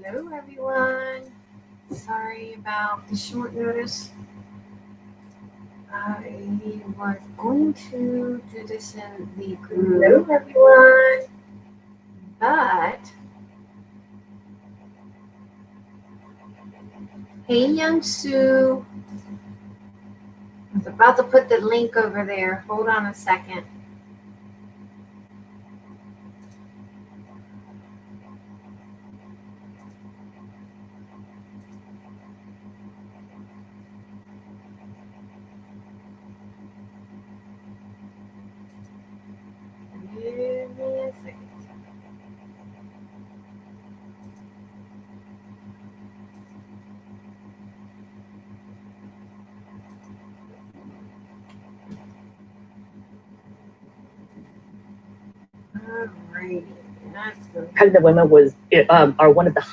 Hello, everyone. Sorry about the short notice. I was going to do this in the group. Hello, everyone. But, hey, Young Sue. I was about to put the link over there. Hold on a second. Give me a second. Alrighty. That's good. Pregnant women was are one of the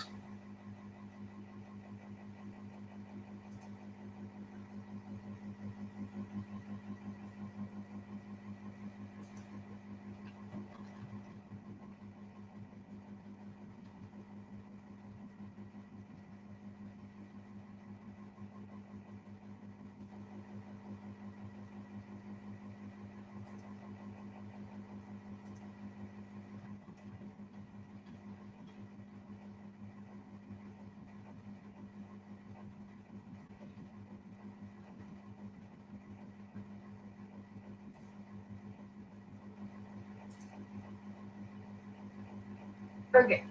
Okay.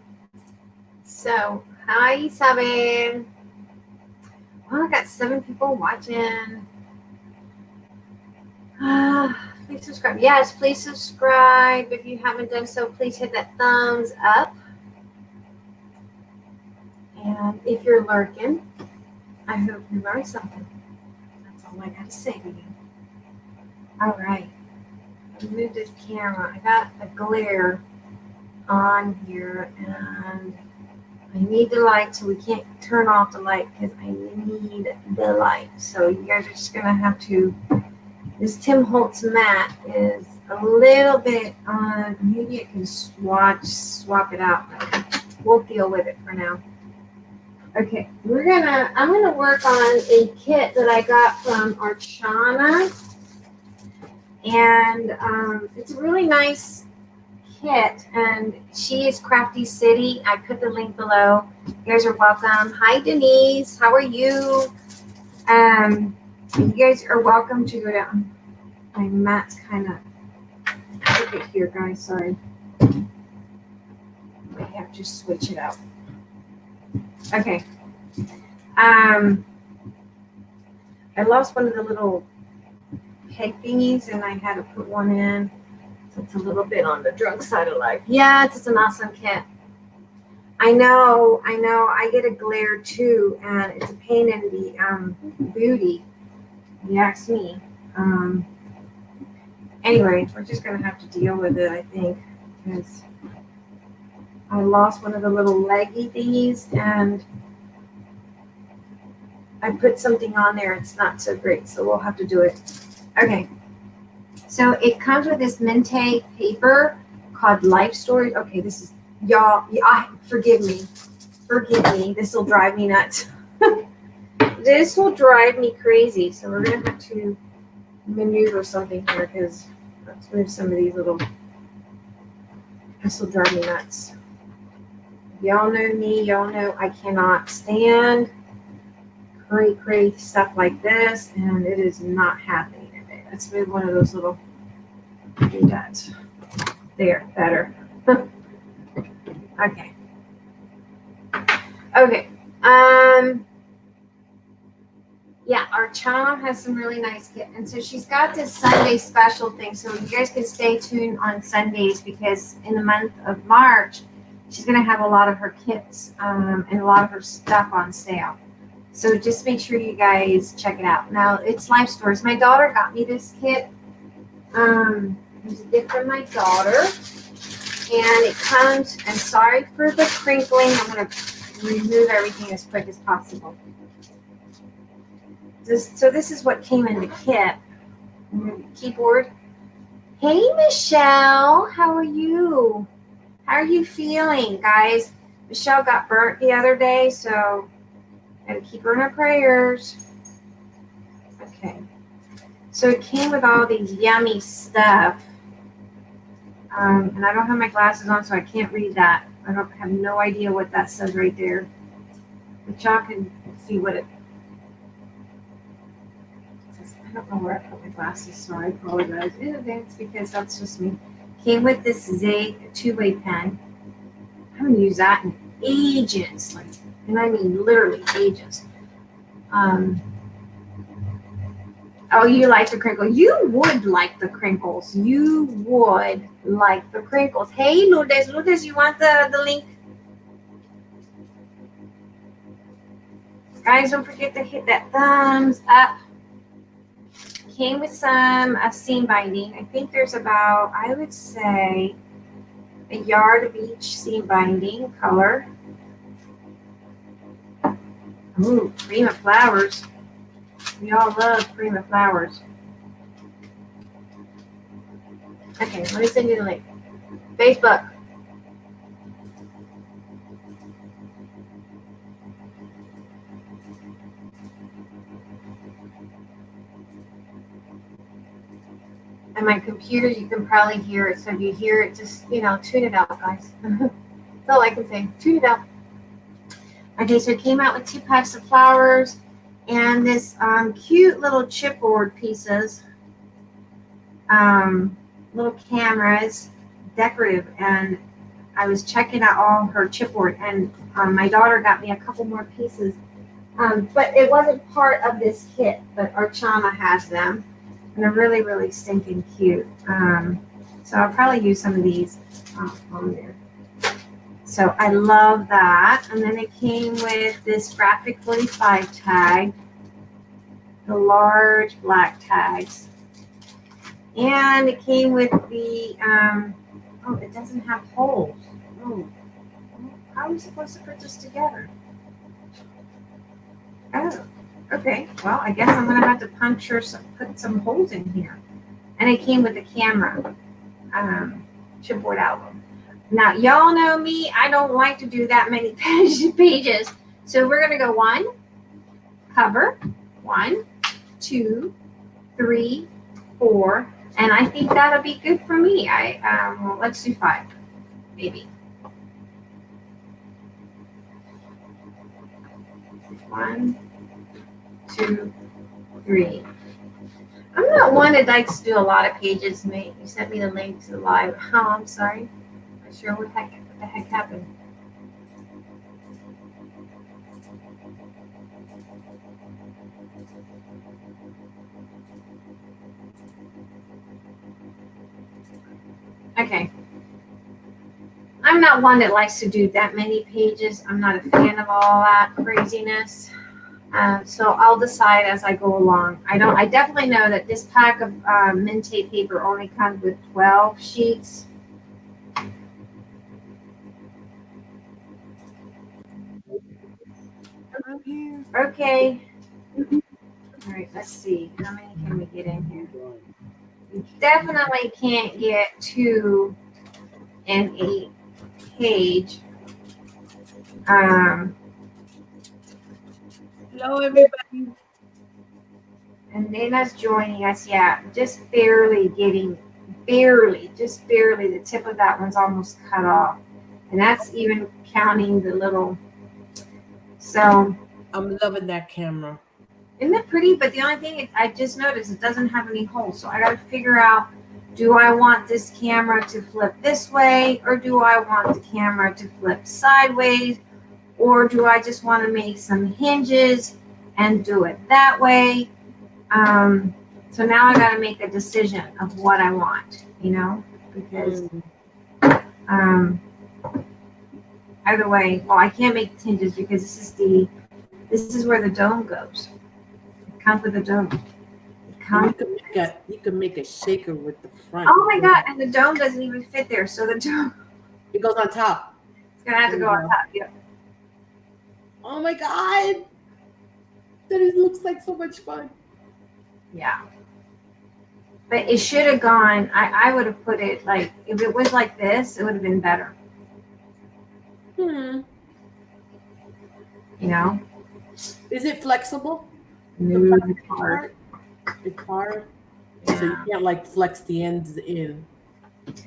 So, hi, 7. Oh, I got 7 people watching. Please subscribe. Yes, please subscribe. If you haven't done so, please hit that thumbs up. And if you're lurking, I hope you learned something. That's all I got to say to you. All right. I'll move this camera. I got a glare on here, and I need the light, so we can't turn off the light because I need the light. So you guys are just going to have to... This Tim Holtz mat is a little bit on, maybe it can swap it out, but we'll deal with it for now. Okay, I'm gonna work on a kit that I got from Archana, and it's a really nice kit, and she is Crafty City. I put the link below. You guys are welcome. Hi, Denise, how are you? You guys are welcome to go down. My mat's kind of crooked here, guys. Sorry. I have to switch it out. Okay. I lost one of the little peg thingies, and I had to put one in. So it's a little bit on the drunk side of life. Yeah, it's an awesome kit. I know. I get a glare too, and it's a pain in the booty. You ask me. Anyway, we're just gonna have to deal with it, I think, because I lost one of the little leggy thingies, and I put something on there. It's not so great, so we'll have to do it. Okay. So it comes with this Mente paper called Life Stories. Okay, this is, y'all, forgive me. This will drive me nuts. This will drive me crazy. So we're going to have to maneuver something here, because let's move some of these little, this will drive me nuts. Y'all know me. Y'all know I cannot stand crazy stuff like this, and it is not happening today. Let's move one of those little doodads. There, better. Okay. Yeah, Archana has some really nice kit, and so she's got this Sunday special thing. So you guys can stay tuned on Sundays, because in the month of March, she's gonna have a lot of her kits and a lot of her stuff on sale. So just make sure you guys check it out. Now, it's Life Stories. My daughter got me this kit. It's a gift from my daughter. And it comes, and sorry for the crinkling. I'm going to remove everything as quick as possible. So this is what came in the kit. Keyboard. Hey, Michelle. How are you? How are you feeling, guys? Michelle got burnt the other day, so gotta keep her in her prayers. Okay. So it came with all these yummy stuff. And I don't have my glasses on, so I can't read that. I don't have no idea what that says right there. But y'all can see what it says. I don't know where I put my glasses, so I apologize in advance because that's just me. Came with this Zig two-way pen. I haven't used that in ages, like, and I mean literally ages. Oh, you like the crinkles? You would like the crinkles. You would like the crinkles. Hey, Lourdes, Lourdes, you want the link? Guys, don't forget to hit that thumbs up. Came with some seam binding. I think there's about, I would say, a yard of each seam binding color. Ooh, cream of flowers. We all love cream of flowers. Okay, let me send you the link. Facebook. And my computer, you can probably hear it. So if you hear it, just, tune it out, guys. That's all I can say. Tune it out. Okay, so it came out with 2 packs of flowers and this cute little chipboard pieces, little cameras, decorative. And I was checking out all her chipboard, and my daughter got me a couple more pieces. But it wasn't part of this kit, but Archana has them. And they're really, really stinking cute. So I'll probably use some of these on there. So I love that. And then it came with this graphic 45 tag, the large black tags. And it came with the, it doesn't have holes. Oh, how are we supposed to put this together? Oh. Okay, well, I guess I'm going to have to put some holes in here. And it came with a camera, chipboard album. Now, y'all know me. I don't like to do that many pages. So we're going to go 1, cover, 1, 2, 3, 4. And I think that'll be good for me. Well, let's do 5, maybe. 1, 2, 3. I'm not one that likes to do a lot of pages, mate. You sent me the link to the live. Oh, I'm sorry. I'm not sure what the heck happened. Okay. I'm not one that likes to do that many pages. I'm not a fan of all that craziness. So I'll decide as I go along. I definitely know that this pack of Mente paper only comes with 12 sheets. Okay. All right, let's see. How many can we get in here? You definitely can't get 2 in a page. Hello, everybody. And Nana's joining us. Yeah, just barely. The tip of that one's almost cut off. And that's even counting the little. So I'm loving that camera. isn't it pretty? But the only thing I just noticed, it doesn't have any holes. So I got to figure out, do I want this camera to flip this way, or do I want the camera to flip sideways, or do I just want to make some hinges and do it that way? So now I got to make a decision of what I want, because either way, well, I can't make hinges because this is where the dome goes. It comes with a dome. You can make a shaker with the front. Oh my God! And the dome doesn't even fit there, so the dome. It goes on top. It's gonna have to go on top. Yep. Oh my God! That looks like so much fun. Yeah. But it should have gone. I would have put it like, if it was like this, it would have been better. you know? Is it flexible? The No, plastic it's hard. part? It's hard. So you Yeah. can't like flex the ends in.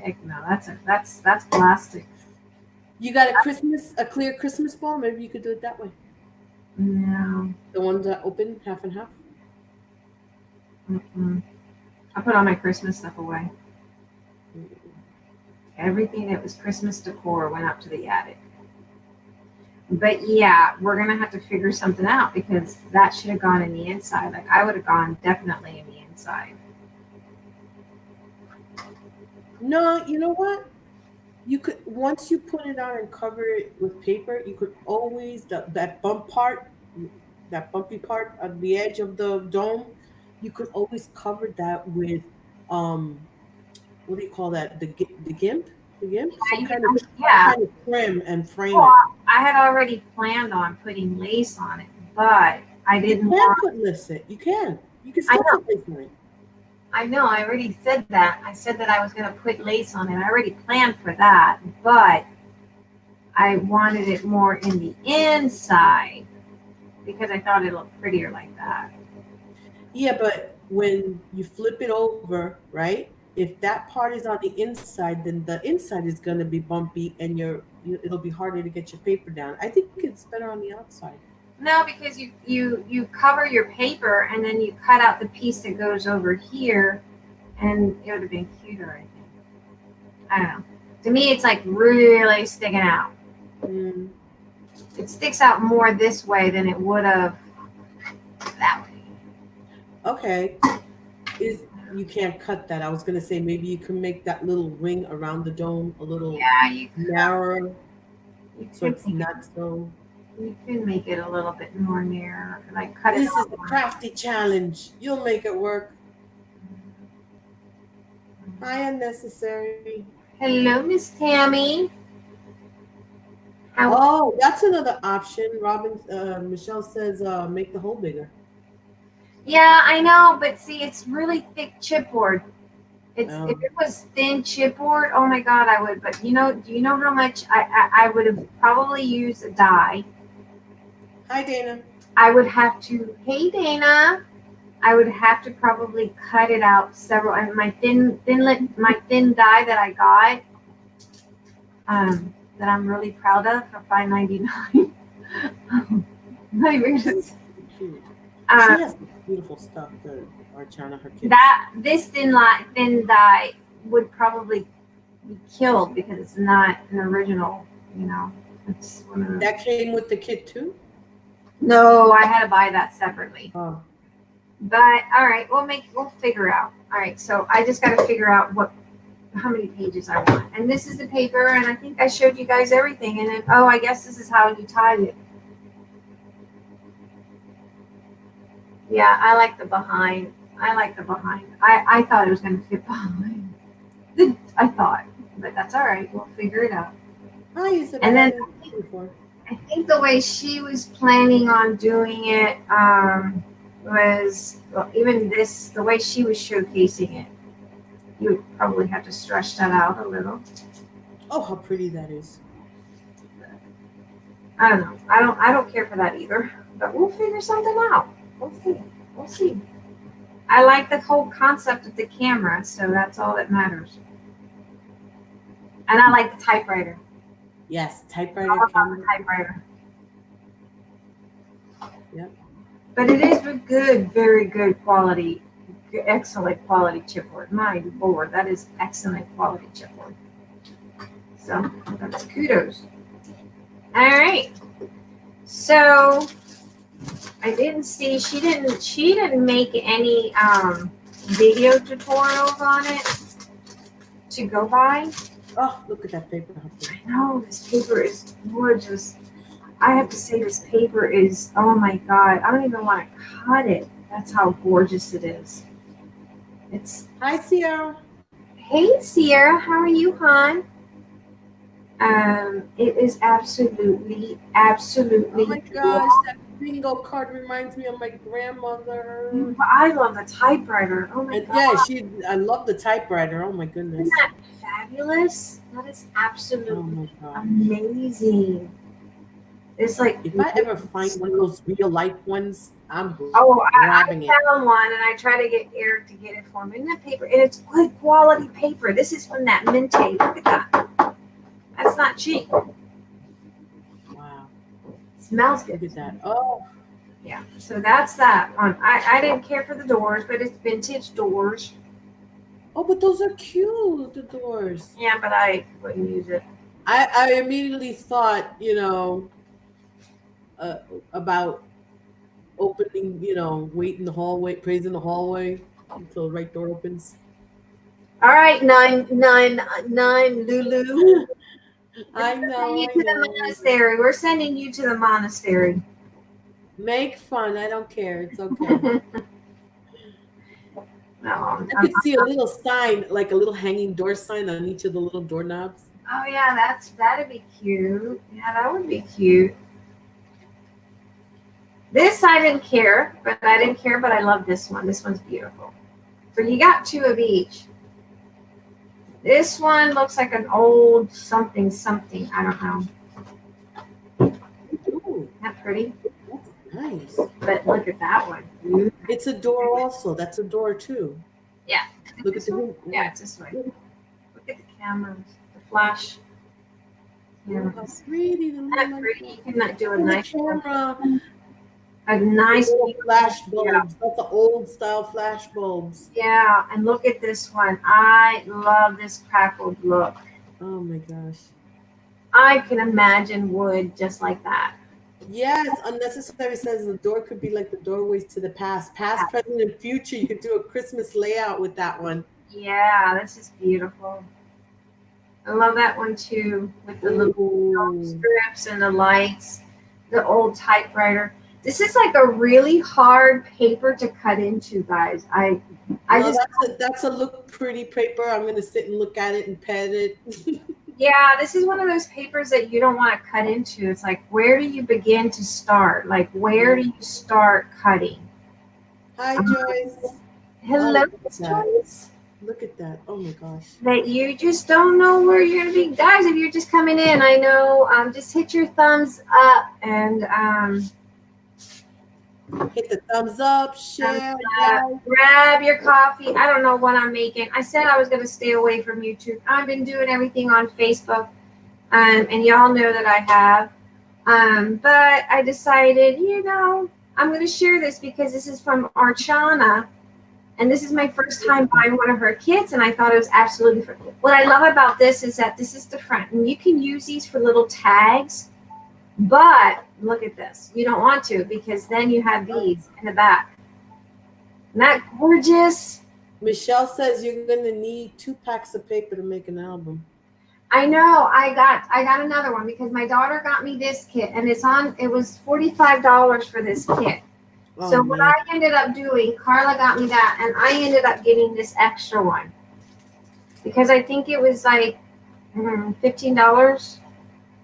Heck no, that's plastic. You got a clear Christmas ball? Maybe you could do it that way. No. The ones that open half and half. Mm-mm. I put all my Christmas stuff away. Everything that was Christmas decor went up to the attic. But yeah, we're gonna have to figure something out because that should have gone in the inside. Like I would have gone definitely in the inside. No, you know what? You could once you put it on and cover it with paper, you could always that bump part, that bumpy part of the edge of the dome, you could always cover that with um what do you call that? The gimp? The gimp? Some Yeah. kind of trim and frame Well, it. I had already planned on putting lace on it, but I You didn't can want. put lace it. You can. You can I still know. put lace on it. I know. I already said that. I said that I was gonna put lace on it. I already planned for that, but I wanted it more in the inside because I thought it looked prettier like that. Yeah, but when you flip it over, right? If that part is on the inside, then the inside is going to be bumpy, and it'll be harder to get your paper down. I think it's better on the outside. No, because you cover your paper and then you cut out the piece that goes over here, and it would have been cuter. I think. I don't know. To me, it's like really sticking out. Mm, It sticks out more this way than it would have that way. okay, is you can't cut that. I was going to say maybe you can make that little ring around the dome a little Yeah, narrower, you so could it's make it, not so. you could make it a little bit more near, like cut it This is off a more. crafty challenge. You'll make it work. Hi, unnecessary. Hello, Miss Tammy. How? Oh, that's another option. Michelle says, make the hole bigger. Yeah, I know, but see, it's really thick chipboard. It's if Um, it was thin chipboard, oh my god, I would. But do you know how much I would have probably used a die. Hi, Dana. I would have to. Hey, Dana. I would have to probably cut it out several. And my thin die that I got, that I'm really proud of for $5.99. Not even She's just, cute. She uh, has beautiful stuff. The Archana, her kids. that this thin die would probably be killed because it's not an original. You know, it's one of the. That came with the kit too. No, I had to buy that separately. Oh, But all right, we'll figure out. All right, so I just got to figure out how many pages I want. And this is the paper, and I think I showed you guys everything. And then, oh, I guess this is how you tie it. Yeah, I like the behind. I like the behind. I thought it was going to fit behind. I thought, but that's all right. We'll figure it out. hi, Isabel. And then Before. I think the way she was planning on doing it was, well, even this, the way she was showcasing it, you would probably have to stretch that out a little. Oh, how pretty that is. I don't know. I don't care for that either. But we'll figure something out. We'll see. We'll see. I like the whole concept of the camera, so that's all that matters. And I like the typewriter. Yes, All typewriter about the camera. typewriter. Yep. But it is a good, very good quality, excellent quality chipboard. My lord, that is excellent quality chipboard. So that's kudos. All right. So I didn't see she didn't make any video tutorials on it to go by. Oh, look at that paper. How pretty. I know this paper is gorgeous. I have to say this paper is, oh my god, I don't even want to cut it. That's how gorgeous it is. It's Hi, Sierra. Hey Sierra, how are you, hon? It is absolutely Oh my gosh, beautiful. that bingo card reminds me of my grandmother. I love the typewriter. Oh my And god. yeah, I love the typewriter. Oh my goodness. Isn't that fabulous? That is Oh absolutely my gosh. amazing. It's like, If I ever find one of those real life ones, I'm oh, grabbing it. I found one and I try to get Eric to get it for me. And that paper, and it's good quality paper. This is from that Minty. Look at that. That's not cheap. Wow. It smells Look good. at that. Oh, Yeah. So that's that one. I didn't care for the doors, but it's vintage doors. oh, but those are cute, the doors. Yeah, but I wouldn't use it. I immediately thought, uh, about opening, wait in the hallway, praise in the hallway until the right door opens. All right, nine, Lulu. We're I sending know, you I to the know. monastery. We're sending you to the monastery. Make fun. I don't care. It's okay. No, I could see a little sign, like a little hanging door sign on each of the little doorknobs. oh yeah, that'd be cute. Yeah, that would be cute. This I didn't care, but I love this one. This one's beautiful. So you got two of each. This one looks like an old something. I don't know. Ooh, Isn't that pretty? that's nice. But look at that one. It's a door also. That's a door too. Yeah. Look at the one. Yeah, it's this way. Look at the cameras, the flash. Oh, how pretty. The Isn't that little pretty? You can do a the nice camera. a nice Little flash yeah. bulbs. That's the old style flash bulbs. Yeah, and look at this one. I love this crackled look. Oh my gosh. I can imagine wood just like that. Yes, unnecessary says the door could be like the doorways to the past, present, and future. You could do a Christmas layout with that one. Yeah, this is beautiful. I love that one too, with the little strips and the lights, the old typewriter. This is like a really hard paper to cut into, guys. That's a look pretty paper. I'm gonna sit and look at it and pet it. Yeah, this is one of those papers that you don't want to cut into. It's like, where do you begin to start? Like, where do you start cutting? Hi, Joyce. Hello, Oh, Joyce. Look at that. Oh my gosh. That you just don't know where you're going to be. Guys, if you're just coming in, I know, just hit your thumbs up and hit the thumbs up, share, grab your coffee. I don't know what I'm making. I said I was going to stay away from YouTube. I've been doing everything on Facebook, and y'all know that I have. But I decided, I'm going to share this because this is from Archana. And this is my first time buying one of her kits, and I thought it was absolutely free. What I love about this is that this is the front, and you can use these for little tags, but look at this. You don't want to because then you have these in the back. Isn't that gorgeous? Michelle says you're going to need 2 packs of paper to make an album. I know. I got another one because my daughter got me this kit, and it was $45 for this kit. Oh, so what I ended up doing, Carla got me that, and I ended up getting this extra one because I think it was like $15.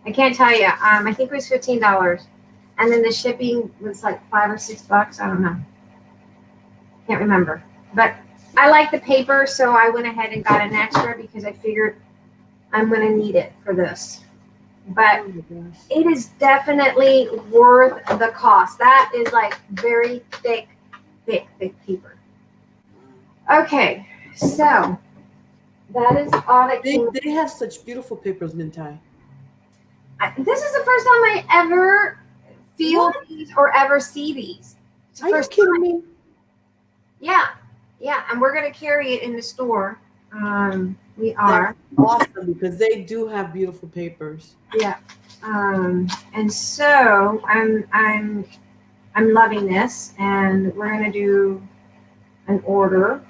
I can't tell you. I think it was $15, and then the shipping was like $5 or $6. I don't know. Can't remember. But I like the paper, so I went ahead and got an extra because I figured I'm going to need it for this. But it is definitely worth the cost. That is like very thick paper. Okay, so that is all that came. They have such beautiful papers, Mintai. This is the first time I ever feel these or ever see these. It's the first kidding me? Yeah, and we're going to carry it in the store. We are. That's awesome because they do have beautiful papers. Yeah. And so I'm loving this, and we're gonna do an order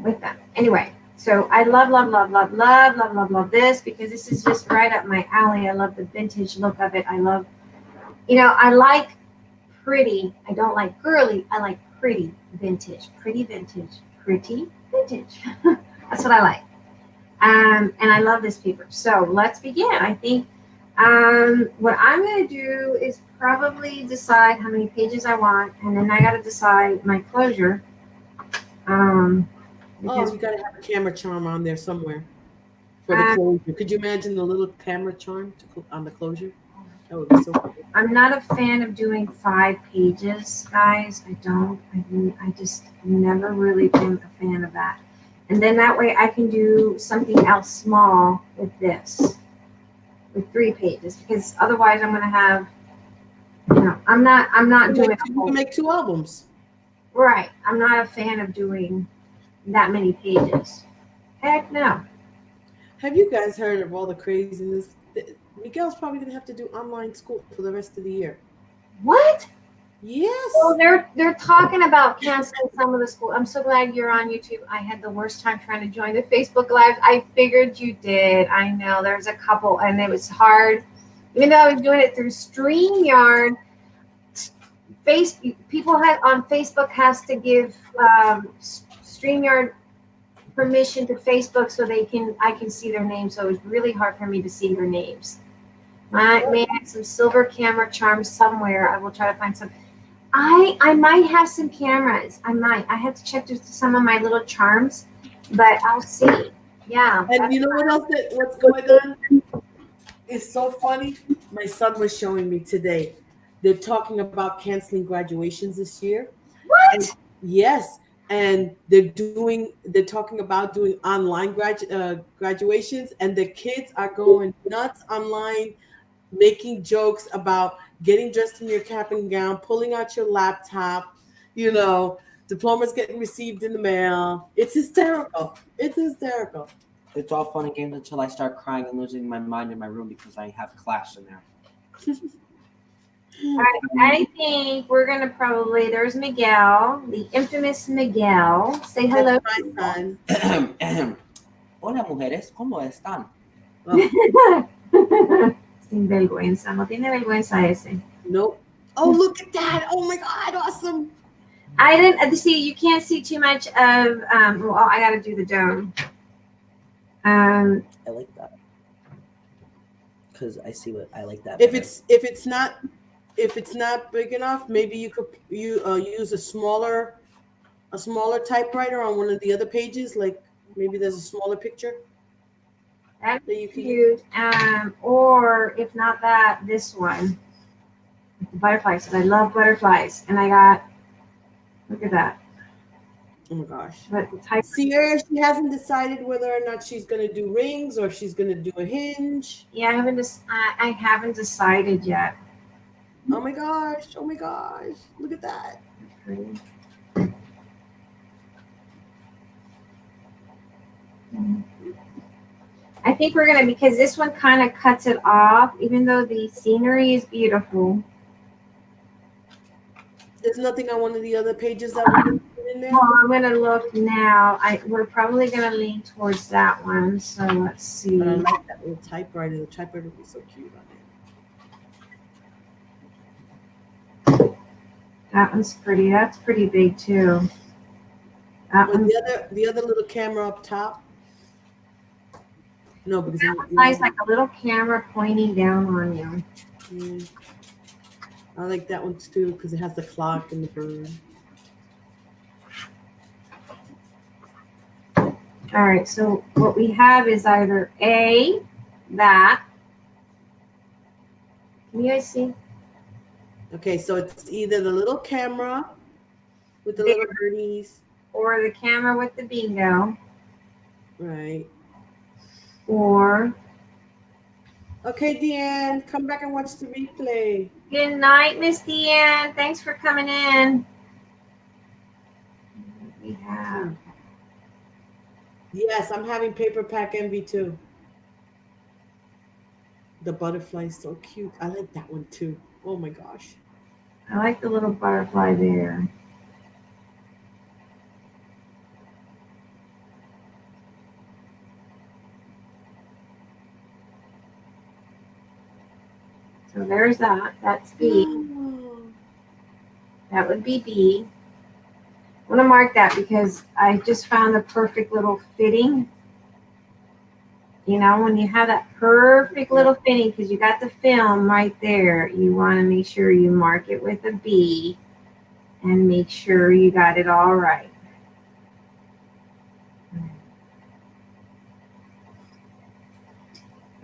with them. Anyway, so I love this because this is just right up my alley. I love the vintage look of it. I love, I like pretty. I don't like girly. I like pretty vintage. That's what I like. And I love this paper. So let's begin. I think what I'm going to do is probably decide how many pages I want, and then I got to decide my closure. Because you got to have a camera charm on there somewhere For the closure. Could you imagine the little camera charm on the closure? That would be so cool. I'm not a fan of doing 5 pages, guys. I just never really been a fan of that. And then that way I can do something else small with this, with 3 pages, because otherwise I'm going to have, I'm not doing You can make 2 albums. right. I'm not a fan of doing that many pages. Heck no. Have you guys heard of all the craziness? Miguel's probably going to have to do online school for the rest of the year. What? Yes. Well, they're talking about canceling some of the school. I'm so glad you're on YouTube. I had the worst time trying to join the Facebook Live. I figured you did. I know there's a couple, and it was hard. Even though I was doing it through StreamYard, people on Facebook has to give StreamYard permission to Facebook so I can see their names. So it was really hard for me to see their names. I may have some silver camera charms somewhere. I will try to find some. I might have some cameras. I might. I have to check through some of my little charms, but I'll see. Yeah. And you know what else? What's going on? It's so funny. My son was showing me today. They're talking about canceling graduations this year. What? And yes, and they're talking about doing online graduations, and the kids are going nuts online, making jokes about getting dressed in your cap and gown, pulling out your laptop, diplomas getting received in the mail. It's hysterical. It's hysterical. It's all fun and games until I start crying and losing my mind in my room because I have class in there. All right, I think we're gonna there's Miguel, the infamous Miguel. Say hello. That's my son. Hola, mujeres, ¿cómo están? Sin vergüenza, no tiene vergüenza ese. Nope. Oh, look at that! Oh my God, awesome! I didn't see. You can't see too much of. Well, I got to do the dome. I like that because I see what I like that. If it's not big enough, maybe you could use a smaller typewriter on one of the other pages. Like maybe there's a smaller picture. That's cute. Or if not that, this one. The butterflies. I love butterflies, and I got. Look at that. Oh my gosh. But the type. Sierra, she hasn't decided whether or not she's going to do rings or if she's going to do a hinge. Yeah, I haven't decided yet. Oh my gosh. Oh my gosh. Look at that. Pretty. I think we're going to, because this one kind of cuts it off, even though the scenery is beautiful. There's nothing on one of the other pages that we're going to put in there? Well, I'm going to look now. We're probably going to lean towards that one. So let's see. But I like that little typewriter. The typewriter would be so cute on it. That one's pretty. That's pretty big too. The other little camera up top. No, because that one's like a little camera pointing down on you. Yeah. I like that one too because it has the clock and the bird. All right, so what we have is either that. Can you guys see? Okay, so it's either the little camera with the little birdies, or the camera with the bingo, right? Or okay, Deanne, come back and watch the replay. Good night, Miss Deanne. Thanks for coming in. We have. Yes, I'm having paper pack envy too. The butterfly is so cute. I like that one too. Oh my gosh. I like the little butterfly there. So there's that. That's B. That would be B. I want to mark that because I just found the perfect little fitting. You know, when you have that perfect little fitting, because you got the film right there, you want to make sure you mark it with a B and make sure you got it all right.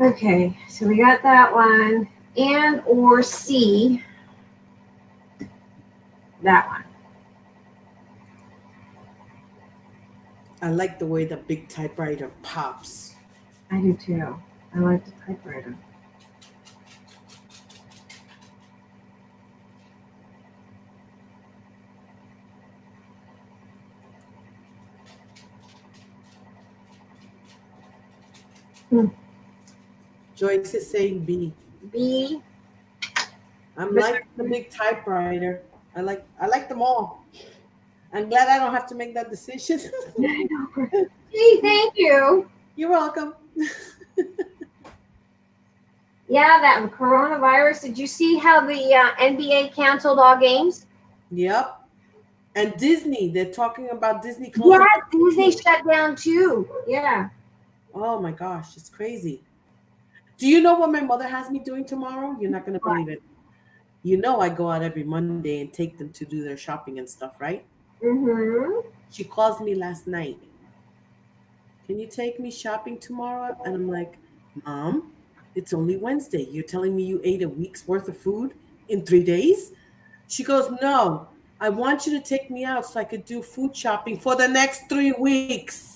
Okay, so we got that one. And or C, that one. I like the way the big typewriter pops. I do too. I like the typewriter. Joyce is saying B. B. I'm like the big typewriter. I like them all. I'm glad I don't have to make that decision. Gee, thank you. You're welcome. Yeah, that coronavirus. Did you see how the NBA canceled all games? Yep. And Disney, they're talking about Disney Yes, closing. Disney shut down too. Yeah. Oh my gosh, it's crazy. Do you know what my mother has me doing tomorrow? You're not going to believe it. You know, I go out every Monday and take them to do their shopping and stuff, right? Mm-hmm. She calls me last night. Can you take me shopping tomorrow? And I'm like, Mom, it's only Wednesday. You're telling me you ate a week's worth of food in 3 days? She goes, No, I want you to take me out so I could do food shopping for the next 3 weeks.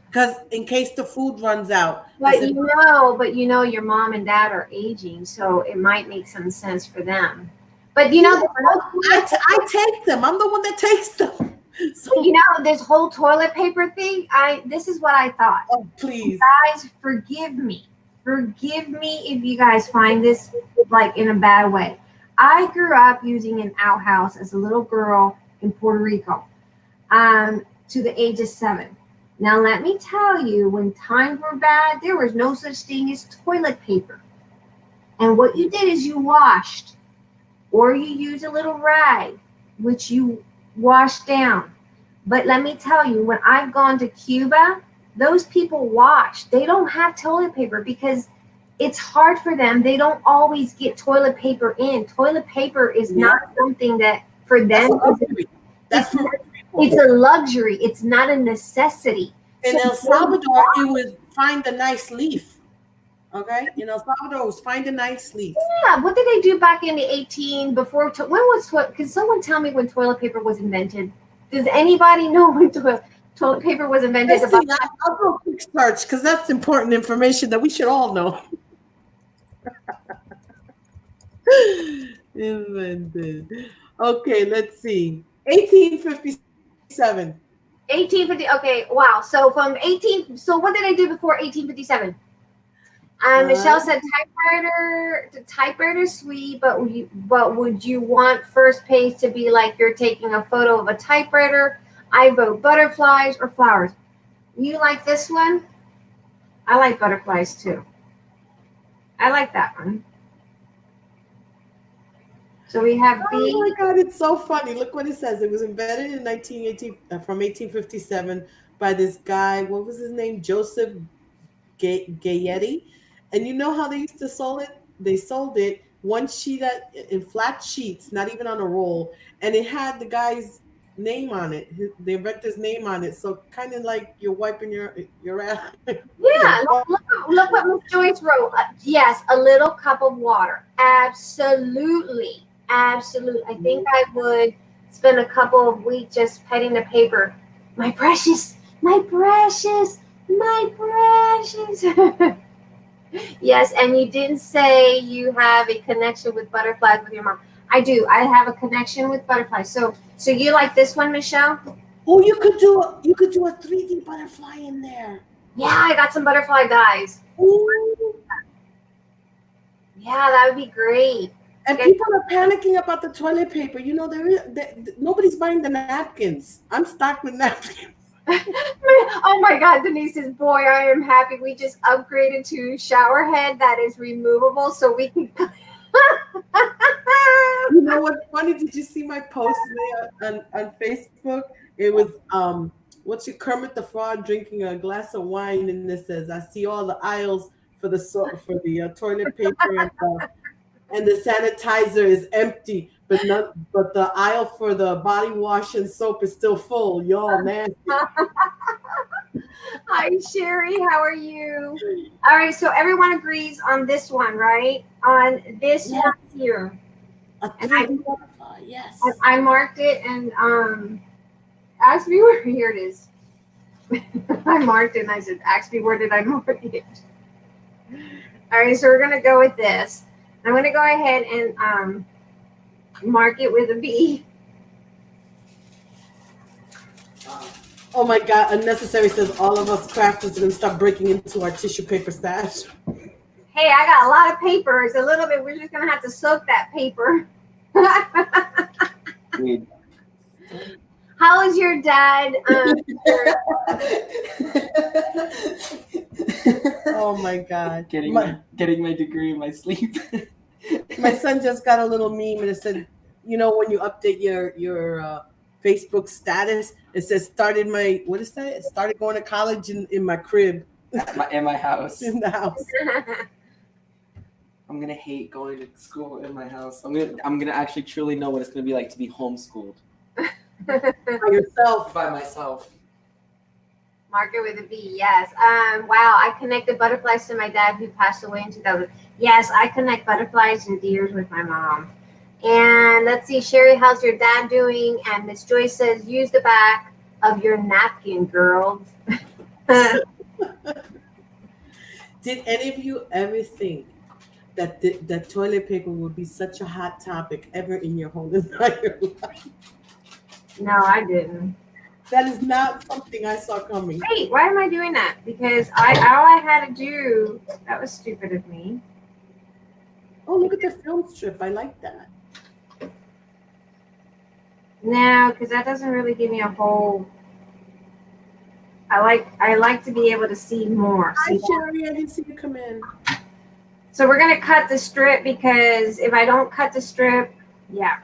Because in case the food runs out. I But said, your mom and dad are aging, so it might make some sense for them. But I take them. I'm the one that takes them. So, this whole toilet paper thing. This is what I thought. oh, please. Guys, forgive me. Forgive me if you guys find this like in a bad way. I grew up using an outhouse as a little girl in Puerto Rico, to the age of 7. Now let me tell you, when times were bad, there was no such thing as toilet paper. And what you did is you washed, or you use a little rag, which you wash down. But let me tell you, when I've gone to Cuba, those people wash. They don't have toilet paper because it's hard for them. They don't always get toilet paper in. Toilet paper is not something that for them. It's a luxury. It's not a necessity. In El Salvador, it was find a nice leaf. Okay? In El Salvador, it was find a nice leaf. Yeah. What did they do back in the 18 before? When was can someone tell me when toilet paper was invented? Does anybody know when toilet paper was invented? I'll go quick search because that's important information that we should all know. Invented. Okay, let's see. 1857. 1850. Okay, wow. So from 18. So what did I do before 1857? Michelle said typewriter. The typewriter sweet, but would you want first page to be like you're taking a photo of a typewriter? I vote butterflies or flowers. You like this one? I like butterflies too. I like that one. So we have B. Oh my God, it's so funny. Look what it says. It was invented in 1918 from 1857 by this guy. What was his name? Joseph Gayetti. And you know how they used to sell it? They sold it one sheet in flat sheets, not even on a roll, and it had the guy's name on it. The inventor's name on it. So kind of like you're wiping your ass. Yeah, look what Miss Joyce wrote. Yes, a little cup of water. Absolutely. Absolutely. I think I would spend a couple of weeks just petting the paper. My precious, my precious, my precious. Yes, and you didn't say you have a connection with butterflies with your mom. I do. I have a connection with butterflies. So you like this one, Michelle? Oh, you could do a 3D butterfly in there. Yeah, I got some butterfly guys. Ooh. Yeah, that would be great. And people are panicking about the toilet paper. You know, nobody's buying the napkins. I'm stocked with napkins. Oh my God, Denise's boy, I am happy. We just upgraded to shower head that is removable so we can. You know what's funny? Did you see my post on Facebook? It was what's your Kermit the Frog drinking a glass of wine, and it says, "I see all the aisles for the toilet paper and the sanitizer is empty, but the aisle for the body wash and soap is still full. Y'all nasty." Hi, Sherry. How are you? All right, so everyone agrees on this one, right? On this Yes. one here. A And 3D butterfly, yes. I marked it and ask me where here it is. I marked it and I said, ask me where did I mark it? All right, so we're gonna go with this. I'm gonna go ahead and mark it with a B. Oh my God, Unnecessary says all of us crafters are going to start breaking into our tissue paper stash. Hey, I got a lot of paper. It's a little bit, we're just gonna have to soak that paper. Dude, How is your dad? Oh my God. getting my degree in my sleep. My son just got a little meme and it said, you know, when you update your Facebook status, it says started my, what is that? It started going to college in my crib. in my house. In the house. I'm gonna hate going to school in my house. I'm gonna actually truly know what it's gonna be like to be homeschooled By yourself. by myself. Mark it with a B, yes. Wow, I connected butterflies to my dad who passed away in 2000. Yes, I connect butterflies and deers with my mom. And let's see, Sherry, how's your dad doing? And Miss Joyce says, use the back of your napkin, girls. Did any of you ever think that that toilet paper would be such a hot topic ever in your whole entire life? No, I didn't. That is not something I saw coming. Wait, why am I doing that? Because all I had to do, that was stupid of me. Oh, look at the film strip. I like that. No, because that doesn't really give me a whole. I like to be able to see more. Hi, See that? Sherry. I didn't see you come in. So we're gonna cut the strip because if I don't cut the strip, yeah.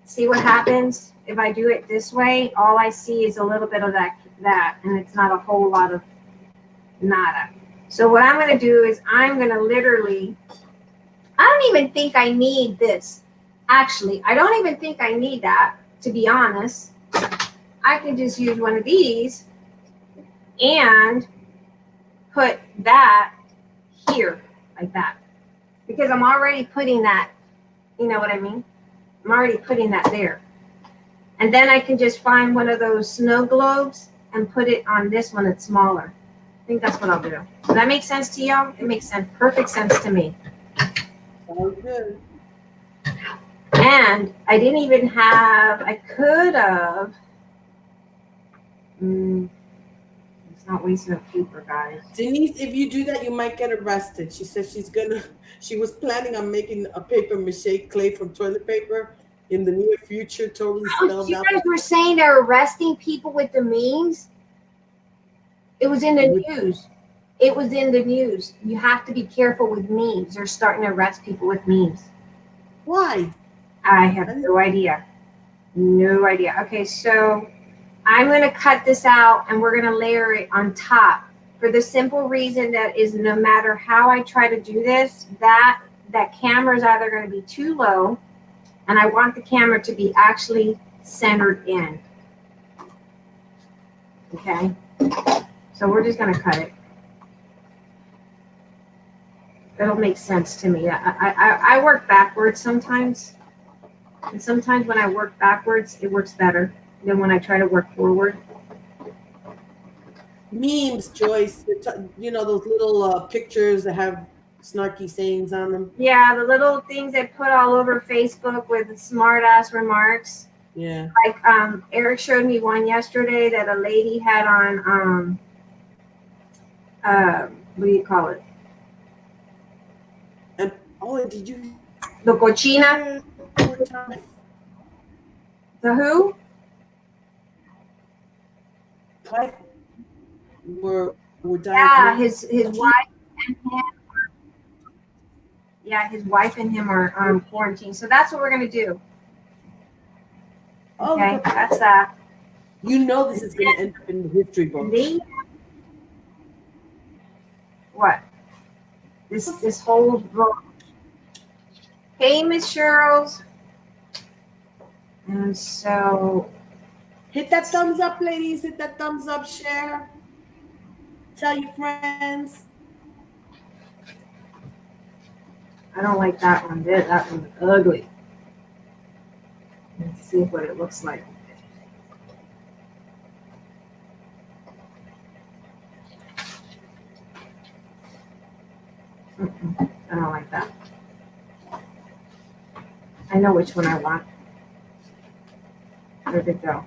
See what happens if I do it this way? All I see is a little bit of that, and it's not a whole lot of nada. So what I'm gonna do is I'm gonna literally. I don't even think I need this. Actually, I don't even think I need that. To be honest, I can just use one of these and put that here like that because I'm already putting that, you know what I mean? I'm already putting that there. And then I can just find one of those snow globes and put it on this one that's smaller. I think that's what I'll do. Does that make sense to y'all? It makes sense, perfect sense to me. Sounds good. And I didn't even have, I could have, it's not wasting of paper, guys. Denise, if you do that, you might get arrested. She said she was planning on making a paper mache clay from toilet paper in the near future, totally spelled You out. guys were saying they're arresting people with the memes? It was in the news. It was in the news. You have to be careful with memes. They're starting to arrest people with memes. Why? I have no idea. No idea. Okay, so I'm going to cut this out and we're going to layer it on top for the simple reason that is no matter how I try to do this, that camera is either going to be too low and I want the camera to be actually centered in. Okay, so we're just going to cut it. That'll make sense to me. I work backwards sometimes. And sometimes when I work backwards, it works better than when I try to work forward. Memes, Joyce. You know those little pictures that have snarky sayings on them? Yeah, the little things they put all over Facebook with smart ass remarks. Yeah. Like Eric showed me one yesterday that a lady had on what do you call it? And did you The cochina? The who? Were Yeah, his wife and him. Yeah, his wife and him are quarantined. So that's what we're gonna do. Okay, that's that. You know this is gonna end up in the history books. What? This whole book. Hey, Miss Cheryl's. And so hit that thumbs up, ladies. Hit that thumbs up, share. Tell your friends. I don't like that one bit. That one's ugly. Let's see what it looks like. I don't like that. I know which one I want. Where'd it go?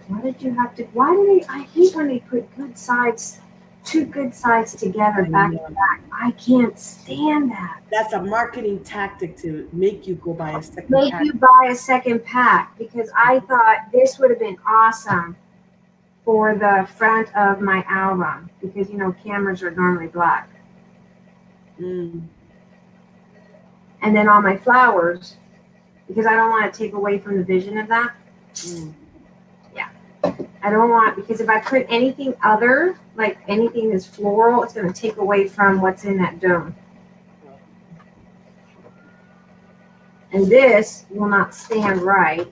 Why did you have to? Why do they? I hate when they put good sides, two good sides together back to back. I can't stand that. That's a marketing tactic to make you go buy a second Make pack. you buy a second pack because I thought this would have been awesome for the front of my album because you know cameras are normally black, Mm. and then all my flowers because I don't want to take away from the vision of that. Mm. I don't want, because if I put anything other, like anything that's floral, it's going to take away from what's in that dome. And this will not stand right.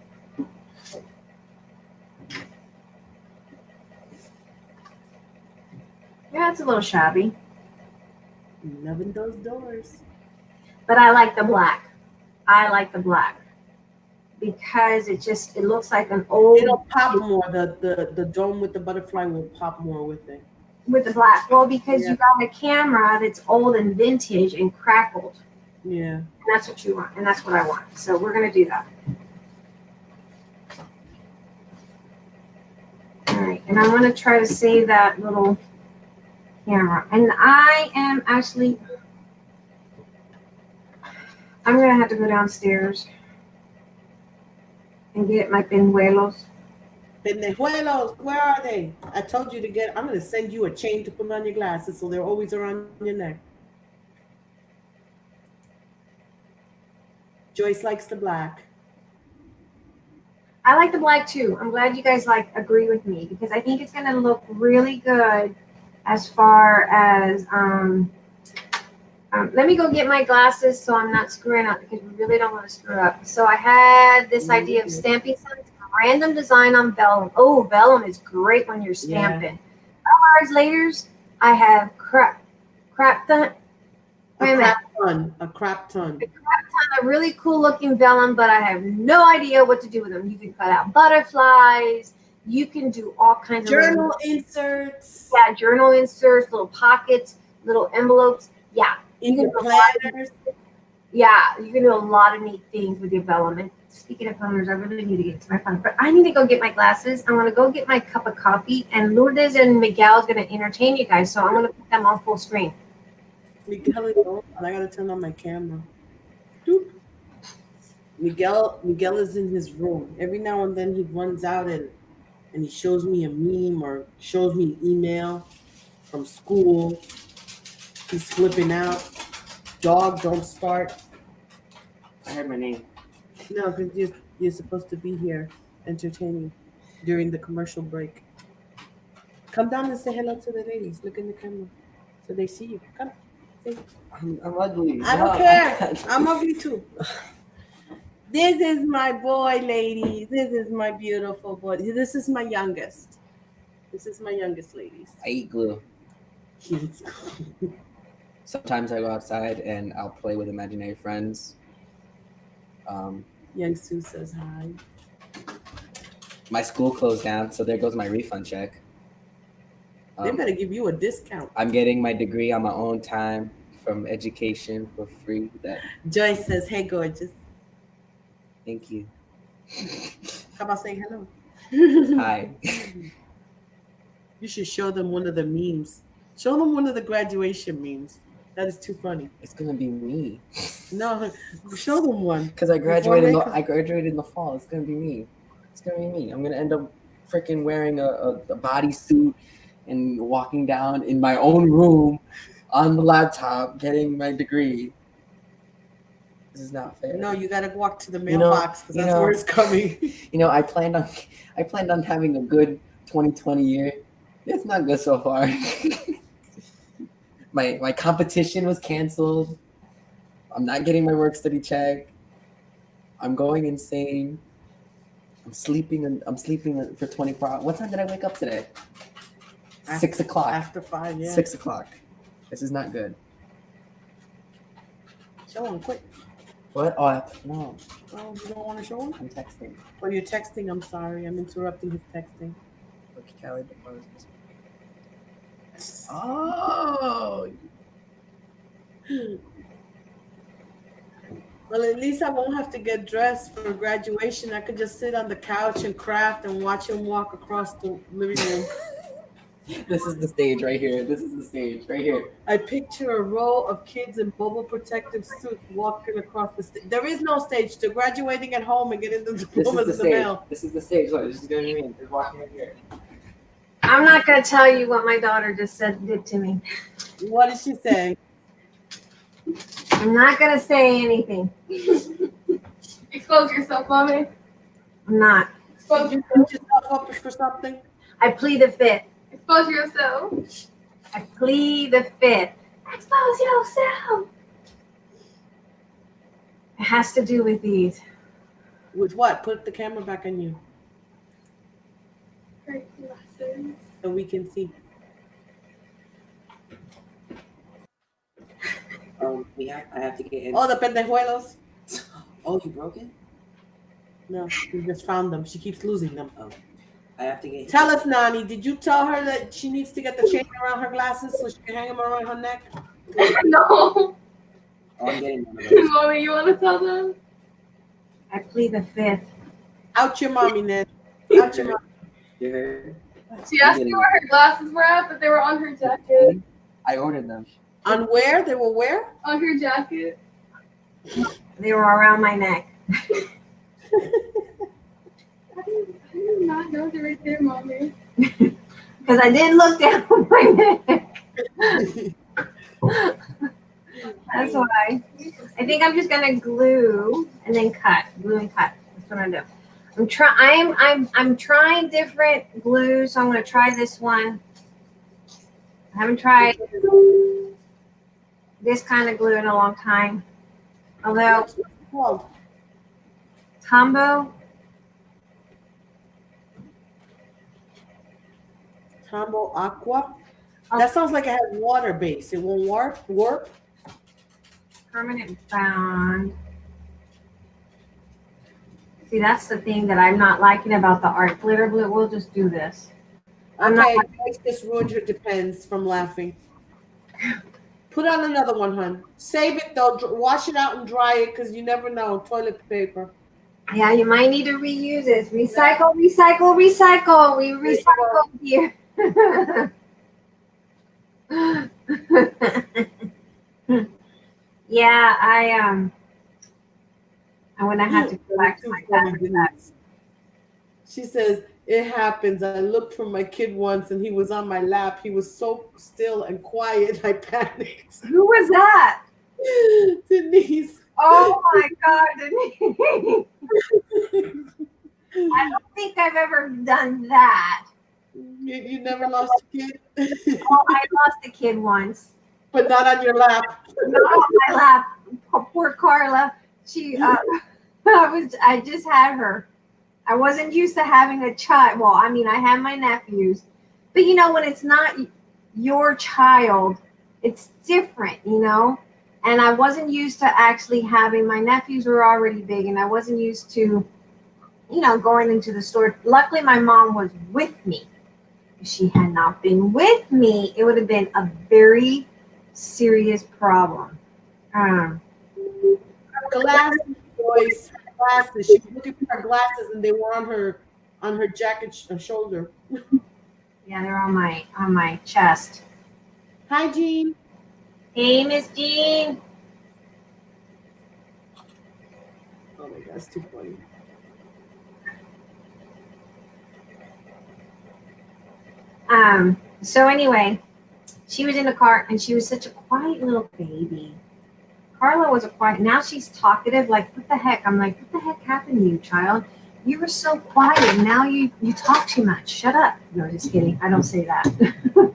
Yeah, it's a little shabby. Loving those doors. But I like the black. I like the black. Because it looks like an old. It'll pop more. The dome with the butterfly will pop more with it. With the black. Well, because you got a camera that's old and vintage and crackled. Yeah. And that's what you want. And that's what I want. So we're going to do that. All right. And I want to try to save that little camera. And I am actually, I'm going to have to go downstairs and get my peñuelos. Pendejuelos, where are they? I told you to get, I'm going to send you a chain to put on your glasses so they're always around your neck. Joyce likes the black. I like the black too. I'm glad you guys agree with me because I think it's going to look really good as far as, let me go get my glasses so I'm not screwing up because we really don't want to screw up. So I had this idea of stamping some random design on vellum. Oh, vellum is great when you're stamping. Hours later, I have A crap ton. A really cool looking vellum, but I have no idea what to do with them. You can cut out butterflies. You can do all kinds Journal inserts. Yeah, journal inserts, little pockets, little envelopes. Yeah. In your planners. Yeah, you can do a lot of neat things with your vellum. And speaking of planners, I really need to get to my phone. But I need to go get my glasses. I'm going to go get my cup of coffee. And Lourdes and Miguel is going to entertain you guys. So I'm going to put them on full screen. Miguel is on. I got to turn on my camera. Doop. Miguel is in his room. Every now and then he runs out and he shows me a meme or shows me an email from school. He's flipping out. Dog, don't start. I heard my name. No, because you're supposed to be here entertaining during the commercial break. Come down and say hello to the ladies. Look in the camera so they see you. Come. Say. I'm ugly. I don't care. I'm ugly too. This is my boy, ladies. This is my beautiful boy. This is my youngest. Ladies. I eat glue. He eats glue. Sometimes I go outside and I'll play with imaginary friends. Young Sue says hi. My school closed down, so there goes my refund check. They better give you a discount. I'm getting my degree on my own time from education for free. Joyce says, hey, gorgeous. Thank you. How about saying hello? Hi. You should show them one of the memes. Show them one of the graduation memes. That is too funny. It's gonna be me. No, show them one. Because I graduated in the fall. It's gonna be me. I'm gonna end up freaking wearing a bodysuit and walking down in my own room on the laptop getting my degree. This is not fair. No, you gotta walk to the mailbox because that's where it's coming. I planned on having a good 2020 year. It's not good so far. My competition was canceled. I'm not getting my work study check. I'm going insane. I'm sleeping for 24 hours. What time did I wake up today? 6 o'clock. After 5, yeah. 6 o'clock. This is not good. Show him quick. What? Oh, no. Oh, you don't want to show him? I'm texting. Oh, you're texting. I'm sorry. I'm interrupting his texting. Okay, Callie, the phone is- Oh. Well, at least I won't have to get dressed for graduation. I could just sit on the couch and craft and watch him walk across the living room. This is the stage right here. This is the stage right here. I picture a row of kids in bubble protective suits walking across the stage. There is no stage. They're graduating at home and getting the This is diplomas the in the stage. mail. This is the stage. Look, this is going to be me. They're walking right here. I'm not going to tell you what my daughter just did to me. What did she say? I'm not going to say anything. Expose yourself, mommy. I'm not. Expose Did you yourself. put yourself up for something? I plead the fifth. Expose yourself. I plead the fifth. Expose yourself. It has to do with these. With what? Put the camera back on you Her glasses. so we can see. I have to get in. Oh, the pendejuelos. Oh, you broke it? No, she just found them. She keeps losing them. Oh, I have to get. Tell us, Nani, did you tell her that she needs to get the chain around her glasses so she can hang them around her neck? No. Oh, I'm getting one of those. Mommy, you want to tell them? I plead the fifth. Out your mommy, Ned. Out your mommy. You heard? She asked me where her glasses were at, but they were on her jacket. I ordered them. On where? They were where? On her jacket. They were around my neck. How do you not know they're right there, mommy? Because I didn't look down my neck. That's why. I think I'm just gonna glue and then cut. Glue and cut. That's what I do. I'm trying different glues, so I'm gonna try this one. I haven't tried this kind of glue in a long time. Although What's it called? Tombow, Tombow Aqua. That sounds like it has water base. It won't warp. permanent bond. See, that's the thing that I'm not liking about the art glitter glue. We'll just do this. I'm Okay, not- I just ruined your depends from laughing. Put on another one, hon. Save it though. Wash it out and dry it because you never know. Toilet paper. Yeah, you might need to reuse it. Recycle, recycle, recycle. We recycle here. Yeah, I when I had to go back to my class. She says, it happens. I looked for my kid once and he was on my lap. He was so still and quiet. I panicked. Who was that? Denise. Oh my God, Denise. I don't think I've ever done that. You never lost a kid? Oh, I lost a kid once. But not on your lap. Not on my lap. Poor Carla. She I just had her. I wasn't used to having a child. Well, I mean, I have my nephews, but you know, when it's not your child, it's different, you know. And I wasn't used to actually having, my nephews were already big, and I wasn't used to, you know, going into the store. Luckily, my mom was with me. If she had not been with me, it would have been a very serious problem. Glasses, boys. Glasses. She was looking for her glasses and they were on her jacket shoulder. Yeah, they're on my chest. Hi, Jean. Hey, Miss Jean. Oh my God, that's too funny. So anyway, she was in the car and she was such a quiet little baby. Carla was a quiet, now she's talkative, like, what the heck? I'm like, what the heck happened to you, child? You were so quiet, now you talk too much. Shut up. No, just kidding. I don't say that.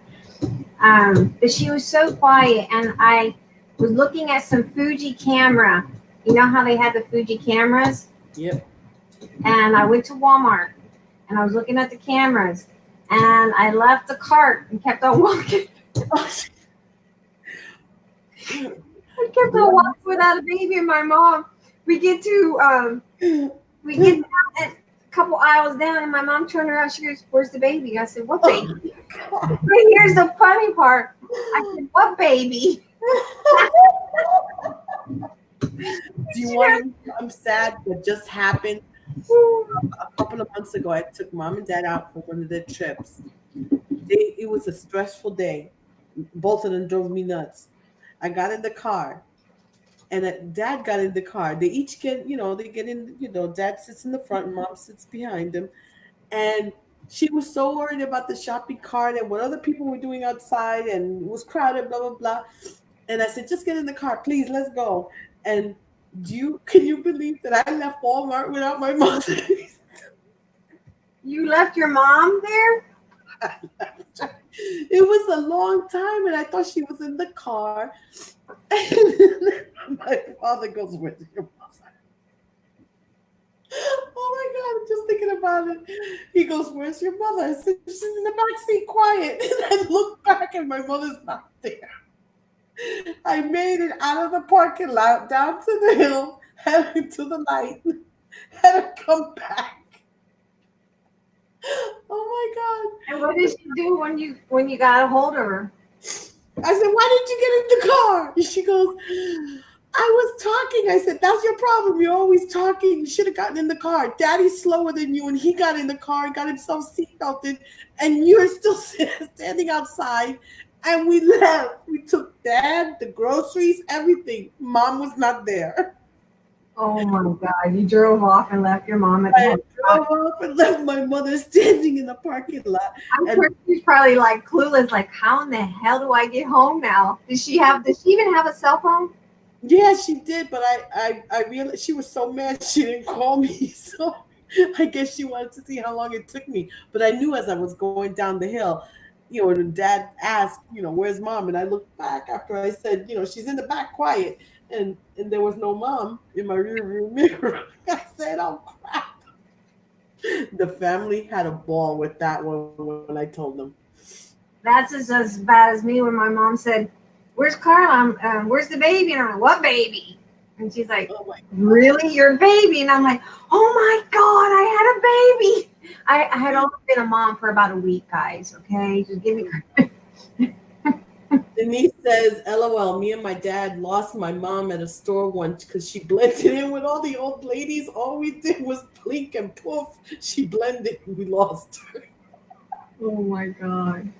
But she was so quiet, and I was looking at some Fuji camera. You know how they had the Fuji cameras? Yep. And I went to Walmart, and I was looking at the cameras. and I left the cart and kept on walking. I kept on walking without a baby and my mom. We get down and a couple aisles down, and my mom turned around. She goes, "Where's the baby?" I said, "What baby?" But here's the funny part. I said, "What baby?" Do you want to? I'm sad. What just happened a couple of months ago? I took mom and dad out for one of their trips. It was a stressful day. Both of them drove me nuts. I got in the car, and dad got in the car. They each get, they get in. Dad sits in the front, and mom sits behind him, and she was so worried about the shopping cart and what other people were doing outside, and it was crowded, blah blah blah. And I said, just get in the car, please, let's go. And can you believe that I left Walmart without my mother? You left your mom there? It was a long time, and I thought she was in the car. And my father goes, "Where's your mother?" Oh my God, I'm just thinking about it. He goes, "Where's your mother?" I said, "She's in the back seat, quiet." And I look back, and my mother's not there. I made it out of the parking lot, down to the hill, heading to the light, had to come back. Oh my God! And what did she do when you got a hold of her? I said, "Why didn't you get in the car?" And she goes, "I was talking." I said, "That's your problem. You're always talking. You should have gotten in the car. Daddy's slower than you, and he got in the car and got himself seatbelted, and you're still standing outside." And we left. We took dad, the groceries, everything. Mom was not there. Oh my God! You drove off and left your mom at I home. drove off and left my mother standing in the parking lot. I'm sure she's probably like clueless, like, how in the hell do I get home now? Does she even have a cell phone? Yeah, she did, but I realized she was so mad she didn't call me. So I guess she wanted to see how long it took me. But I knew as I was going down the hill, the dad asked, "Where's mom?" And I looked back after I said, "She's in the back, quiet." And there was no mom in my rearview mirror. I said, "Oh crap!" The family had a ball with that one when I told them. That's just as bad as me when my mom said, "Where's Carla? Where's the baby?" And I'm like, "What baby?" And she's like, Oh my God. "Really, your baby?" And I'm like, "Oh my God, I had a baby." I had only been a mom for about a week, guys. Okay, just give me credit. Denise says, "LOL, me and my dad lost my mom at a store once because she blended in with all the old ladies. All we did was blink and poof. She blended and we lost her." Oh my God.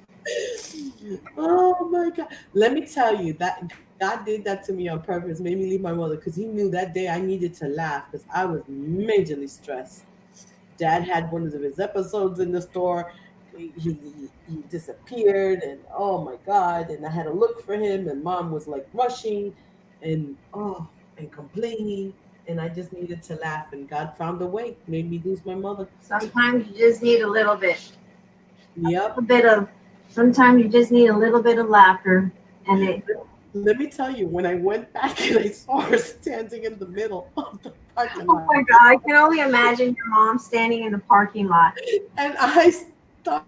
Oh my God. Let me tell you that God did that to me on purpose, made me leave my mother because he knew that day I needed to laugh because I was majorly stressed. Dad had one of his episodes in the store. He disappeared, and oh my God, and I had to look for him, and mom was like rushing and complaining, and I just needed to laugh, and God found a way, made me lose my mother. Sometimes you just need a little bit. Yep. Sometimes you just need a little bit of laughter, and it. Let me tell you, when I went back and I saw her standing in the middle of the parking Oh lot, my God! I can only imagine your mom standing in the parking lot. and I started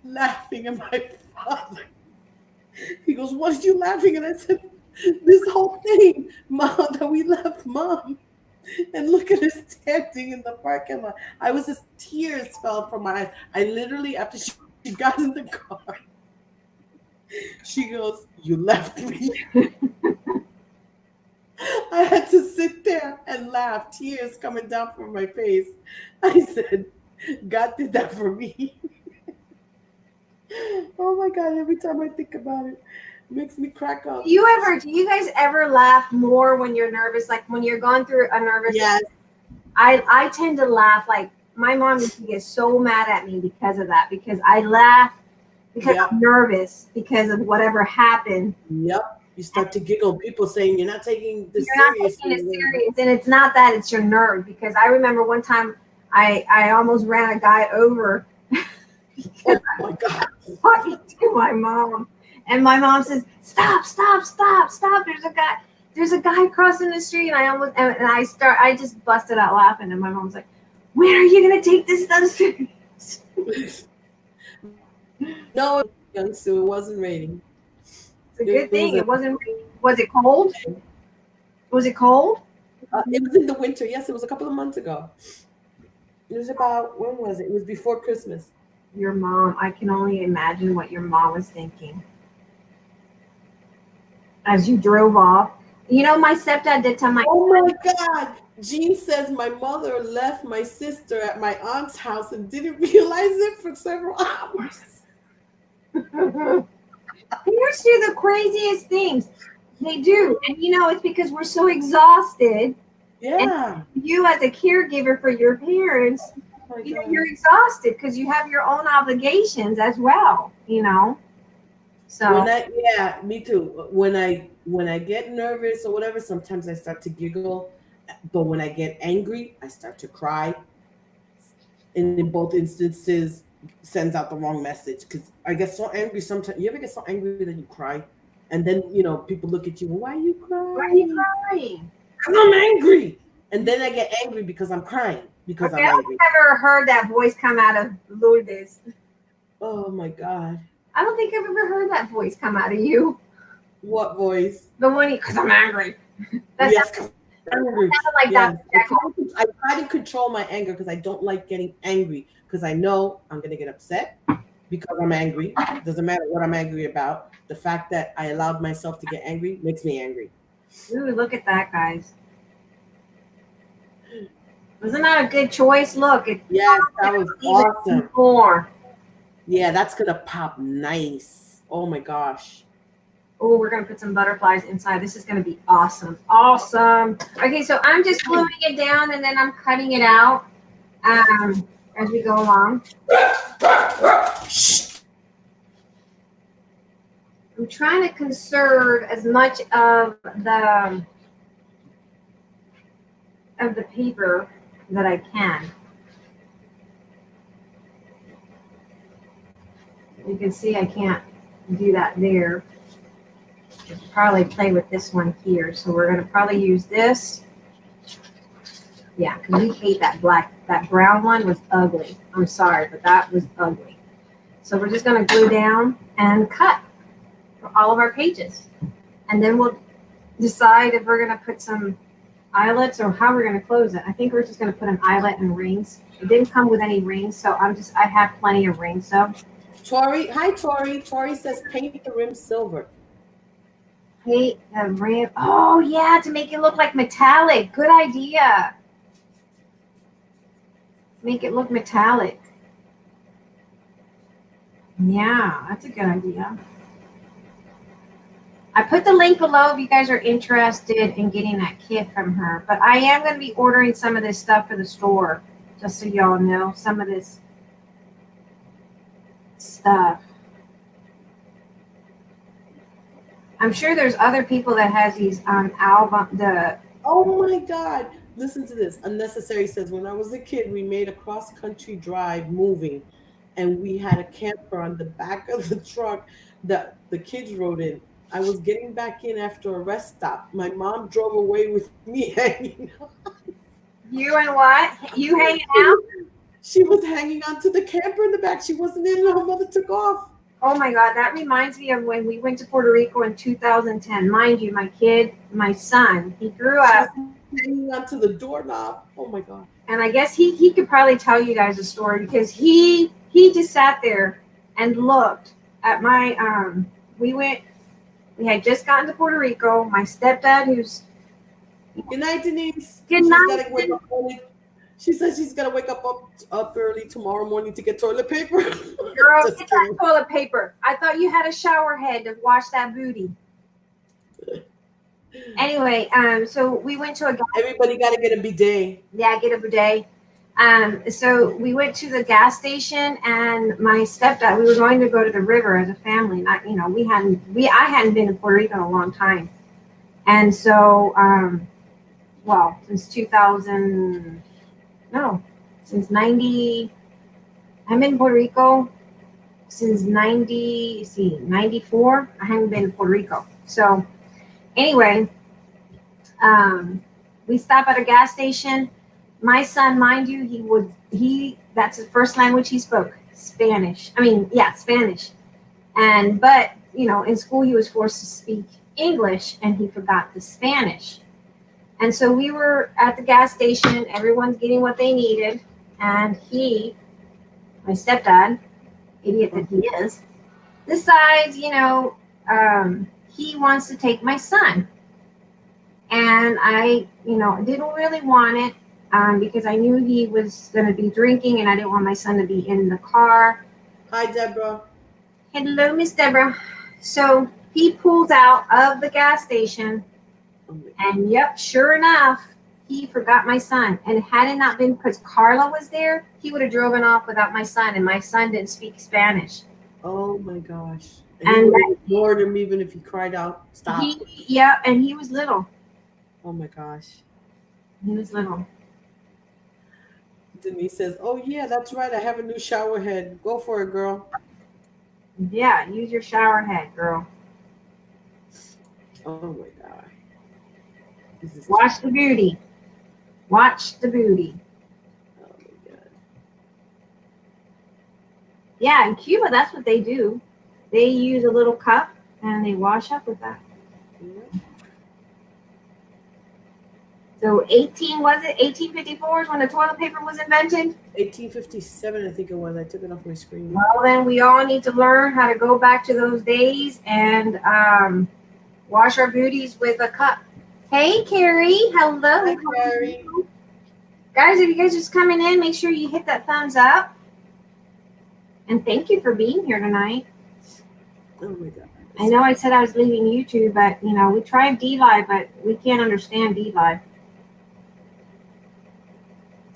laughing, and my father, he goes, "What are you laughing?" And I said, "This whole thing, Mom, that we left Mom. And look at her standing in the parking lot." I was just, tears fell from my eyes. I literally, after she got in the car, she goes, "You left me." I had to sit there and laugh, tears coming down from my face. I said, God did that for me. Oh my God, every time I think about it, it makes me crack up. Do you guys ever laugh more when you're nervous? Like when you're going through a nervous. Yes. I tend to laugh. Like my mom used to get so mad at me because of that, because I laugh because I'm nervous because of whatever happened. Yep. You start to giggle. People saying you're not taking this You're not taking it serious, and it's not that, it's your nerve. Because I remember one time I almost ran a guy over. Oh my God. Talking to my mom, and my mom says, "Stop! There's a guy crossing the street." And I just busted out laughing, and my mom's like, "When are you gonna take this stuff serious?" No, young Sue, it wasn't raining. It's a good It was thing. It wasn't. Was it cold? Was it cold? it was in the winter. Yes, it was a couple of months ago. It was about, when was it? It was before Christmas. Your mom. I can only imagine what your mom was thinking as you drove off. You know, my stepdad did tell my. Oh my God. Jean says my mother left my sister at my aunt's house and didn't realize it for several hours. Parents do the craziest things. They do, and you know it's because we're so exhausted. Yeah. You, as a caregiver for your parents, Oh my you know God. you're exhausted because you have your own obligations as well. You know, so Yeah, me too. When I get nervous or whatever, sometimes I start to giggle. But when I get angry, I start to cry. And in both instances, sends out the wrong message because I get so angry sometimes. You ever get so angry that you cry, and then people look at you. Why are you why are you crying? crying? Because I'm angry. And then I get angry because I'm crying because Okay, I'm I don't angry. think I've ever heard that voice come out of Lourdes. Oh my God. I don't think I've ever heard that voice come out of you. What voice? The one, because I'm angry. That Yes, 'cause I'm angry. sounded like Yes. that. I try to control my anger because I don't like getting angry because I know I'm going to get upset because I'm angry. Doesn't matter what I'm angry about. The fact that I allowed myself to get angry makes me angry. Ooh, look at that, guys. Wasn't that a good choice? Look, it's Yes, that was awesome. more. Yeah, that's going to pop nice. Oh my gosh. Oh, we're gonna put some butterflies inside. This is gonna be awesome. Awesome. Okay, so I'm just gluing it down and then I'm cutting it out as we go along. I'm trying to conserve as much of the paper that I can. You can see I can't do that there. Probably play with this one here. So we're going to probably use this. Yeah, because we hate that brown one was ugly. I'm sorry, but that was ugly. So we're just going to glue down and cut for all of our pages. And then we'll decide if we're going to put some eyelets or how we're going to close it. I think we're just going to put an eyelet and rings. It didn't come with any rings, so I have plenty of rings. So Tori, hi Tori. Tori says paint the rim silver. paint the rim. Oh yeah, to make it look like metallic. Good idea. Make it look metallic. Yeah, that's a good idea. I put the link below if you guys are interested in getting that kit from her. But I am going to be ordering some of this stuff for the store, just so y'all know some of this stuff. I'm sure there's other people that has these Oh my God. Listen to this. Unnecessary says, when I was a kid, we made a cross-country drive moving, and we had a camper on the back of the truck that the kids rode in. I was getting back in after a rest stop. My mom drove away with me hanging out. You and what? You hanging out? She was hanging onto the camper in the back. She wasn't in, and her mother took off. Oh my God, that reminds me of when we went to Puerto Rico in 2010. Mind you, my son, he grew up. Hanging onto the doorknob. Oh my God. And I guess he could probably tell you guys a story because he just sat there and looked at we had just gotten to Puerto Rico. My stepdad, who's Good night, Denise. Good She's night, gotta wake up early. She says she's gonna wake up early tomorrow morning to get toilet paper. girl, Just get kidding. that toilet paper. I thought you had a shower head to wash that booty. Anyway, so we went to Everybody gotta get a bidet. get a bidet. So we went to the gas station, and my stepdad. We were going to go to the river as a family. Not, I hadn't been to Puerto Rico in a long time, and so, since 2000, no, since 90. I've been in Puerto Rico since 94. I haven't been to Puerto Rico. So anyway, we stop at a gas station. My son, mind you, that's his first language he spoke, Spanish. I mean, yeah, Spanish. But in school he was forced to speak English, and he forgot the Spanish. And so we were at the gas station. Everyone's getting what they needed, and my stepdad, idiot that he is, decides, he wants to take my son. And I, didn't really want it because I knew he was going to be drinking, and I didn't want my son to be in the car. Hi, Deborah. Hello, Miss Deborah. So he pulls out of the gas station, and yep, sure enough, he forgot my son. And had it not been because Carla was there, he would have driven off without my son, and my son didn't speak Spanish. Oh my gosh. And he ignored him even if he cried out, stop. And he was little. Oh my gosh. He was little. Denise says, oh yeah, that's right. I have a new shower head. Go for it, girl. Yeah, use your shower head, girl. Oh my God. Watch the booty. Watch the booty. Oh my God. Yeah, in Cuba, that's what they do. They use a little cup and they wash up with that. Yeah. So 1854 is when the toilet paper was invented? 1857, I think it was. I took it off my screen. Well, then we all need to learn how to go back to those days and wash our booties with a cup. Hey, Carrie. Hello. Hi, Carrie. Guys, if you guys just coming in, make sure you hit that thumbs up. And thank you for being here tonight. Oh my God. I know I said I was leaving YouTube, but we tried D-Live, but we can't understand D-Live.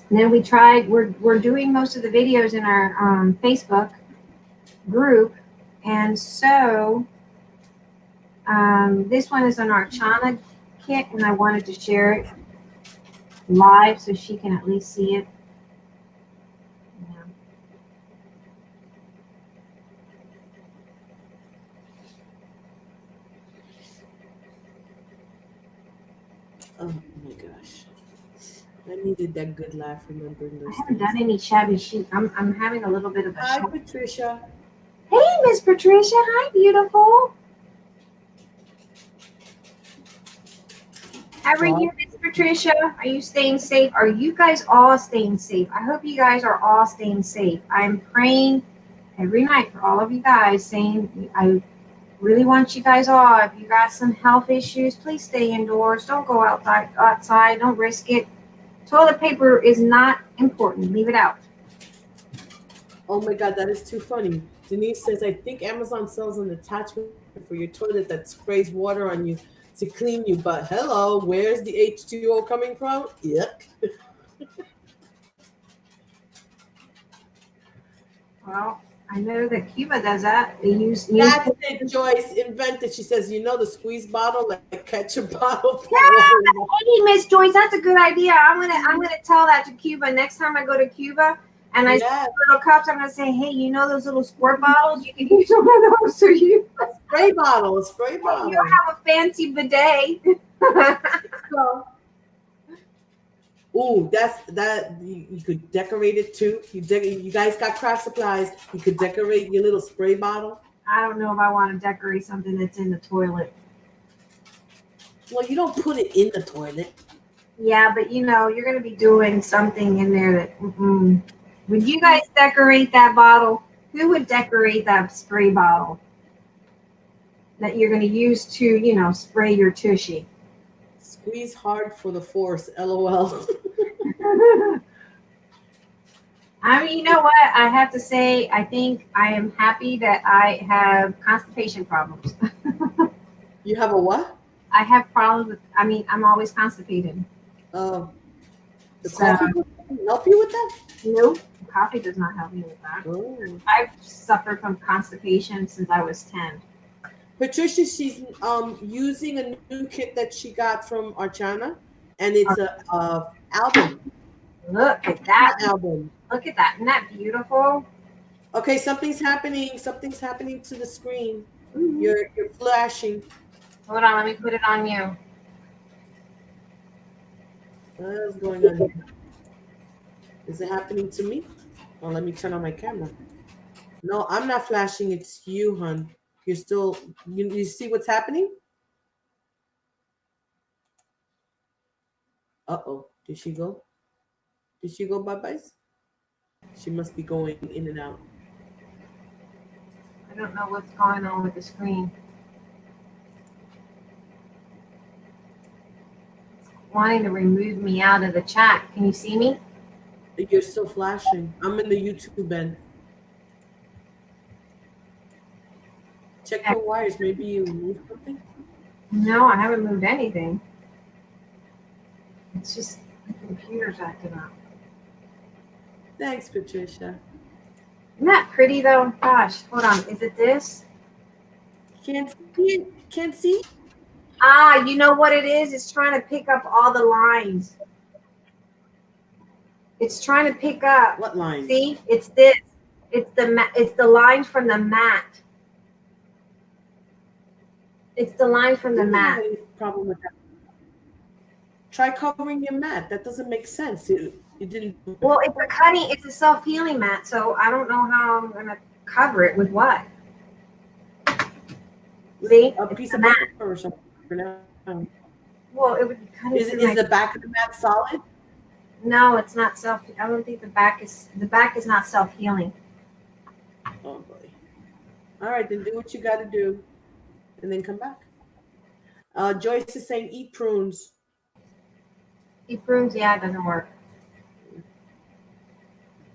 And then we tried, we're doing most of the videos in our Facebook group. And so this one is an Archana kit, and I wanted to share it live so she can at least see it. Yeah. Oh my gosh. I needed that good laugh remembering those I haven't things. done any shabby chic. I'm having a little bit of a Hi, shabby. Patricia. Hey, Miss Patricia. Hi, beautiful. How are you, Miss Patricia? Are you staying safe? Are you guys all staying safe? I hope you guys are all staying safe. I'm praying every night for all of you guys, saying I really want you guys all. If you got some health issues, please stay indoors. Don't go outside. Don't risk it. Toilet paper is not important. Leave it out. Oh my God, that is too funny. Denise says, I think Amazon sells an attachment for your toilet that sprays water on you to clean you. But hello, where's the H2O coming from? Yuck. Well, I know that Cuba does that. They use That's it, Joyce invented. She says, the squeeze bottle, like a ketchup bottle. Pour Yeah, water in it. hey, Miss Joyce, that's a good idea. I'm gonna tell that to Cuba next time I go to Cuba, and I see Yes. little cups. I'm gonna say, hey, those little squirt bottles? You can use one of those. So you Spray bottle, spray bottle. you'll have a fancy bidet. Ooh, that you could decorate it too. You guys got craft supplies. You could decorate your little spray bottle. I don't know if I want to decorate something that's in the toilet. Well, you don't put it in the toilet. Yeah, but you're gonna be doing something in there that. Would you guys decorate that bottle? Who would decorate that spray bottle that you're gonna use to, spray your tushy? Squeeze hard for the force. LOL. I mean, you know what? I have to say, I think I am happy that I have constipation problems. You have a what? I have problems with, I'm always constipated. The So, coffee doesn't help you with that? Nope, coffee does not help me with that. Oh. I've suffered from constipation since I was 10. Patricia, she's using a new kit that she got from Archana, and it's a album. Look at that. Album. Look at that. Isn't that beautiful? Okay, something's happening. Something's happening to the screen. Mm-hmm. You're flashing. Hold on, let me put it on you. What's going on here? Is it happening to me? Oh, let me turn on my camera. No, I'm not flashing. It's you, hun. You're still. You see what's happening? Uh-oh. Did she go? Did she go bye-byes? She must be going in and out. I don't know what's going on with the screen. It's wanting to remove me out of the chat. Can you see me? You're still flashing. I'm in the YouTube end. Check your wires. Maybe you moved something. No, I haven't moved anything. It's just the computer's acting up. Thanks, Patricia. Isn't that pretty though? Gosh, hold on. Is it this? Can't see it. Can't see. Ah, you know what it is? It's trying to pick up all the lines. It's trying to pick up. What lines? See, it's this. It's the lines from the mat. It's the line from the Didn't have mat. any problem with that. Try covering your mat. That doesn't make sense. It didn't. Well, it's a cutting. It's a self-healing mat, so I don't know how I'm gonna cover it with what. See, A it's piece the of mat. paper or something for now. Well, it would be cutting Is through my. the back of the mat solid? No, it's not self. I don't think the back is not self-healing. Oh boy. All right, then do what you got to do, and then come back. Joyce is saying eat prunes. Eat prunes, yeah, it doesn't work.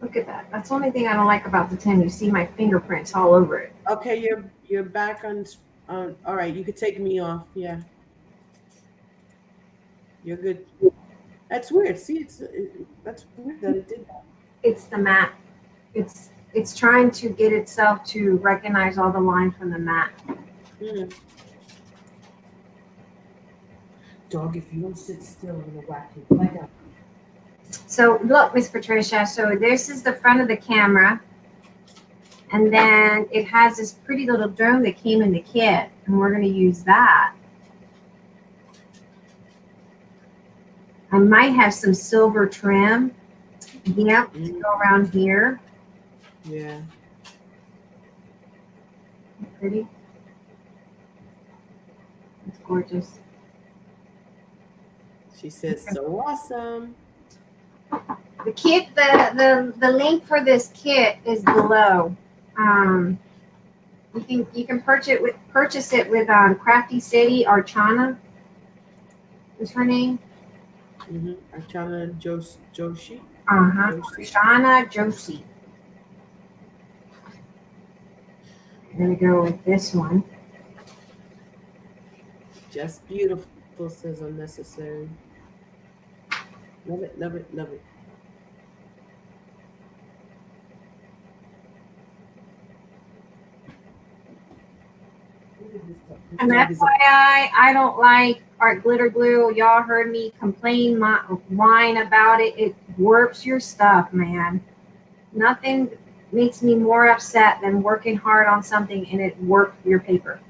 Look at that. That's the only thing I don't like about the tin. You see my fingerprints all over it. Okay, you're back on. All right, you could take me off. Yeah, you're good. That's weird. See, that's weird that it did that. It's the mat. It's trying to get itself to recognize all the lines from the mat. Dog, if you don't sit still, I'm gonna whack you. Lie down. So look, Miss Patricia, so this is the front of the camera. And then it has this pretty little drone that came in the kit. And we're going to use that. I might have some silver trim. Yep, to go around here. Yeah. Pretty. It's gorgeous. She says, so awesome. The kit, the link for this kit is below. You can purchase it with Crafty City Archana. Is her name? Archana Joshi. Archana Joshi. I'm gonna go with this one. Just beautiful, says unnecessary. Love it, love it, love it. And that's why I don't like art glitter glue. Y'all heard me complain, whine about it. It warps your stuff, man. Nothing makes me more upset than working hard on something and it warps your paper.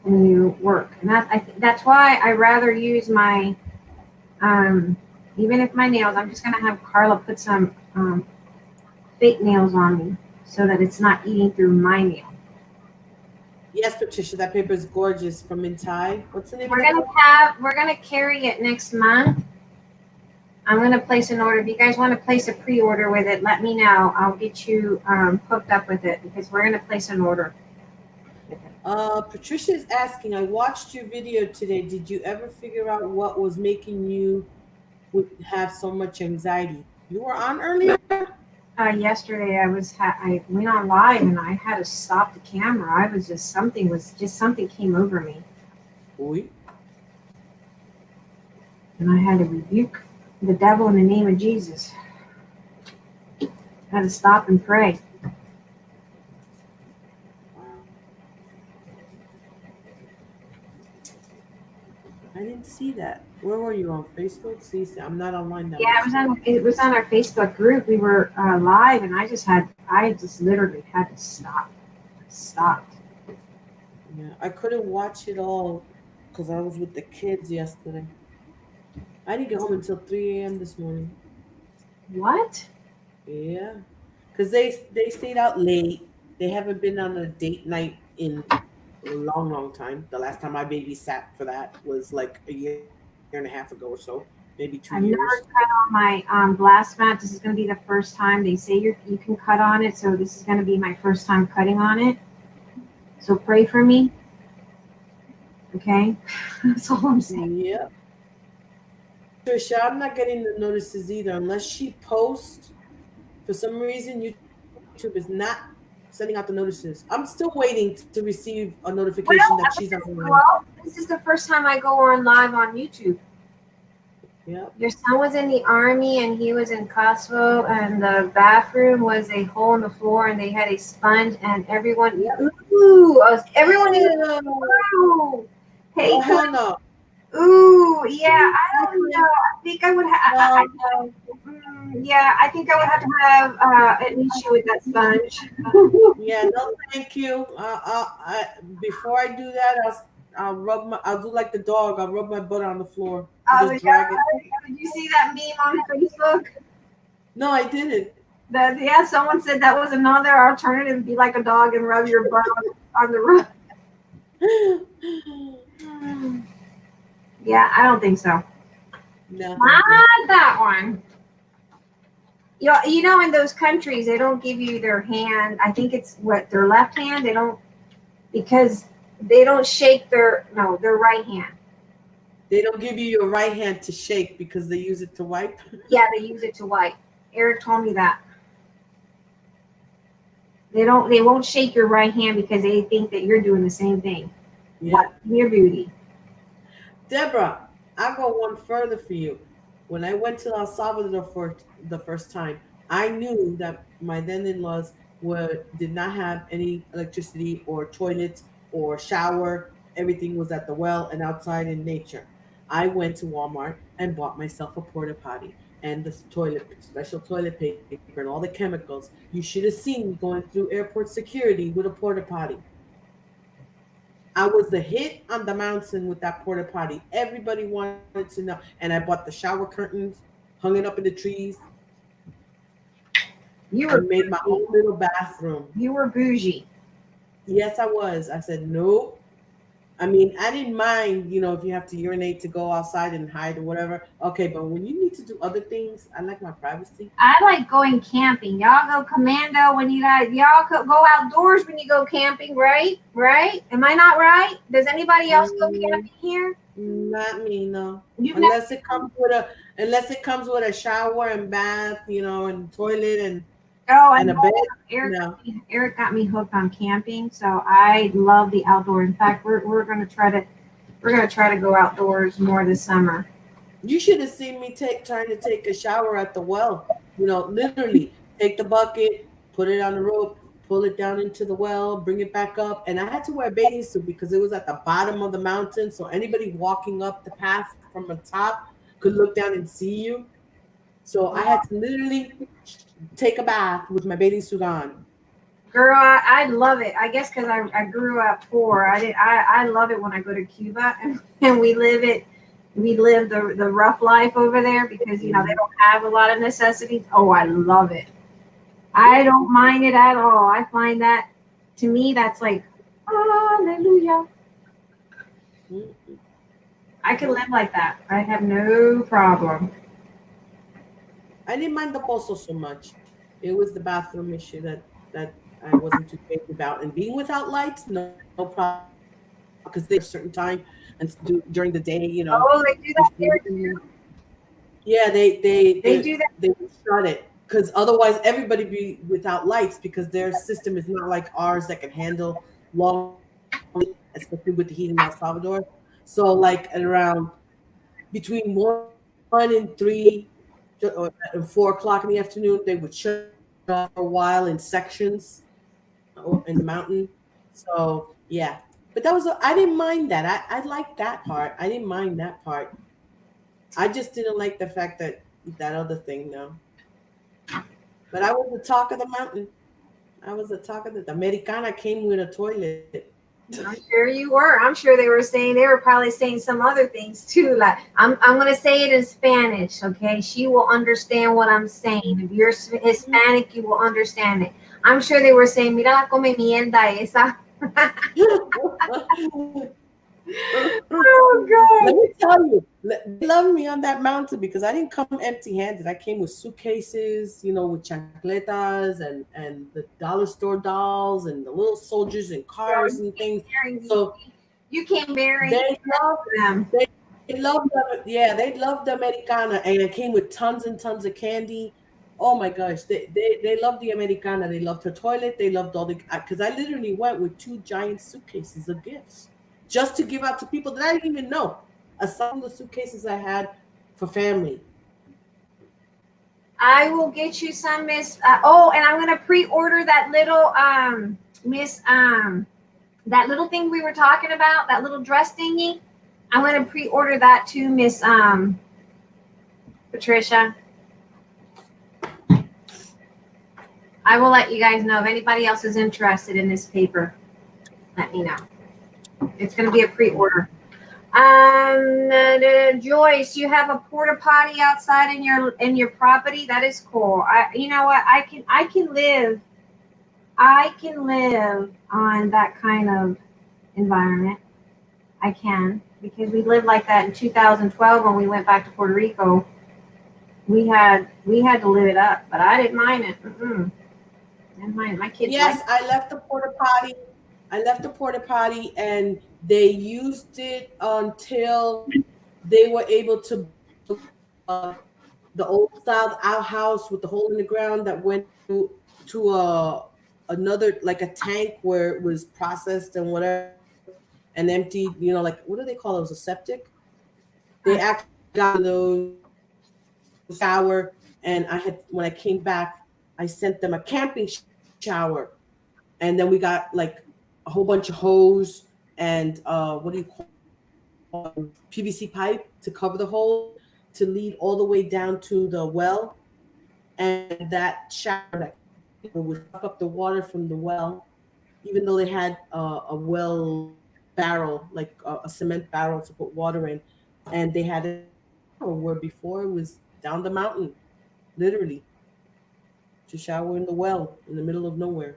When you work, and that's why I rather use my, even if my nails, I'm just gonna have Carla put some fake nails on me so that it's not eating through my nail. Yes, Patricia, that paper is gorgeous from Intai. What's the name of We're gonna carry it next month. I'm gonna place an order. If you guys want to place a pre-order with it, let me know. I'll get you hooked up with it because we're gonna place an order. Patricia is asking, I watched your video today. Did you ever figure out what was making you have so much anxiety? You were on earlier? Yesterday I went on live and I had to stop the camera. I was just something came over me. Oui. And I had to rebuke the devil in the name of Jesus. I had to stop and pray. I didn't see that. Where were you on Facebook? See, I'm not online now. Yeah, it was on our Facebook group. We were live, and I just literally had to stop. Stopped. Yeah, I couldn't watch it all because I was with the kids yesterday. I didn't get home until 3 a.m. this morning. What? Yeah, because they stayed out late. They haven't been on a date night in a long time. The last time my baby sat for that was like a year and a half ago or so, maybe 2 years. I've never cut on my glass mat. This is going to be the first time. They say you can cut on it, so this is going to be my first time cutting on it. So pray for me, okay? That's all I'm saying. Yeah. Trisha, I'm not getting the notices either unless she posts. For some reason, YouTube is not sending out the notices. I'm still waiting to receive a notification that she's online. This is the first time I go on live on YouTube. Yeah. Your son was in the army and he was in Kosovo, and the bathroom was a hole in the floor, and they had a sponge, and everyone, everyone is, ooh, hey, Oh, hell no. ooh, yeah, I don't know. I think I would have, yeah, I think I would have to have an issue with that sponge. Yeah, no, thank you. Before I do that, I'll do like the dog. I'll rub my butt on the floor. Oh, Just drag it. did you see that meme on Facebook? No, I didn't. Yeah, someone said that was another alternative. Be like a dog and rub your butt on the rug. Yeah, I don't think so. No. Not that one. You know, in those countries, they don't give you their hand. I think it's their left hand. They don't, because they don't shake their right hand. They don't give you your right hand to shake because they use it to wipe. Yeah, they use it to wipe. Eric told me that. They won't shake your right hand because they think that you're doing the same thing. Yeah. Your beauty. Deborah, I'll go one further for you. When I went to El Salvador for the first time, I knew that my then-in-laws did not have any electricity or toilets or shower. Everything was at the well and outside in nature. I went to Walmart and bought myself a porta potty and the special toilet paper and all the chemicals. You should have seen me going through airport security with a porta potty. I was the hit on the mountain with that porta potty. Everybody wanted to know. And I bought the shower curtains, hung it up in the trees, and made my own little bathroom. You were bougie. Yes, I was. I said, nope. I mean, I didn't mind, if you have to urinate to go outside and hide or whatever. Okay, but when you need to do other things, I like my privacy. I like going camping. Y'all go commando when y'all go outdoors when you go camping, right? Right? Am I not right? Does anybody else go camping here? Not me, no. Unless it comes with a shower and bath, and toilet and a bed. Eric got me hooked on camping, so I love the outdoors. In fact, we're gonna try to go outdoors more this summer. You should have seen me trying to take a shower at the well. Literally take the bucket, put it on the rope, pull it down into the well, bring it back up. And I had to wear a bathing suit because it was at the bottom of the mountain. So anybody walking up the path from the top could look down and see you. So I had to literally take a bath with my bathing suit on. Girl, I love it. I guess because I grew up poor. I love it when I go to Cuba and we live the rough life over there because they don't have a lot of necessities. Oh, I love it. I don't mind it at all. I find that, to me, that's like hallelujah. I can live like that. I have no problem. I didn't mind the pozo so much. It was the bathroom issue that I wasn't too crazy about. And being without lights, no problem. Because there's a certain time and during the day, Oh, they do that there too? Yeah, they do that. They shut it because otherwise everybody be without lights because their system is not like ours that can handle long, especially with the heat in El Salvador. So like at around between 1 and 3 or 4 o'clock in the afternoon, they would shut off for a while in sections in the mountain. So yeah, but I didn't mind that. I liked that part. I didn't mind that part. I just didn't like the fact that other thing, no. But I was the talk of the mountain. I was the talk of the Americana came with a toilet. I'm sure you were. I'm sure they were probably saying some other things too. Like I'm gonna say it in Spanish, okay? She will understand what I'm saying. If you're Hispanic, you will understand it. I'm sure they were saying, "Mira la come mierda esa." Oh Let me tell you, they love me on that mountain because I didn't come empty-handed. I came with suitcases, with chancletas and the dollar store dolls and the little soldiers and cars and things. So you came bearing they love them. they love them. Yeah, they love the Americana, and it came with tons and tons of candy. Oh my gosh, they love the Americana. They loved her toilet. They loved all the because I literally went with 2 giant suitcases of gifts just to give out to people that I didn't even know. Aside from the suitcases I had for family. I will get you some, Miss. And I'm gonna pre-order that little Miss that little thing we were talking about, that little dress thingy. I'm gonna pre-order that too, Miss Patricia. I will let you guys know if anybody else is interested in this paper. Let me know. It's gonna be a pre-order. Joyce, you have a porta potty outside in your property. That is cool. You know what? I can live on that kind of environment. I can, because we lived like that in 2012 when we went back to Puerto Rico. We had to live it up, but I didn't mind it. Didn't mind it. My kids. Yes, I left the porta potty. I left the porta potty, and they used it until they were able to build the old style outhouse with the hole in the ground that went to another, like a tank where it was processed and whatever and emptied. Like, what do they call those? A septic. They actually got those shower, and when I came back, I sent them a camping shower, and then we got like a whole bunch of hose and what do you call PVC pipe to cover the hole to lead all the way down to the well, and that shower that would suck up the water from the well, even though they had a well barrel, like a cement barrel to put water in, and they had a where before it was down the mountain, literally, to shower in the well in the middle of nowhere.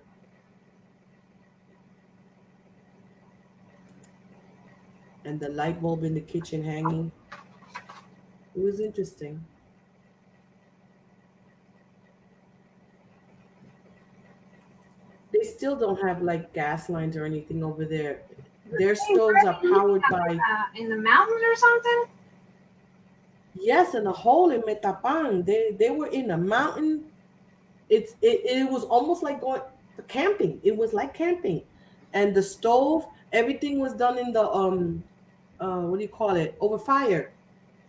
And the light bulb in the kitchen hanging. It was interesting. They still don't have like gas lines or anything over there. Their stoves are powered by In the mountains or something. yes, in a hole in Metapan. They were in a mountain. It was almost like going camping. It was like camping, and the stove, everything was done in the what do you call it, over fire.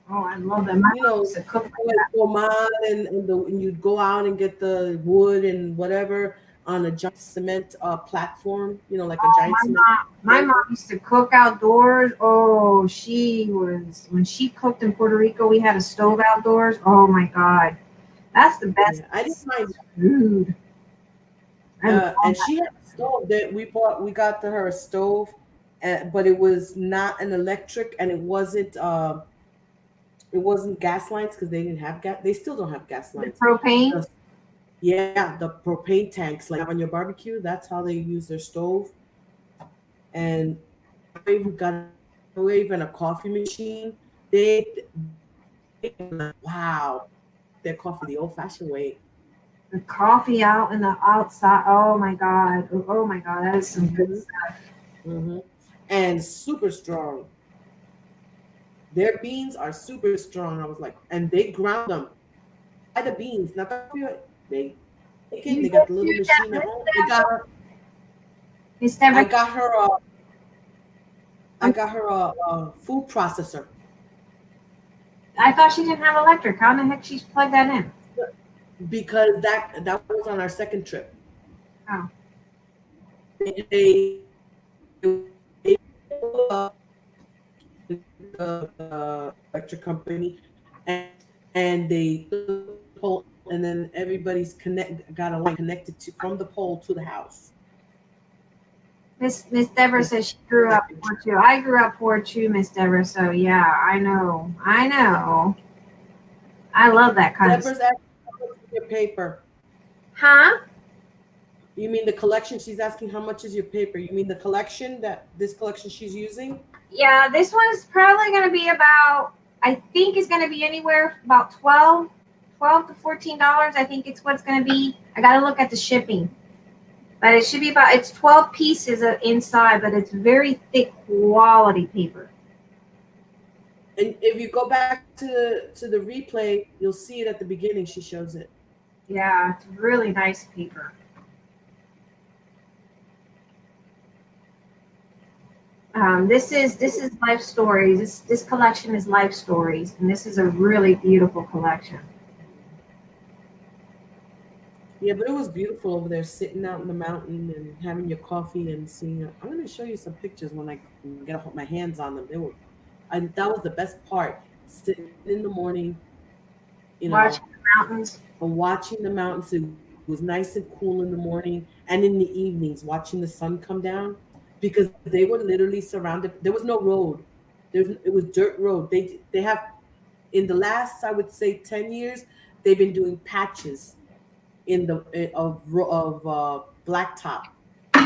Oh, I love that. My You mom know, used to cook like like that. Oman and you'd go out and get the wood and whatever on a giant cement platform. Like a giant cement. My mom used to cook outdoors. Oh, when she cooked in Puerto Rico, we had a stove outdoors. Oh my God, that's the best Yeah, I didn't mind. food. And she had a stove that we bought. We got her a stove, but it was not an electric, and it wasn't gas lines because they didn't have gas. They still don't have gas The lines. propane. Yeah, the propane tanks like on your barbecue. That's how they use their stove. And we got a microwave and a coffee machine. Wow, their coffee the old-fashioned way. The coffee out in the outside. Oh my God. Oh my God. That is some good Mhm, stuff. mhm. And super strong. Their beans are super strong. I was like, and they ground them by the beans, not the coffee. They make it. You They got the just little use that machine at home. list I instead. got her a food processor I thought she didn't have electric. How in the heck she's plugged that in? because that was on our second trip. Oh. They uh, the electric company, and they pole, and then everybody's got a line connected to from the pole to the house. Miss Deborah says she grew up poor too. I grew up poor too, Miss Deborah. So yeah, I know. I love that kind Deborah's of asking how much is your paper. Huh? You mean the collection? She's asking how much is your paper. You mean the collection this collection she's using? Yeah, this one's probably going to be about. I think it's going to be anywhere about $12 to $14. I think it's what's going to be. I got to look at the shipping, but it should be about. It's 12 pieces inside, but it's very thick quality paper. And if you go back to the replay, you'll see it at the beginning. She shows it. Yeah, it's really nice paper. This is life stories. This collection is life stories, and this is a really beautiful collection. Yeah, but it was beautiful over there, sitting out in the mountain and having your coffee and seeing it. I'm going to show you some pictures when I can get my hands on them. That was the best part. Sitting in the morning, Watching the mountains. and watching the mountains. It was nice and cool in the morning, and in the evenings, watching the sun come down, because they were literally surrounded. There was no road. It was dirt road. They have, in the last, I would say, 10 years, they've been doing patches of blacktop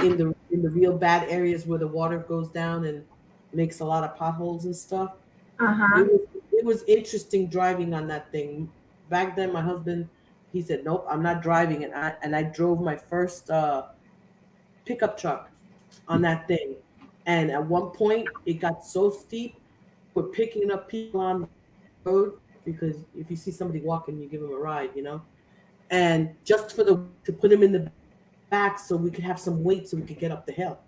in the real bad areas where the water goes down and makes a lot of potholes and stuff. Uh-huh. It was interesting driving on that thing. Back then, my husband, he said, "Nope, I'm not driving," and I drove my first pickup truck on that thing. And at one point, it got so steep, we're picking up people on the road, because if you see somebody walking, you give them a ride, and just to put him in the back so we could have some weight so we could get up the hill.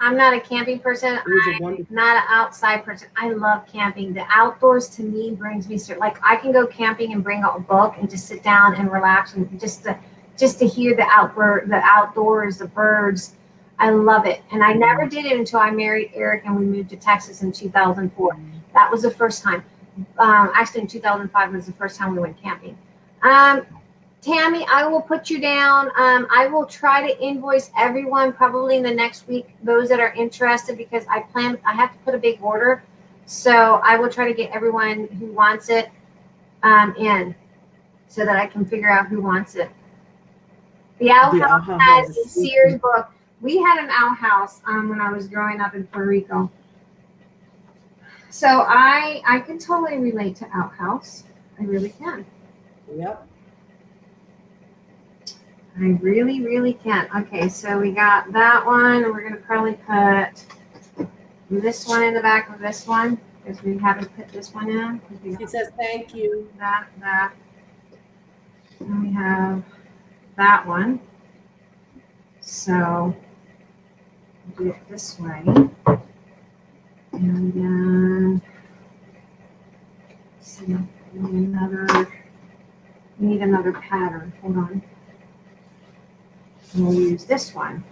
I'm not a camping person. It was a I'm wonderful. not an outside person. I love camping. The outdoors to me brings me like I can go camping and bring a book and just sit down and relax and just to hear the outdoors, the birds. I love it. And I never did it until I married Eric and we moved to Texas in 2004. That was the first time. Actually, in 2005 was the first time we went camping. Tammy, I will put you down. I will try to invoice everyone probably in the next week, those that are interested, because I have to put a big order. So I will try to get everyone who wants it in so that I can figure out who wants it. The Owl House has a Sears book. We had an owl house when I was growing up in Puerto Rico. So I can totally relate to Owl House. I really can. Yep. I really, really can. Okay, so we got that one, and we're going to probably put this one in the back of this one, because we haven't put this one in. She says thank you. That. And we have that one. So, do it this way. And then, let's see, we need another pattern. Hold on. And we'll use this one.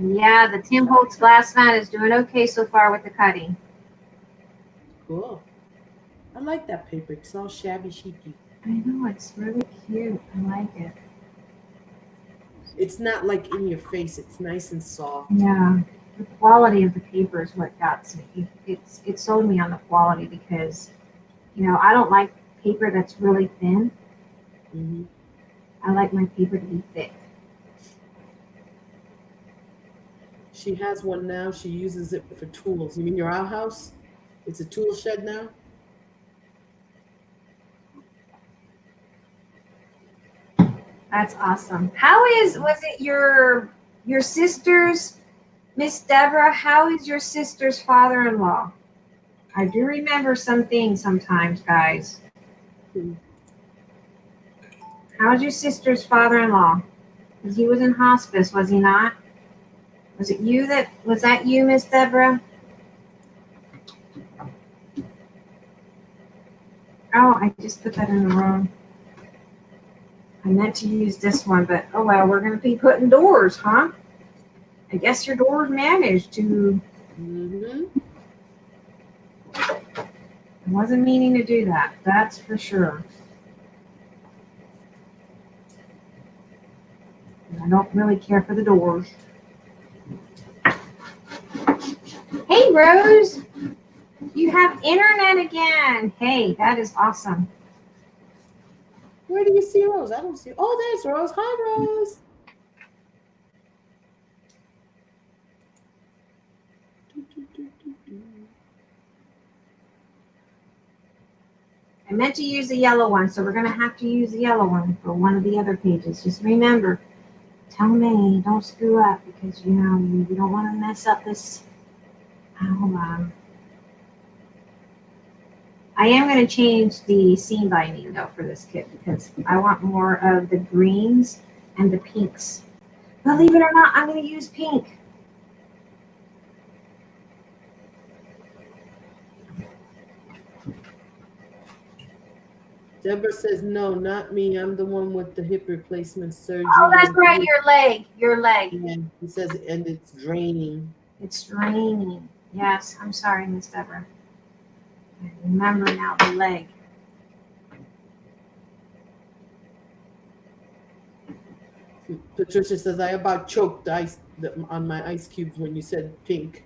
Yeah, the Tim Holtz glass mat is doing okay so far with the cutting. Cool. I like that paper. It's all shabby chicy. I know, it's really cute. I like it. It's not like in your face. It's nice and soft. Yeah, the quality of the paper is what got me. It sold me on the quality because, I don't like paper that's really thin. Mm-hmm. I like my paper to be thick. She has one now. She uses it for tools. You mean your outhouse? It's a tool shed now? That's awesome. Was it your sister's, Miss Deborah, how is your sister's father-in-law? I do remember some things sometimes, guys. How's your sister's father-in-law? Because he was in hospice, was he not? Was that you, Miss Deborah? Oh, I just put that in the wrong. I meant to use this one, but oh well, we're going to be putting doors, huh? I guess your doors managed to. Mm-hmm. I wasn't meaning to do that. That's for sure. I don't really care for the doors. Hey, Rose. You have internet again. Hey, that is awesome. Where do you see Rose? I don't see. Oh, there's Rose. Hi, Rose. I meant to use the yellow one, so we're going to have to use the yellow one for one of the other pages. Just remember, tell me, don't screw up because, you know, you don't want to mess up this. Hold on. I am going to change the seam binding, though, for this kit because I want more of the greens and the pinks. Believe it or not, I'm going to use pink. Deborah says, no, not me. I'm the one with the hip replacement surgery. Oh, that's right, your leg. Your leg. Yeah, he says, and it's draining. It's draining. Yes, I'm sorry, Miss Deborah. I remember now the leg. Patricia says, I about choked on my ice cubes when you said pink.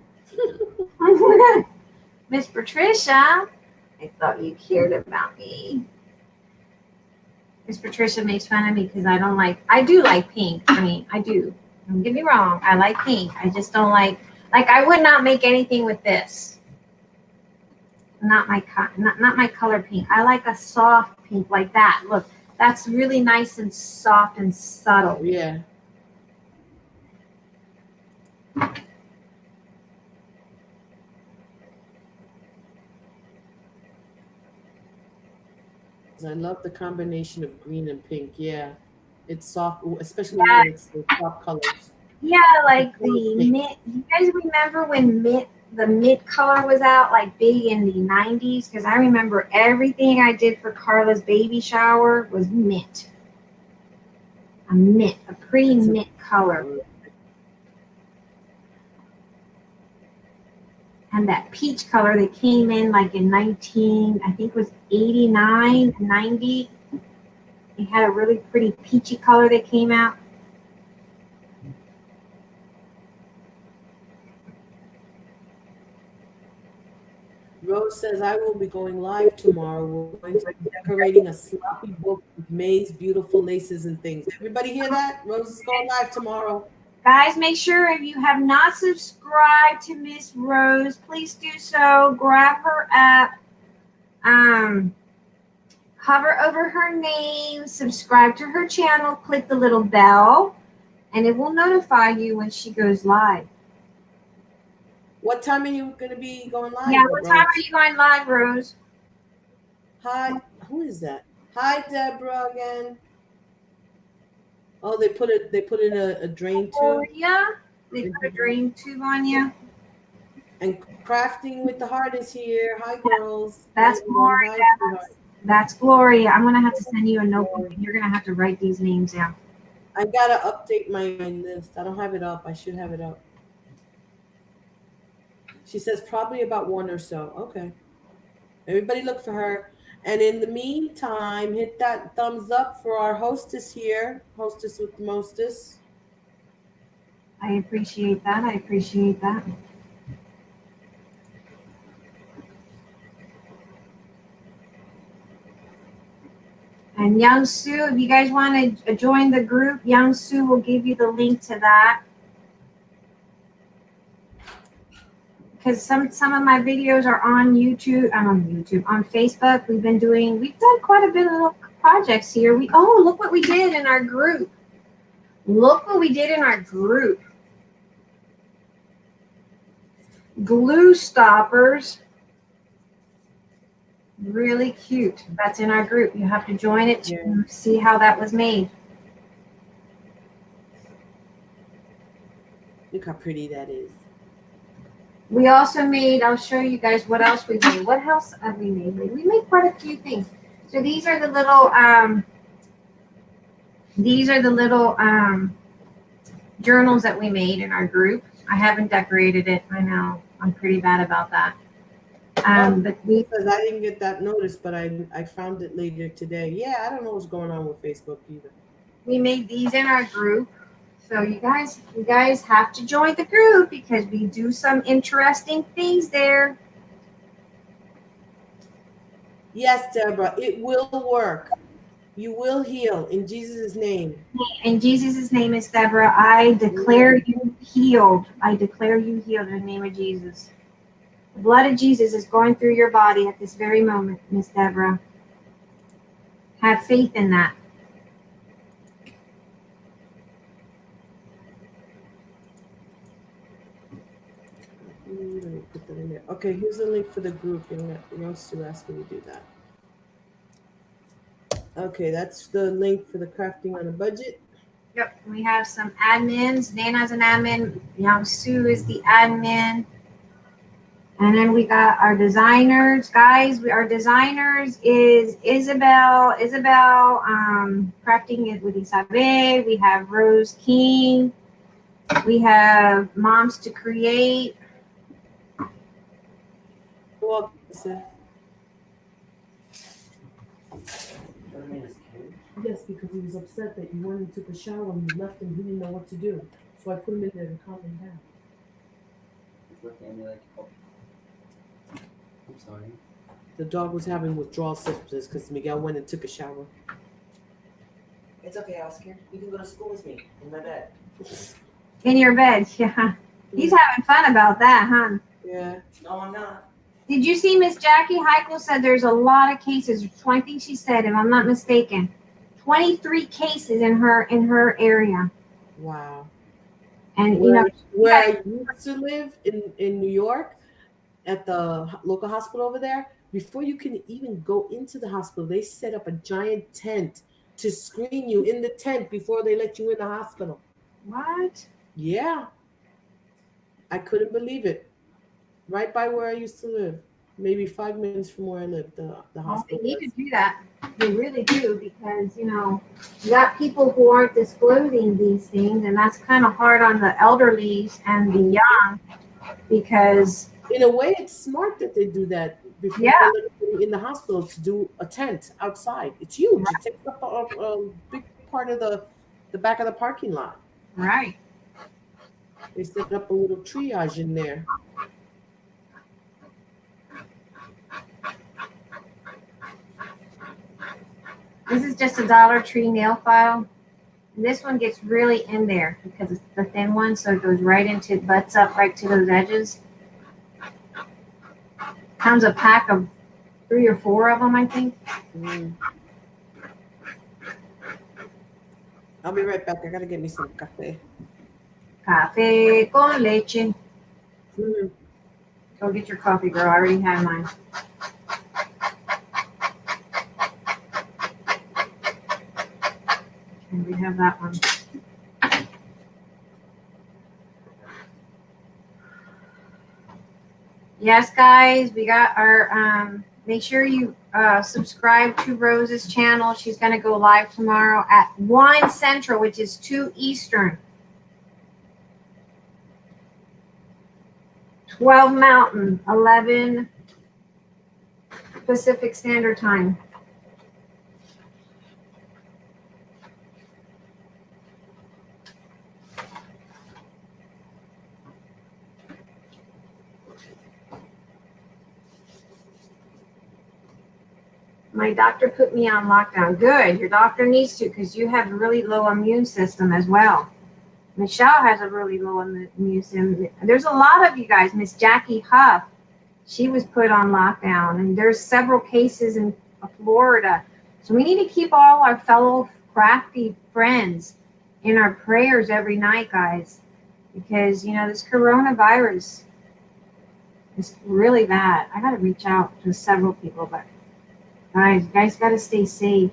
Miss Patricia, I thought you cared about me. Miss Patricia makes fun of me because I do like pink. I mean, I do. Don't get me wrong. I like pink. I just don't like I would not make anything with this. Not my color pink. I like a soft pink like that. Look, that's really nice and soft and subtle. Yeah. I love the combination of green and pink. Yeah, it's soft, especially when it's the soft colors. Yeah, like the mint. You guys remember when the mint color was out, like big in the 90s? Because I remember everything I did for Carla's baby shower was mint. A pretty mint color. And that peach color that came in like in I think it was 89, 90. It had a really pretty peachy color that came out. Rose says, I will be going live tomorrow. We're going to be decorating a sloppy book with May's beautiful laces and things. Everybody hear that? Rose is going live tomorrow. Guys, make sure if you have not subscribed to Miss Rose, please do so. Grab her app, hover over her name, subscribe to her channel, click the little bell, and it will notify you when she goes live. What time are you going to be going live? Yeah, what time are you going live, Rose? Hi, who is that? Hi, Deborah again. Oh, they put in a drain tube. Yeah, they put a drain tube on you. And Crafting with the Heart is here. Hi, girls. That's Gloria. That's Gloria. I'm gonna have to send you a notebook, and you're gonna have to write these names down. I gotta update my list. I don't have it up. I should have it up. She says probably about 1 or so. Okay. Everybody look for her. And in the meantime, hit that thumbs up for our hostess here. Hostess with the mostest. I appreciate that. I appreciate that. And Young Sue, if you guys want to join the group, Young Sue will give you the link to that. Because some of my videos are on YouTube. On Facebook. We've done quite a bit of little projects here. Look what we did in our group. Look what we did in our group. Glue stoppers. Really cute. That's in our group. You have to join it to see how that was made. Look how pretty that is. We also made, I'll show you guys what else we made. What else have we made? We made quite a few things. So these are the little journals that we made in our group. I haven't decorated it. I know I'm pretty bad about that. But we Because I didn't get that notice, but I found it later today. Yeah, I don't know what's going on with Facebook either. made these in our group. So you guys have to join the group because we do some interesting things there. Yes, Deborah, it will work. You will heal in Jesus' name. In Jesus' name is Deborah. I declare you healed. I declare you healed in the name of Jesus. The blood of Jesus is going through your body at this very moment, Miss Deborah. Have faith in that. Let me put that in there. Okay, here's the link for the group. Young Sue asked me to do that. Okay, that's the link for the crafting on a budget. Yep, we have some admins. Nana's an admin. Young Sue is the admin. And then we got our designers, guys. Our designers is Isabel, crafting it with Isabel. We have Rose King. We have Moms to Create. Well, yes, because he was upset that you went and took a shower and you left and he didn't know what to do. So I put him in there to calm him down. He's looking at me like, oh, I'm sorry. The dog was having withdrawal symptoms because Miguel went and took a shower. It's okay, Oscar. You can go to school with me in my bed. In your bed, yeah. He's having fun about that, huh? Yeah. No, I'm not. Did you see Miss Jackie Heichel said there's a lot of cases? I think she said, if I'm not mistaken, 23 cases in her area. Wow. And where I used to live in New York, at the local hospital over there, before you can even go into the hospital, they set up a giant tent to screen you in the tent before they let you in the hospital. What? Yeah. I couldn't believe it. Right by where I used to live. Maybe 5 minutes from where I lived, the hospital. They need to do that. They really do, because, you got people who aren't disclosing these things, and that's kind of hard on the elderlies and the young, because in a way, it's smart that they do that before they let you in the hospital to do a tent outside. It's huge. It takes up a big part of the back of the parking lot. Right. They set up a little triage in there. This is just a Dollar Tree nail file. And this one gets really in there because it's the thin one, so it goes right into, butts up right to those edges. Comes a pack of 3 or 4 of them, I think. I'll be right back. I gotta get me some cafe. Café con leche. Go get your coffee, girl. I already have mine. And we have that one. Yes, guys, we got our, make sure you subscribe to Rose's channel. She's going to go live tomorrow at 1 Central, which is 2 Eastern. 12 Mountain, 11 Pacific Standard Time. My doctor put me on lockdown. Good. Your doctor needs to, because you have a really low immune system as well. Michelle has a really low immune system. There's a lot of you guys. Miss Jackie Huff, she was put on lockdown. And there's several cases in Florida. So we need to keep all our fellow crafty friends in our prayers every night, guys. Because, this coronavirus is really bad. I got to reach out to several people, but guys, you guys got to stay safe.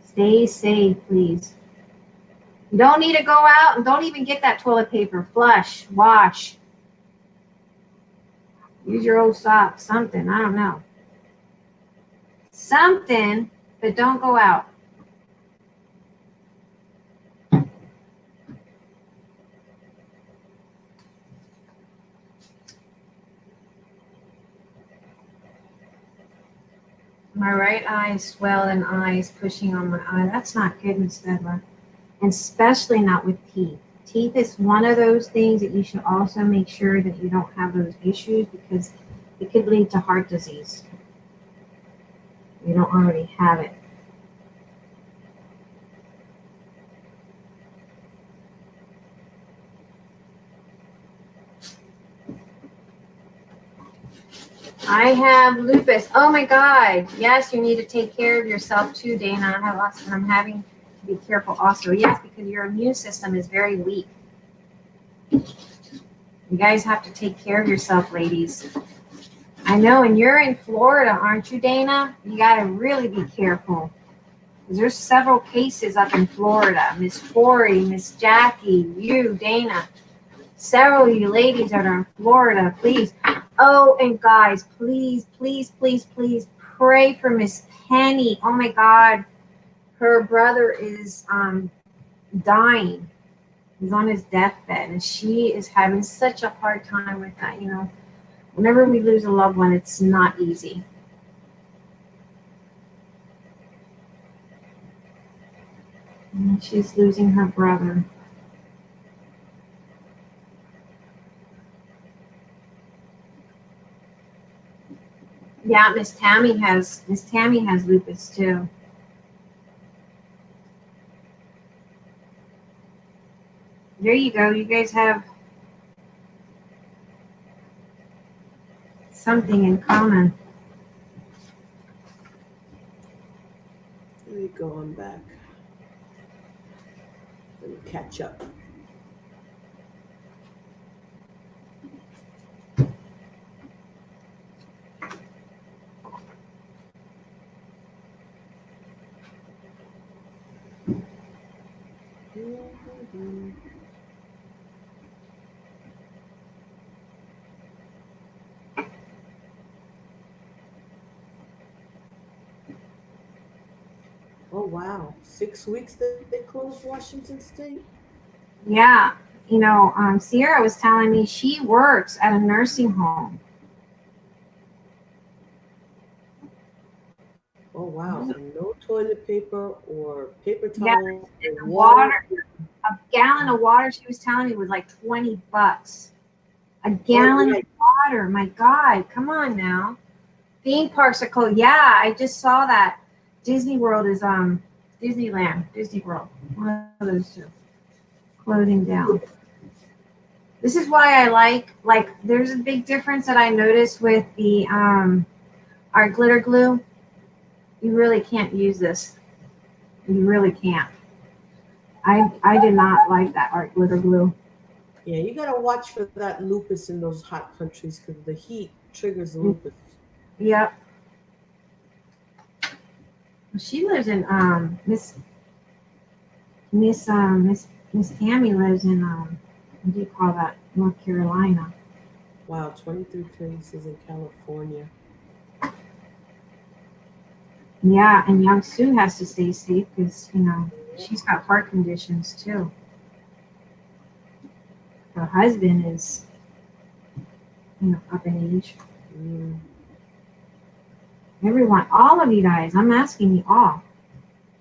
Stay safe, please. You don't need to go out, and don't even get that toilet paper. Flush, wash. Use your old socks, something. I don't know. Something, but don't go out. My right eye is swelled and eyes pushing on my eye. That's not good, Miss Stedler. And especially not with teeth. Teeth is one of those things that you should also make sure that you don't have those issues because it could lead to heart disease. You don't already have it. I have lupus. Oh my God. Yes, you need to take care of yourself too, Dana. I have lots, and I'm having to be careful also. Yes, because your immune system is very weak. You guys have to take care of yourself, ladies. I know, and you're in Florida, aren't you, Dana? You got to really be careful. Because there's several cases up in Florida. Miss Corey, Miss Jackie, you, Dana. Several of you ladies that are in Florida, please. Oh, and guys, please, please, please, please pray for Miss Penny. Oh my God. Her brother is dying. He's on his deathbed, and she is having such a hard time with that. You know, whenever we lose a loved one, it's not easy. And she's losing her brother. Yeah, Miss Tammy has lupus too. There you go. You guys have something in common. There you go. I'm back. Let me catch up. Oh wow! 6 weeks that they closed Washington State. Yeah, you know, Sierra was telling me she works at a nursing home. Oh wow! And no toilet paper or paper Yeah, towels and or the water. a gallon of water, she was telling me, was like $20. A gallon of water. My God, come on now. Theme parks are closed. Yeah, I just saw that. Disney World is Disneyland, Disney World. One of those two. Closing down. This is why I like there's a big difference that I noticed with the our glitter glue. You really can't use this. You really can't. I did not like that art glitter glue. Yeah, you gotta watch for that lupus in those hot countries because the heat triggers the lupus. Yep. She lives in Miss Tammy lives in what do you call that? North Carolina. Wow, 23 cases in California. Yeah, and young Sue has to stay safe because you know she's got heart conditions too. Her husband is up in age. Mm. Everyone, all of you guys, I'm asking you all,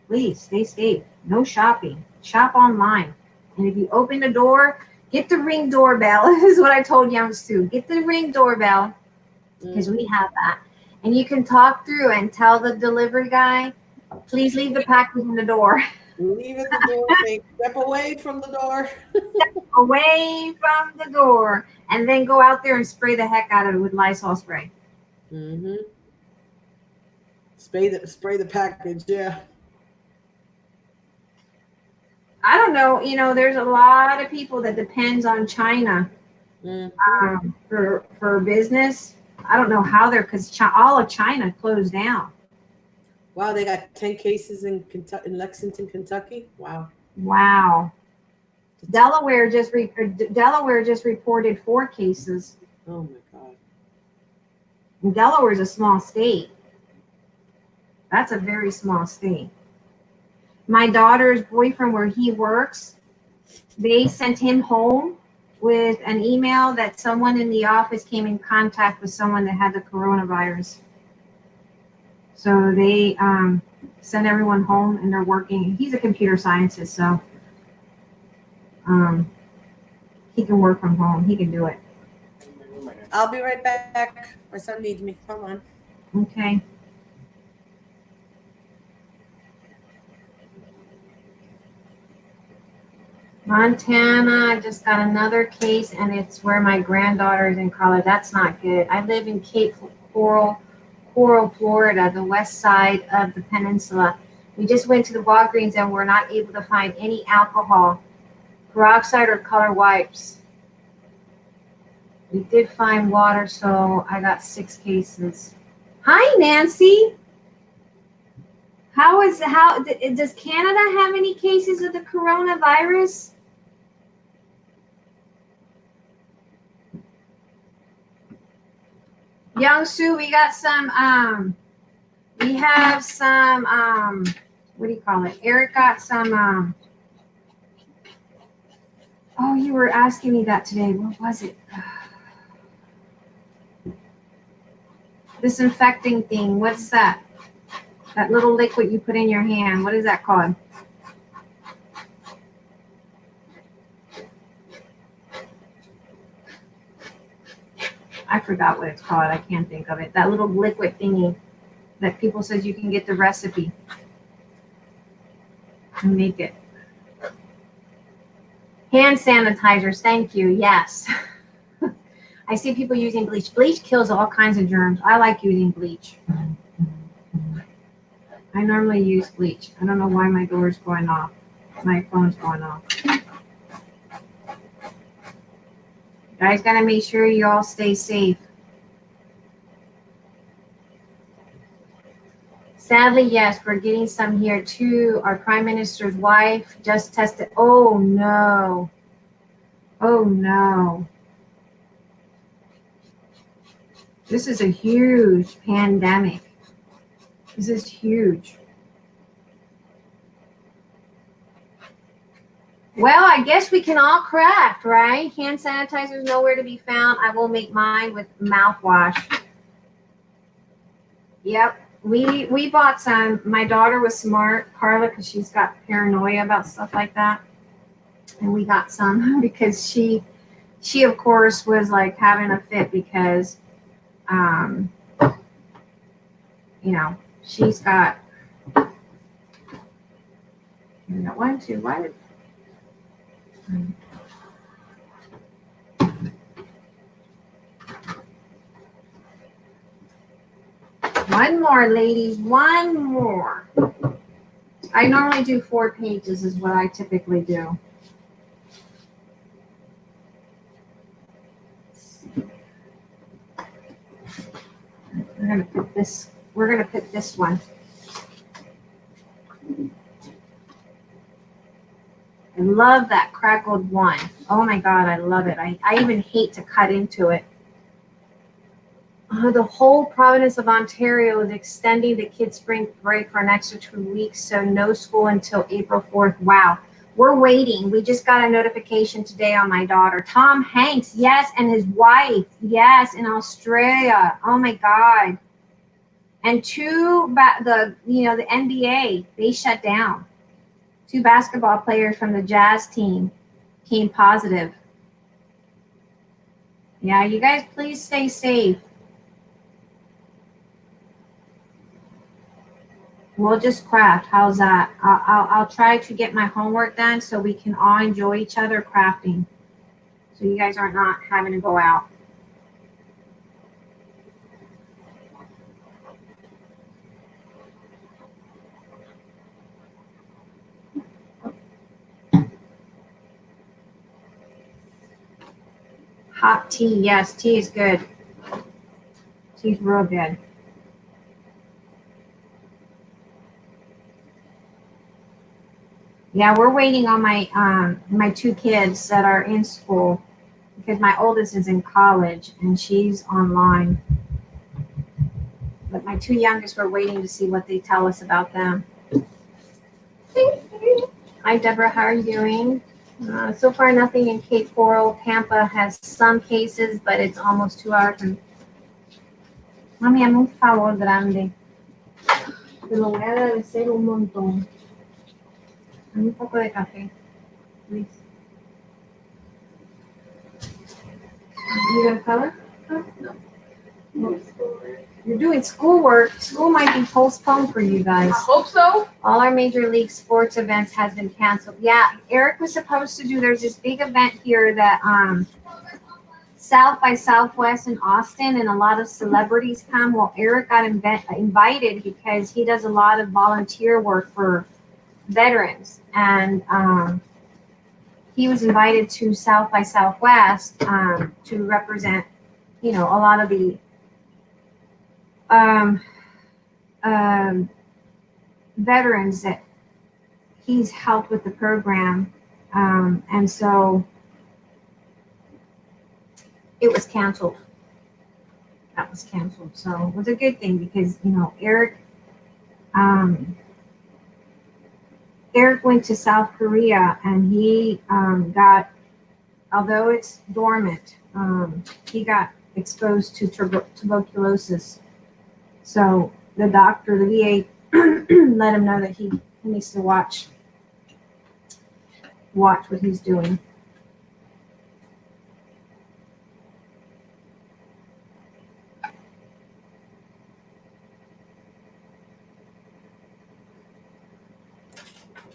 please stay safe. No shopping. Shop online. And if you open the door, get the Ring doorbell. This is what I told young Sue. Get the Ring doorbell because we have that. And you can talk through and tell the delivery guy, please leave the package in the door. Leave at the door. Step away from the door. Away from the door. And then go out there and spray the heck out of it with Lysol spray. Mm-hmm. Spray the package, yeah. I don't know, there's a lot of people that depends on China for business. I don't know how because all of China closed down. Wow, they got 10 cases in Lexington, Kentucky. Wow. Delaware just reported 4 cases. Oh my God. And Delaware is a small state. That's a very small state. My daughter's boyfriend, where he works, they sent him home with an email that someone in the office came in contact with someone that had the coronavirus. So they send everyone home and they're working. He's a computer scientist, so he can work from home. He can do it. I'll be right back. My son needs me. Hold on. Okay. Montana, I just got another case, and it's where my granddaughter is in college. That's not good. I live in Cape Coral, Florida, the west side of the peninsula. We just went to the Walgreens, and we're not able to find any alcohol, peroxide, or color wipes. We did find water, so I got 6 cases. Hi, Nancy. Does Canada have any cases of the coronavirus? Young Sue, we got some, we have some, what do you call it? Eric got some, oh, you were asking me that today. What was it? Disinfecting thing. What's that? That little liquid you put in your hand. What is that called? I forgot what it's called. I can't think of it. That little liquid thingy that people says you can get the recipe and make it. Hand sanitizers. Thank you. Yes. I see people using bleach. Bleach kills all kinds of germs. I like using bleach. I normally use bleach. I don't know why my door is going off. My phone's going off. You guys gotta make sure you all stay safe. Sadly, yes, we're getting some here too. Our Prime Minister's wife just tested. Oh no. Oh no. This is a huge pandemic. This is huge. Well, I guess we can all craft, right? Hand sanitizer is nowhere to be found. I will make mine with mouthwash. Yep. We bought some. My daughter was smart, Carla, because she's got paranoia about stuff like that. And we got some because she of course was like having a fit because you know, she's got, you know, 1, 2, why did, one more, ladies, one more. I normally do 4 pages is what I typically do. We're gonna put this. We're gonna put this one. I love that crackled one. Oh my God, I love it. I even hate to cut into it. The whole province of Ontario is extending the kids' spring break for an extra 2 weeks, so no school until April 4th. Wow. We're waiting. We just got a notification today on my daughter. Tom Hanks, yes, and his wife, yes, in Australia. Oh my God. And the NBA, they shut down. 2 basketball players from the Jazz team came positive. Yeah, you guys please stay safe. We'll just craft. How's that? I'll try to get my homework done so we can all enjoy each other crafting. So you guys are not having to go out. Hot tea. Yes, tea is good. Tea's real good. Yeah, we're waiting on my 2 kids that are in school because my oldest is in college and she's online. But my 2 youngest, we're waiting to see what they tell us about them. Hi, Deborah. How are you doing? So far, nothing in Cape Coral. Tampa has some cases, but it's almost 2 hours. Mami, hazme un favor grande. Te lo voy a agradecer un montón. Dame un poco de café, please. You gonna color? No. You're doing schoolwork. School might be postponed for you guys. I hope so. All our major league sports events has been canceled. Yeah, Eric was supposed to do. There's this big event here that South by Southwest in Austin, and a lot of celebrities come. Well, Eric got invited because he does a lot of volunteer work for veterans, and he was invited to South by Southwest to represent, a lot of the veterans that he's helped with the program, and so it was canceled. That was canceled. So it was a good thing because Eric went to South Korea, and he got, although it's dormant, he got exposed to tuberculosis. So the doctor, the VA, let him know that he needs to watch what he's doing.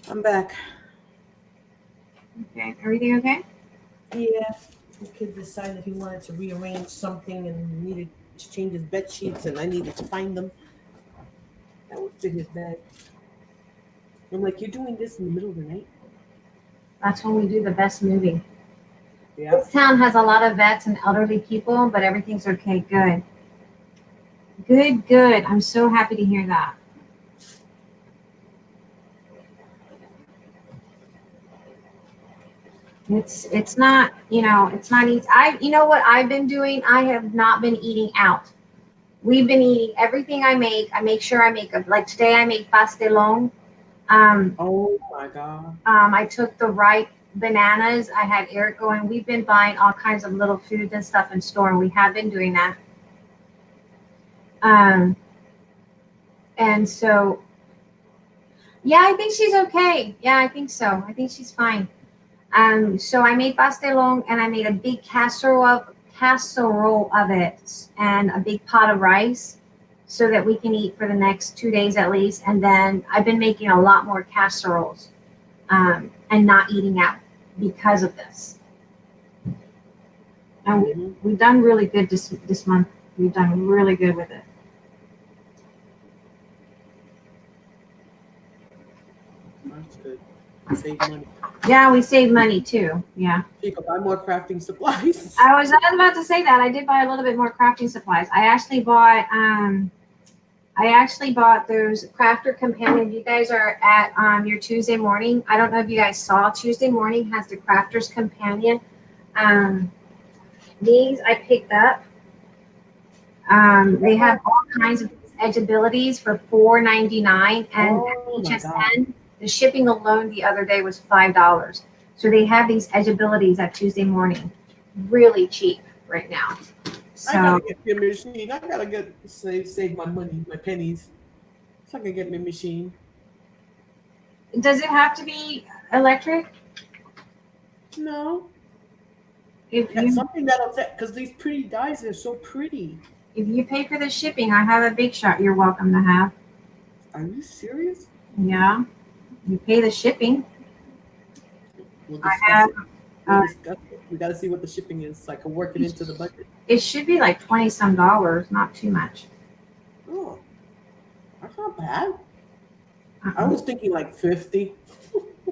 I'm back. Okay, everything okay? Yeah. The kid decided he wanted to rearrange something and needed to change his bed sheets, and I needed to find them. That would fit his bag. I'm like, you're doing this in the middle of the night? That's when we do the best movie. Yeah. This town has a lot of vets and elderly people, but everything's okay. Good. Good. I'm so happy to hear that. It's not, it's not easy. You know what I've been doing? I have not been eating out. We've been eating everything I make. I make sure I make like today I make pastelón. Oh my God. I took the ripe bananas. I had Eric going. We've been buying all kinds of little foods and stuff in store, and we have been doing that. And so, yeah, I think she's okay. Yeah, I think so. I think she's fine. So I made pastelón, and I made a big casserole of it, and a big pot of rice, so that we can eat for the next 2 days at least. And then I've been making a lot more casseroles, and not eating out because of this. And we've done really good this month. We've done really good with it. That's good. Save money. Yeah, we save money too. Yeah. You can buy more crafting supplies. I was about to say that. I did buy a little bit more crafting supplies. I actually bought those crafter companions. You guys are at your Tuesday morning. I don't know if you guys saw, Tuesday morning has the crafter's companion. These I picked up. They have all kinds of edge abilities for $4.99, and each has 10. The shipping alone the other day was $5. So they have these edge abilities at Tuesday morning, really cheap right now. So I gotta get your machine. I gotta save my money, my pennies, so I can get my machine. does it have to be electric? No. If That's you something that'll fit, because these pretty dyes are so pretty. if you pay for the shipping, I have a big shot you're welcome to have. Are you serious? Yeah, you pay the shipping. We'll I discuss have. it. We'll discuss it. We gotta see what the shipping is, so I can work it into the budget. It should be like $20-some, not too much. Oh, that's not bad. I Uh-uh. was thinking like 50.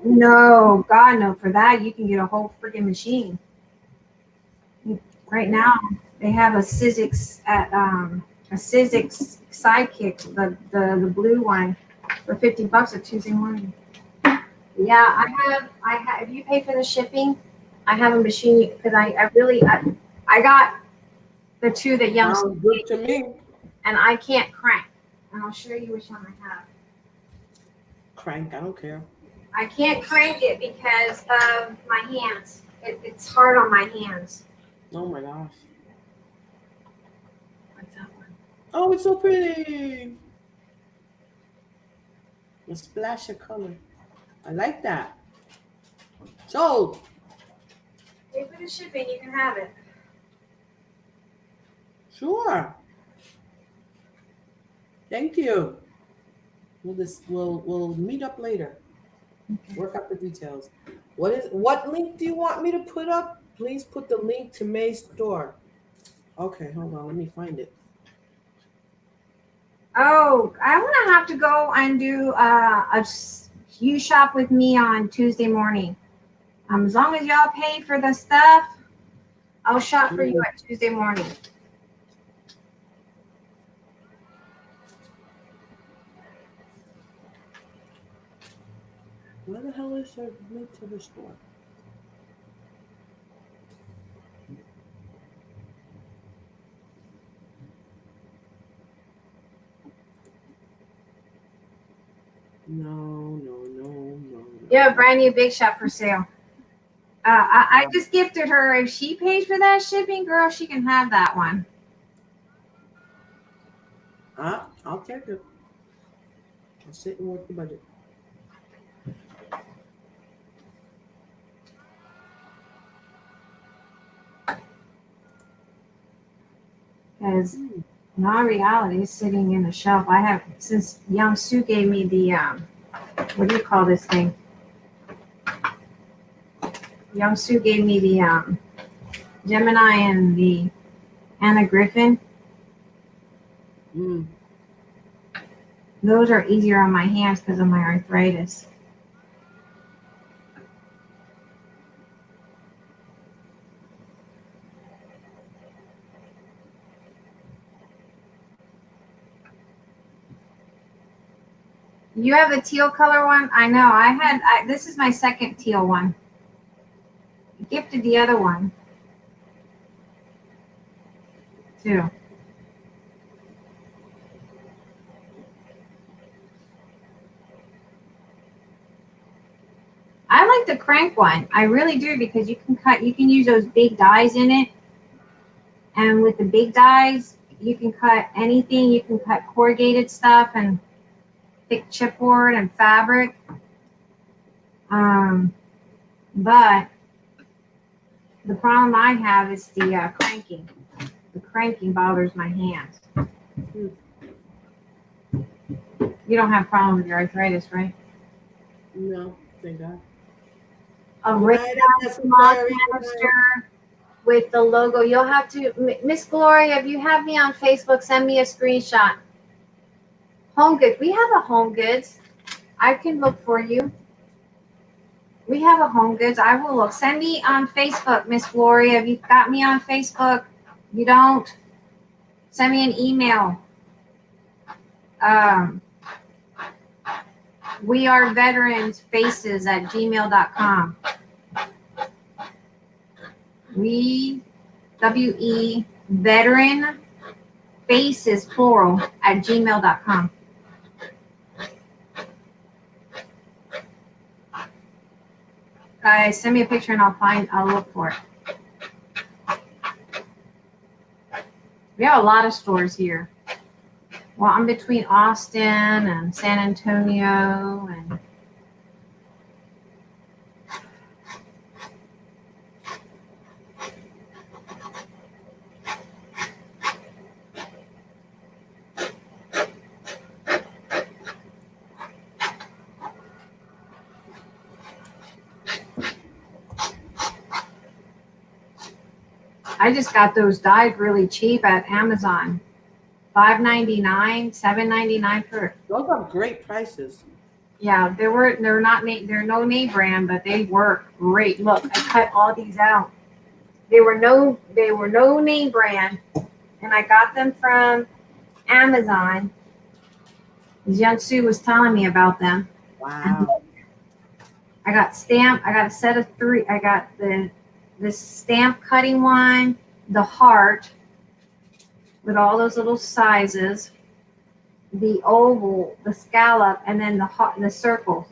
No, God, no. For that, you can get a whole freaking machine. Right now, they have a Sizzix Sidekick, the blue one, for $50 at Tuesday morning. Yeah, I have. If you pay for the shipping, I have a machine because I got the two that Young Sounds good to me. and I can't crank. And I'll show you which one I have. Crank, I don't care. I can't crank it because of my hands. It's hard on my hands. Oh my gosh. What's that one? Oh, it's so pretty. A splash of color. I like that. Sold. Pay for the shipping, you can have it. Sure. Thank you. We'll meet up later. Work out the details. What link do you want me to put up? Please put the link to May's store. Okay, hold on. Let me find it. Oh, I'm gonna have to go and do you shop with me on Tuesday morning. As long as y'all pay for the stuff, I'll shop for you at Tuesday morning. Where the hell is her link to the store? No. You have a brand new big shop for sale. I just gifted her. If she pays for that shipping, girl, she can have that one. I'll take it. I'll sit and work the budget. Because my reality is sitting in the shelf. I have, since Young Sue gave me the, what do you call this thing? Young Sue gave me the Gemini and the Anna Griffin. Those are easier on my hands because of my arthritis. You have the teal color one? I know. This is my second teal one. I gifted the other one too. I like the crank one. I really do, because you can use those big dies in it. And with the big dies, you can cut anything. You can cut corrugated stuff and thick chipboard and fabric. But the problem I have is the cranking. The cranking bothers my hands. You don't have a problem with your arthritis, right? No, thank God. A red small canister with the logo. You'll have to, Miss Gloria, if you have me on Facebook, send me a screenshot. Home Goods. We have a Home Goods. I can look for you. We have a Home Goods. I will look. Send me on Facebook, Miss Gloria. If you've got me on Facebook, you don't, send me an email. We are veterans faces at gmail.com. WE veteran faces plural at gmail.com. Guys, send me a picture and I'll look for it. We have a lot of stores here. Well, I'm between Austin and San Antonio and I just got those dyed really cheap at Amazon. $5.99, $7.99 per. Those are great prices. Yeah, they're no name brand, but they work great. Look, I cut all these out. They were no name brand, and I got them from Amazon. Young Sue was telling me about them. Wow. I got a set of 3. I got the stamp cutting one, the heart with all those little sizes, the oval, the scallop, and then the circle.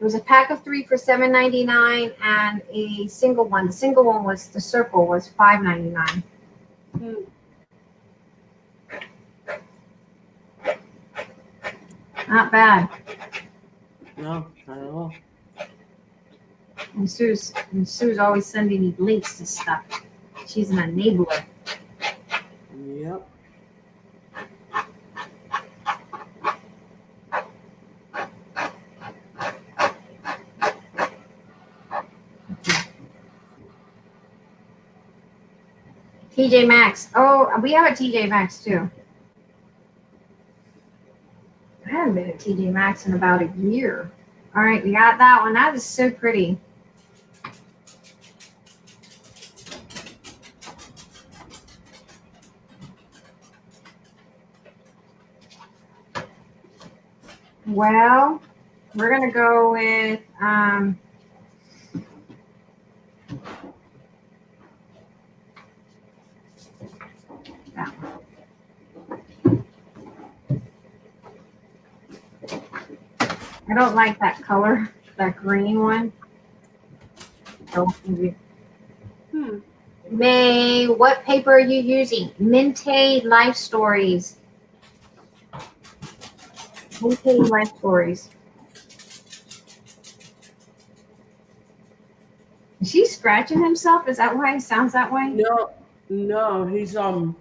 It was a pack of 3 for $7.99 and a single one. The single one was the circle was $5.99. Not bad. No, not at all. And Sue's always sending me links to stuff. She's an enabler. Yep. TJ Maxx. Oh, we have a TJ Maxx too. I haven't been at TJ Maxx in about a year. All right, we got that one. That is so pretty. Well, we're gonna go with that one. I don't like that color, that green one. So, May, what paper are you using? Mente Life Stories. Mente Life Stories. Is he scratching himself? Is that why he sounds that way? No, he's I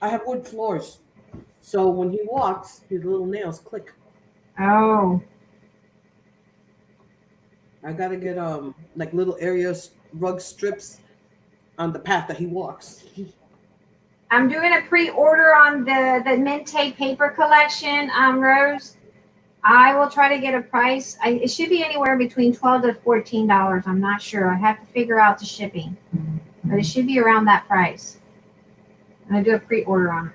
have wood floors. So when he walks, his little nails click. Oh. I gotta get like little areas, rug strips on the path that he walks. I'm doing a pre-order on the Mente paper collection, Rose. I will try to get a price. It should be anywhere between $12 to $14. I'm not sure. I have to figure out the shipping, but it should be around that price. I'm gonna do a pre-order on it.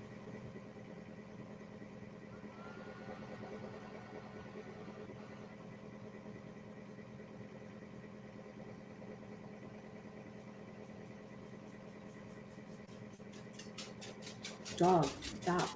Dog, stop.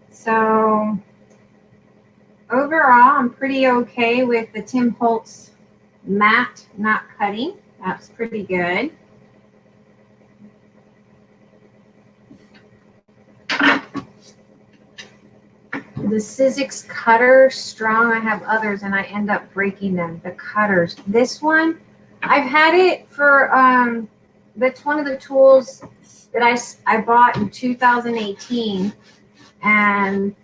So overall, I'm pretty okay with the Tim Holtz matte not cutting. That's pretty good. The Sizzix cutter strong. I have others and I end up breaking them. The cutters. This one, I've had it for that's one of the tools that I bought in 2018, and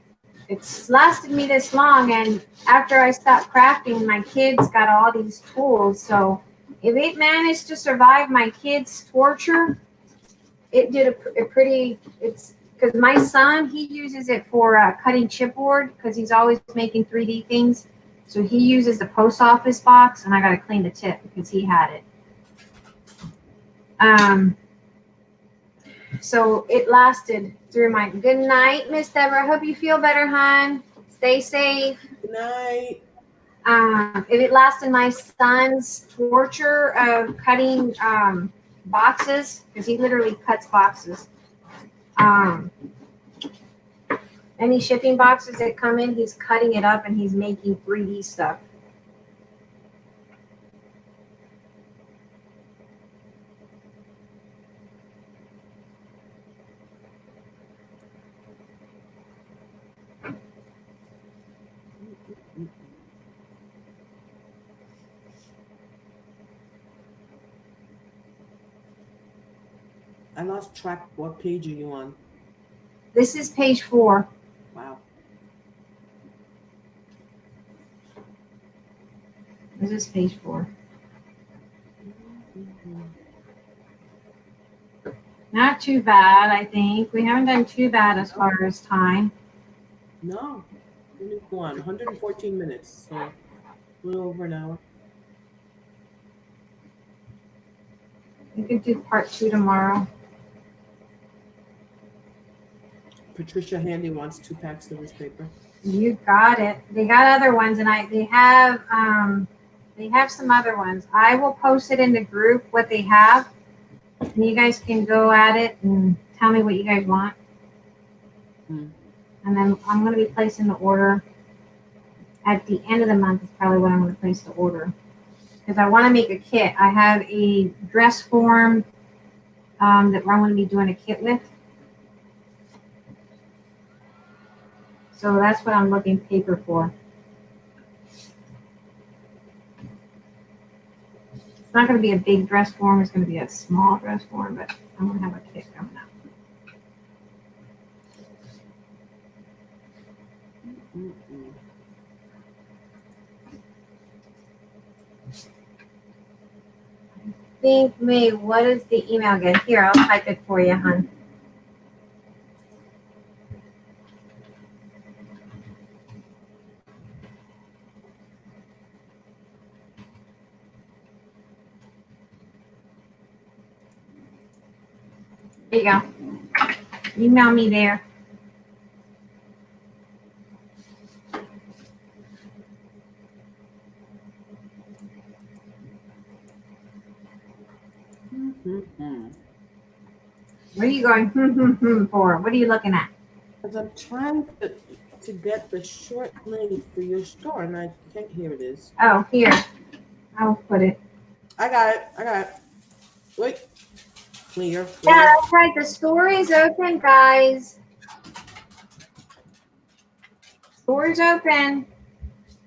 it's lasted me this long. And after I stopped crafting, my kids got all these tools. So if it managed to survive my kids' torture, it did a pretty. It's because my son, he uses it for cutting chipboard because he's always making 3D things. So he uses the post office box, and I got to clean the tip because he had it. So it lasted through my good night, Miss Deborah. I hope you feel better, hon. Stay safe. Good night. If it lasted my son's torture of cutting boxes, because he literally cuts boxes. Any shipping boxes that come in, he's cutting it up and he's making 3D stuff. I lost track. What page are you on? This is page 4. Wow. This is page 4. Not too bad, I think. We haven't done too bad as far as time. No. Only one. 114 minutes. So a little over an hour. We could do part 2 tomorrow. Patricia Handy wants 2 packs of this paper. You got it. They got other ones, and they have some other ones. I will post it in the group what they have, and you guys can go at it and tell me what you guys want. And then I'm going to be placing the order at the end of the month is probably when I'm going to place the order. Because I want to make a kit. I have a dress form that I'm going to be doing a kit with. So that's what I'm looking paper for. It's not going to be a big dress form. It's going to be a small dress form, but I'm going to have a kit coming up. Mm-mm. Think me, what is the email again? Here, I'll type it for you, hon. There you go. Email me there. Mm-hmm. What are you going for? What are you looking at? Because I'm trying to get the short link for your store, and I can't. Here it is. Oh, here. I'll put it. I got it. Wait. Clear. Yeah, that's right. The store is open, guys. Store's open.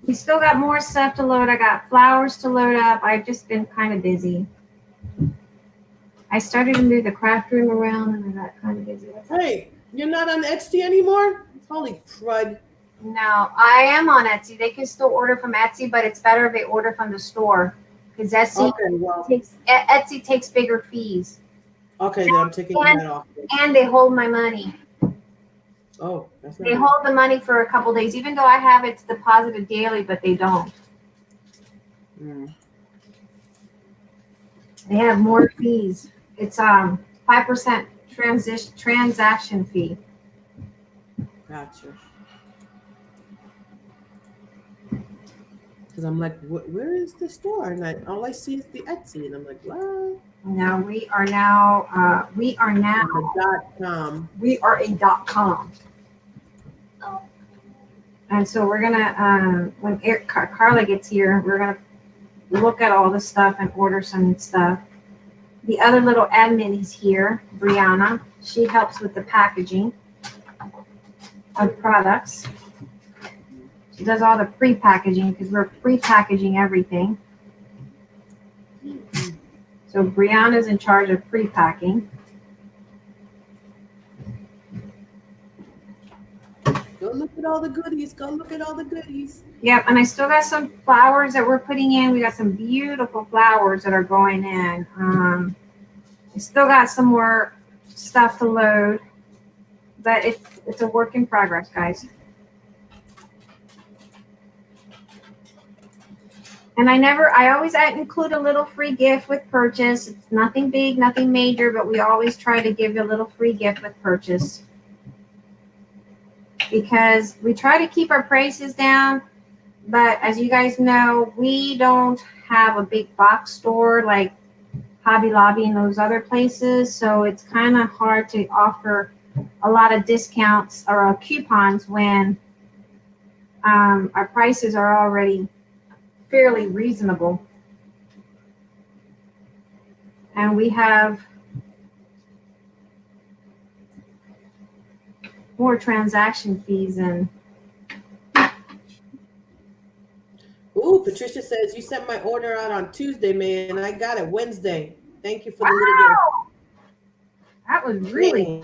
We still got more stuff to load. I got flowers to load up. I've just been kind of busy. I started to move the craft room around and I got kind of busy. Hey, you're not on Etsy anymore? Holy crud. No, I am on Etsy. They can still order from Etsy, but it's better if they order from the store because Etsy takes bigger fees. Okay, then I'm taking that off. And they hold my money. Oh, that's not They good. hold the money for a couple days, even though I have it deposited daily, but they don't. Mm. They have more fees. It's 5% transaction fee. Gotcha. Because I'm like, where is the store? And all I see is the Etsy, and I'm like, what? No, we are now The .com. we are a .com. And so we're gonna when Carla gets here, we're gonna look at all the stuff and order some stuff. The other little admin is here, Brianna. She helps with the packaging of products. She does all the pre-packaging because we're pre-packaging everything. So Brianna's in charge of pre-packing. Go look at all the goodies. Go look at all the goodies. Yep, and I still got some flowers that we're putting in. We got some beautiful flowers that are going in. I still got some more stuff to load, but it's a work in progress, guys. And I always include a little free gift with purchase. It's nothing big, nothing major, but we always try to give you a little free gift with purchase. Because we try to keep our prices down, but as you guys know, we don't have a big box store like Hobby Lobby and those other places, so it's kind of hard to offer a lot of discounts or coupons when our prices are already fairly reasonable. And we have more transaction fees and Ooh, Patricia says you sent my order out on Tuesday, man. I got it Wednesday. Thank you for the little gift. that was really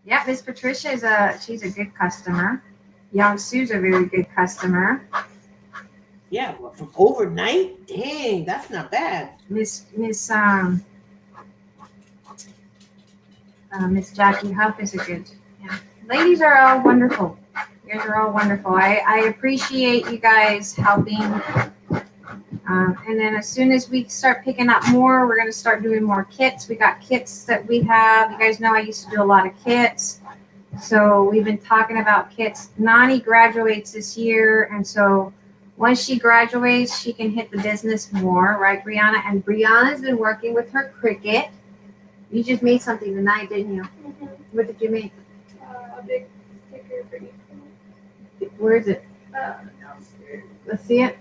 yeah. Miss Patricia she's a good customer. Young Sue's a very good customer. Yeah, well, from overnight? Dang, that's not bad. Miss Jackie Huff is a good. Yeah. Ladies are all wonderful. You guys are all wonderful. I appreciate you guys helping. And then as soon as we start picking up more, we're going to start doing more kits. We got kits that we have. You guys know I used to do a lot of kits. So we've been talking about kits. Nani graduates this year. And so once she graduates, she can hit the business more, right, Brianna? And Brianna's been working with her Cricut. You just made something tonight, didn't you? Mm-hmm. What did you make? A big Where is it? Downstairs. Let's see it.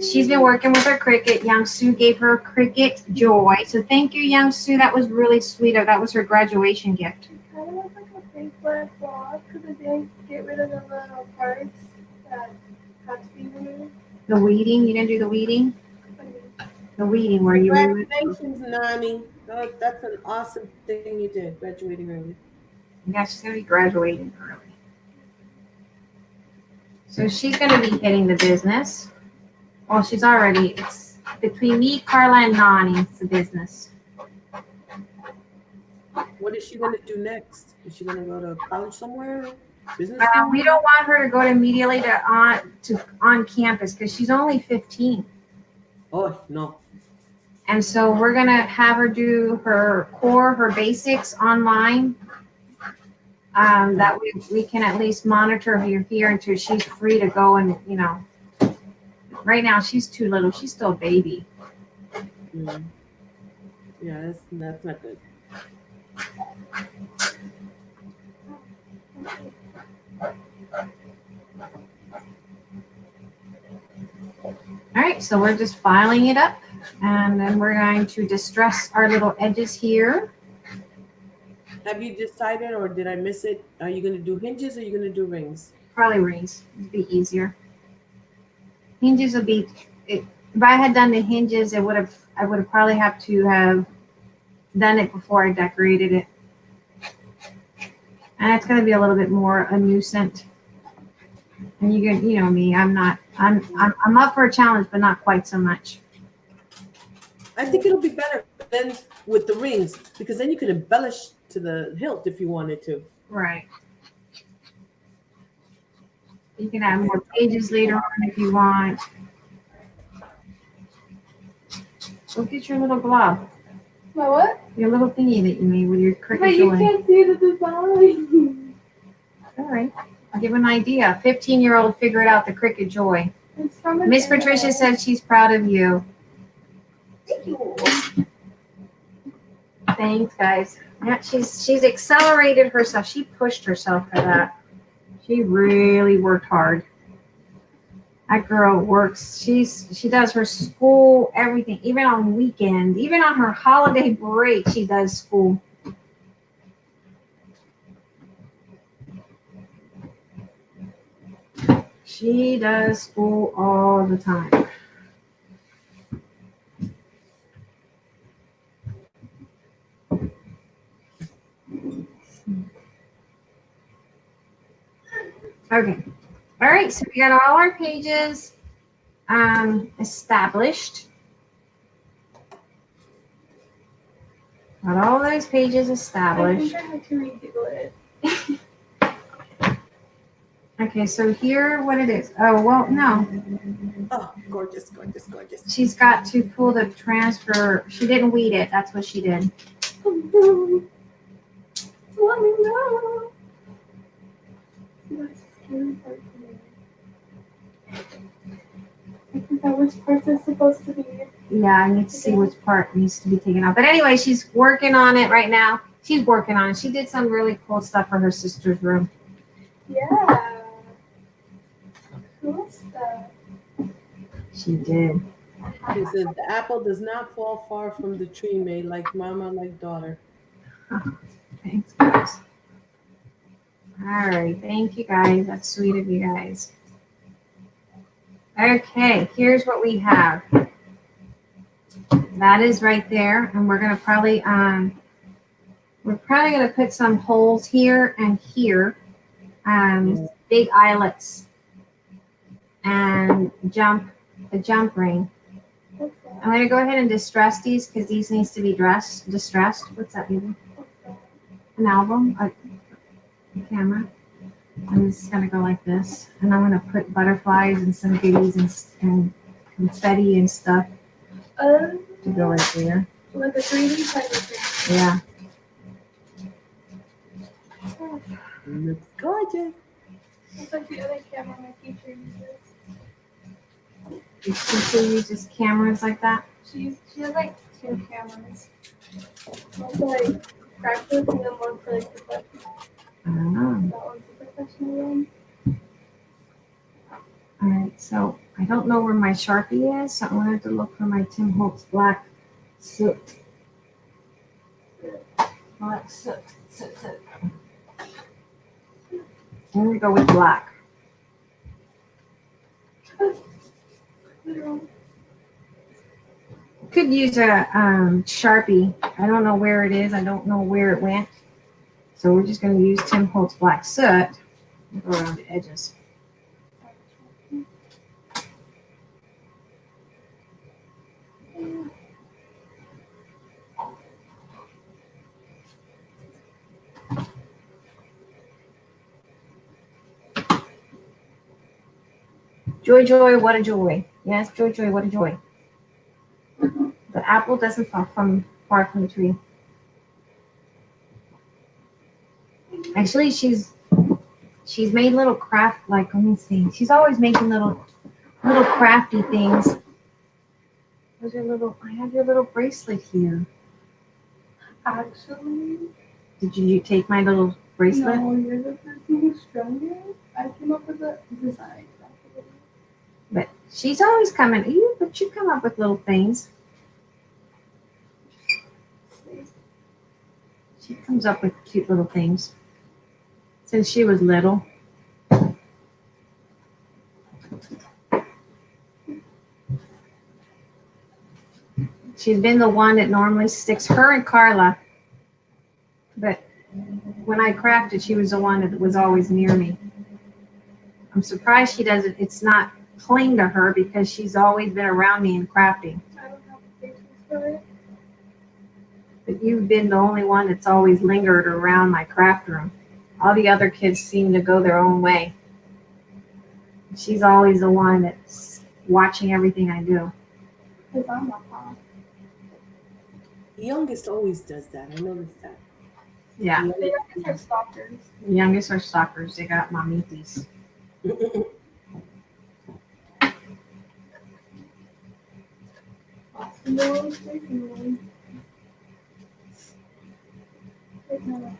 She's been working with her Cricut. Young Sue gave her Cricut Joy. So thank you, Young Sue. That was really sweet. That was her graduation gift. It kind of looks like a fake black block because it didn't get rid of the little parts that had to be removed. The weeding. You didn't do the weeding? The weeding where you removed. Congratulations, Nani. That's an awesome thing you did, graduating early. Yeah, she's going to be graduating early. So she's going to be hitting the business. Well, she's already, it's between me, Carla, and Nani, it's the business. What is she going to do next? Is she going to go to college somewhere? Business We school? don't want her to go immediately on campus because she's only 15. Oh, no. And so we're going to have her do her core, her basics online. That way we can at least monitor her here until she's free to go and, you know. Right now, she's too little. She's still a baby. Mm. Yeah, that's not good. All right, so we're just filing it up. And then we're going to distress our little edges here. Have you decided, or did I miss it? Are you going to do hinges or are you going to do rings? Probably rings. It'd be easier. Hinges would be, if I had done the hinges, I would have probably have to have done it before I decorated it. And it's going to be a little bit more a nuisance. And you know me, I'm up for a challenge, but not quite so much. I think it'll be better than with the rings because then you can embellish to the hilt if you wanted to. Right. You can add more pages later on if you want. Go get your little glove. My what? Your little thingy that you made with your But Cricut you Joy. can't see the design. All right. I'll give an idea. 15-year-old figured out the Cricut Joy. It's from a Miss demo. Patricia said she's proud of you. Thank you. Thanks, guys. Yeah, she's accelerated herself. She pushed herself for that. She really worked hard. That girl works. She does her school, everything, even on weekends, even on her holiday break, she does school. She does school all the time. Okay. All right, so we got all our pages established. Got all those pages I established. think I had to redo it. Okay, so here what it is. Oh, well, no. Oh, gorgeous, gorgeous, gorgeous. She's got to pull the transfer. She didn't weed it. That's what she did. Let me know. That's the scary part for me. I think that which parts are supposed to be. Yeah, I need to see which part needs to be taken out. But anyway, she's working on it right now. She's working on it. She did some really cool stuff for her sister's room. Yeah. Cool stuff. She did. He says the apple does not fall far from the tree, made like mama, like daughter. Thanks, guys. All right, thank you guys. That's sweet of you guys. Okay, here's what we have. That is right there, and we're gonna probably gonna put some holes here and here, big eyelets, and a jump ring. Okay. I'm gonna go ahead and distress these because these needs to be distressed. What's that mean? An album, a camera. I'm just gonna go like this, and I'm gonna put butterflies and some goodies and confetti and stuff to go right there. Like a 3D type of thing. Yeah. Looks gorgeous. It's like the other camera my teacher uses. Your sister uses cameras like that. She has like 2 cameras. One for like practice and then one for like the I don't know. that one's the professional one. All right, so I don't know where my Sharpie is, so I'm gonna have to look for my Tim Holtz black soot. Black soot. I'm gonna go with black. Could use a Sharpie. I don't know where it is. I don't know where it went. So we're just gonna use Tim Holtz black soot and go around the edges. Joy, joy, what a joy. Yes, joy, joy, what a joy. The apple doesn't fall from far from the tree. Actually, she's made little craft, like, let me see. She's always making little crafty things. Those are little, I have your little bracelet here. Actually, Did you take my little bracelet? no, you're the person who's stronger. I came up with the design. But she's always coming. But you come up with little things. She comes up with cute little things. Since she was little. She's been the one that normally sticks her and Carla. But when I crafted, she was the one that was always near me. I'm surprised she doesn't, it's not cling to her because she's always been around me in crafting. I don't have the patience for it. But you've been the only one that's always lingered around my craft room. All the other kids seem to go their own way. She's always the one that's watching everything I do. Because I'm a mom. The youngest always does that. I noticed that. Yeah, The youngest are stalkers. the youngest are stalkers. They got mamitis. No, freaking no.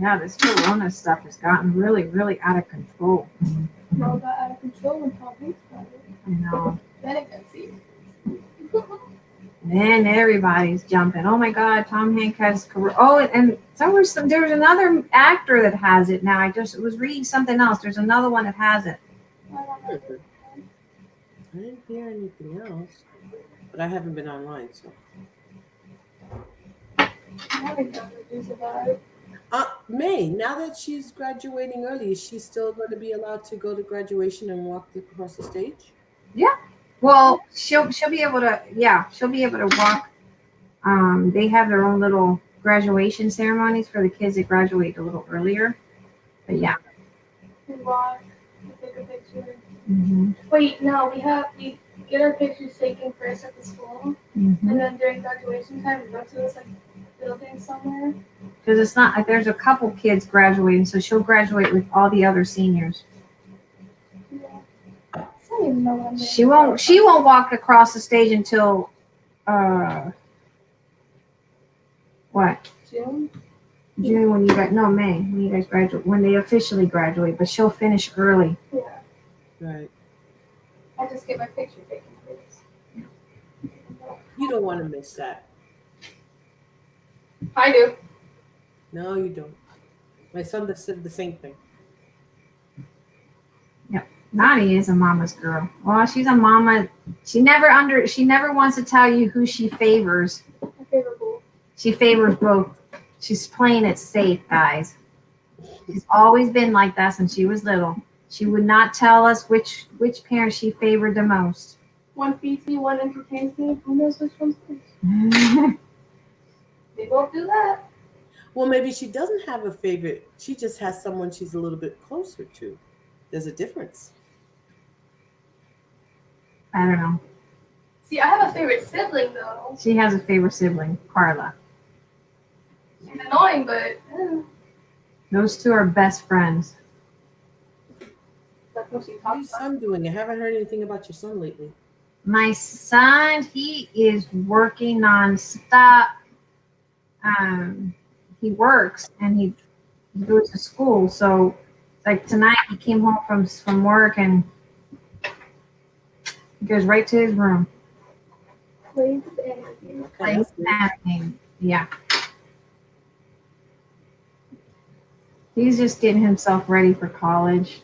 Yeah, this corona stuff has gotten really, really out of control. All got out of control when Tom Hanks got it. I know. Then it got serious. Then everybody's jumping. Oh my God, Tom Hanks has corona. Oh, and there's another actor that has it now. I was reading something else. There's another one that has it. I don't know. I didn't hear anything else, but I haven't been online, so. I haven't done the news about it. May, now that she's graduating early, is she still going to be allowed to go to graduation and walk across the stage? Well, she'll be able to. Yeah, she'll be able to walk. They have their own little graduation ceremonies for the kids that graduate a little earlier. But yeah. We walk, we take a picture. Mm-hmm. Wait, no, we get our pictures taken first at the school, Mm-hmm. and then during graduation time, we go to this like building somewhere. Because it's not like there's a couple kids graduating, so she'll graduate with all the other seniors. Yeah. I don't even know what I'm doing. She won't walk across the stage until what? June. June when you guys May when you guys graduate, when they officially graduate, but she'll finish early. Yeah. Right. I just get my picture taken first. You don't want to miss that. I do. No, you don't. My son said the same thing. Nani is a mama's girl. Well, she's a mama. She never wants to tell you who she favors. My favorite boo. She favors both. She's playing it safe, guys. She's always been like that since she was little. She would not tell us which parent she favored the most. One feeds me, one entertains me. Who knows which one's which? They both do that. Well, maybe she doesn't have a favorite. She just has someone she's a little bit closer to. There's a difference. I don't know. See, I have a favorite sibling though. She has a favorite sibling, Carla. She's annoying, but Those two are best friends. That's what she How's talks your about. son doing? I haven't heard anything about your son lately. My son, he is working nonstop. He works and he goes to school. So, like tonight, he came home from work and he goes right to his room, Plays with energy. Okay, plays that's good. anything. Yeah, he's just getting himself ready for college.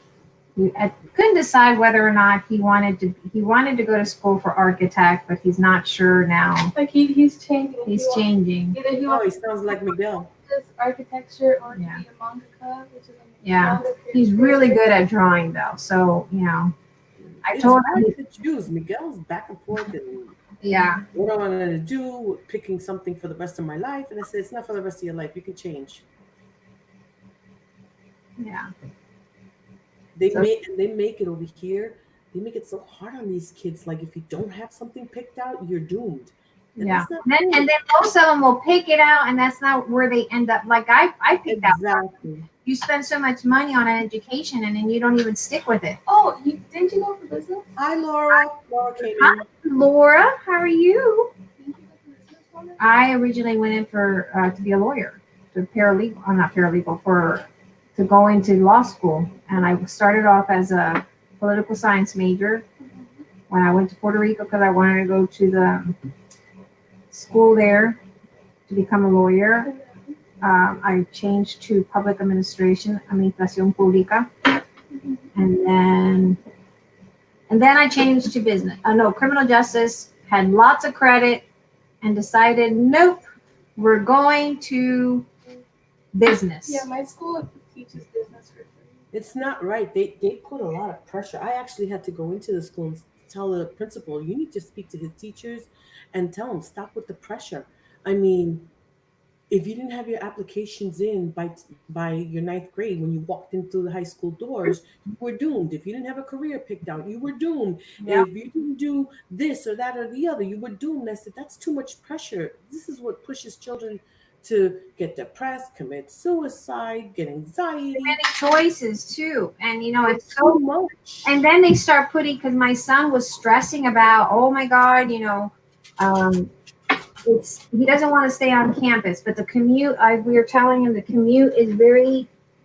I couldn't decide whether or not he wanted to go to school for architect, but he's not sure now. Like he's changing. He's changing. Either he Oh, he wants sounds like Miguel. this architecture or Yeah. to be a mangaka, which is a Yeah. manga He's creator. really good at drawing though, so I It's told hard him. to choose. Miguel's back and forth and Yeah, what am I going to do? Picking something for the rest of my life. And I said, it's not for the rest of your life. You can change. yeah, They So- make it over here. They make it so hard on these kids. Like if you don't have something picked out, you're doomed. And yeah. that's not And then most of them will pick it out, and that's not where they end up. Like I picked out. exactly. You spend so much money on an education, and then you don't even stick with it. Oh, didn't you go for business? Hi, Laura. Laura came Hi. in. Laura, how are you? Didn't you go for business woman? I originally went in for to be a lawyer, to paralegal. I'm not paralegal to go into law school, and I started off as a political science major when I went to Puerto Rico because I wanted to go to the school there to become a lawyer. I changed to public administration, administración pública, and then I changed to business. No, criminal justice. Had lots of credit, and decided, nope, we're going to business. Yeah, my school teaches business for free. It's not right. They put a lot of pressure. I actually had to go into the school and tell the principal, you need to speak to his teachers and tell them stop with the pressure. I mean, if you didn't have your applications in by your ninth grade when you walked into the high school doors, you were doomed. If you didn't have a career picked out, you were doomed. Yeah. If you didn't do this or that or the other, you were doomed. I said that's too much pressure. This is what pushes children to get depressed, commit suicide, get anxiety. Many choices too, and it's Too so. much. And then they start putting, because my son was stressing about, oh my God, he doesn't want to stay on campus, but the commute. We were telling him the commute is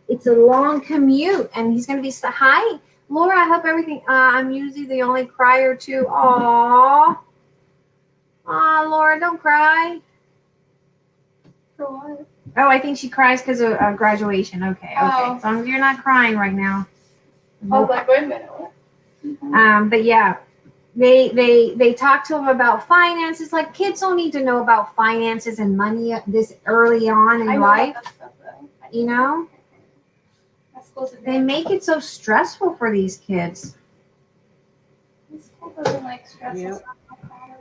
it's a long commute, and he's going to be hi, Laura. I hope everything. I'm usually the only crier too. Aw, Laura, don't cry. For what? Oh, I think she cries because of graduation. Okay. Oh. As long as you're not crying right now. I was like, wait a minute, what? But yeah, they talk to him about finances. Like kids don't need to know about finances and money this early on in I know life. about that stuff though. My school's They make it so stressful for these kids. My school doesn't like stress Yep. us out of college.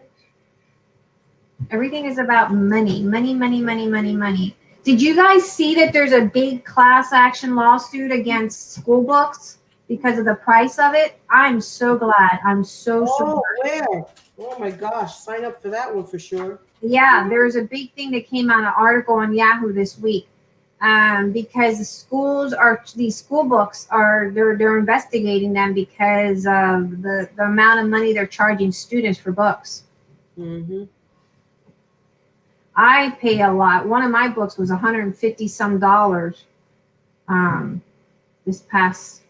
Everything is about money, money, money, money, money, money. Did you guys see that there's a big class action lawsuit against school books because of the price of it? I'm so glad. I'm so Oh, where? Oh my gosh, sign up for that one for sure. Yeah, there's a big thing that came out, an article on Yahoo this week, because these school books they're investigating them because of the amount of money they're charging students for books. Mm-hmm. I pay a lot. One of my books was $150 some dollars. This past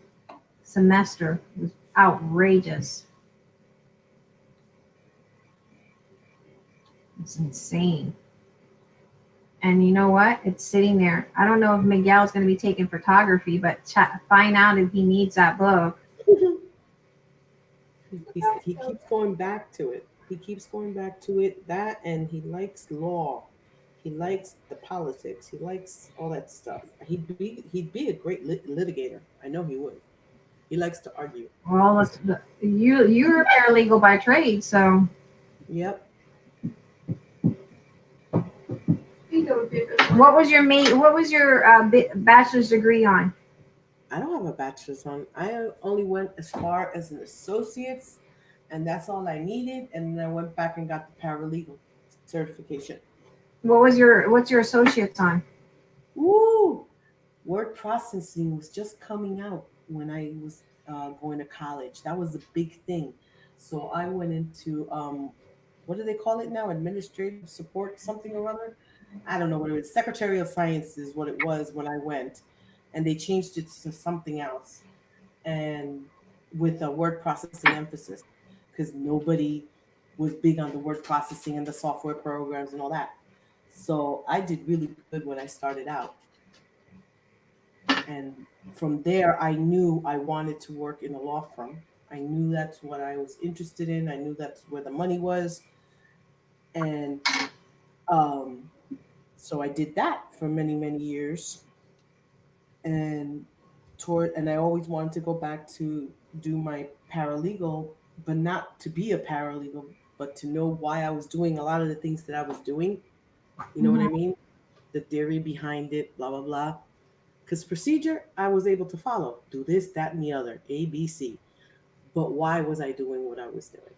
semester. It was outrageous. It's insane. And you know what? It's sitting there. I don't know if Miguel's going to be taking photography, but find out if he needs that book. He keeps going back to it. He keeps going back to it. That, and he likes law. He likes the politics. He likes all that stuff. He'd be a great litigator. I know he would. He likes to argue. Well, you're a paralegal by trade, so Yep. what was your bachelor's degree on? I don't have a bachelor's on. I only went as far as an associate's, and that's all I needed. And then I went back and got the paralegal certification. What's your associate's on? Woo! word processing was just coming out when I was going to college. That was a big thing. So I went into what do they call it now? Administrative support, something or other. I don't know what it was. Secretary of Science is what it was when I went, and they changed it to something else, and with a word processing emphasis, because nobody was big on the word processing and the software programs and all that. So I did really good when I started out. And from there, I knew I wanted to work in a law firm. I knew that's what I was interested in. I knew that's where the money was. And um, so I did that for many, many years. And and I always wanted to go back to do my paralegal, but not to be a paralegal, but to know why I was doing a lot of the things that I was doing. You know what I Mhm. mean? The theory behind it, blah, blah, blah. Because procedure, I was able to follow. Do this, that, and the other, A, B, C. But why was I doing what I was doing?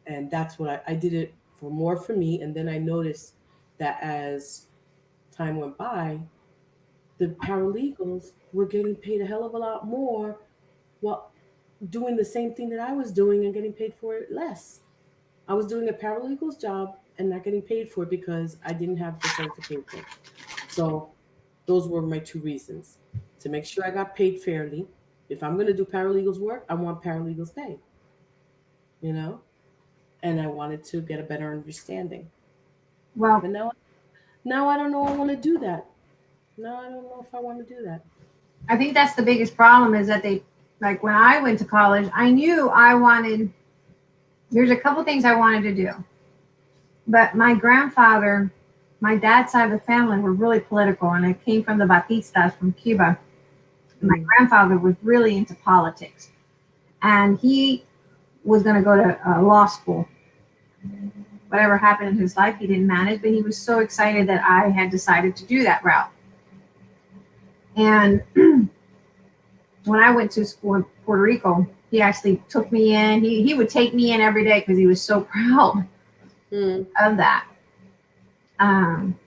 And that's what I did it for more for me. And then I noticed that as time went by, the paralegals were getting paid a hell of a lot more while doing the same thing that I was doing and getting paid for it less. I was doing a paralegal's job and not getting paid for it because I didn't have the certification. So those were my two reasons to make sure I got paid fairly. If I'm going to do paralegals work, I want paralegals pay, you know, and I wanted to get a better understanding. Well, But now I don't know I want to do that. Now I don't know if I want to do that. I think that's the biggest problem is that they, like when I went to college, I knew I wanted, there's a couple things I wanted to do. But my grandfather, my dad's side of the family were really political, and I came from the Batistas from Cuba. My Mm. grandfather was really into politics, and he was going to go to law school. Whatever happened in his life, he didn't manage, but he was so excited that I had decided to do that route. And when I went to school in Puerto Rico, he actually took me in. He would take me in every day because he was so proud Mm. of that. Um,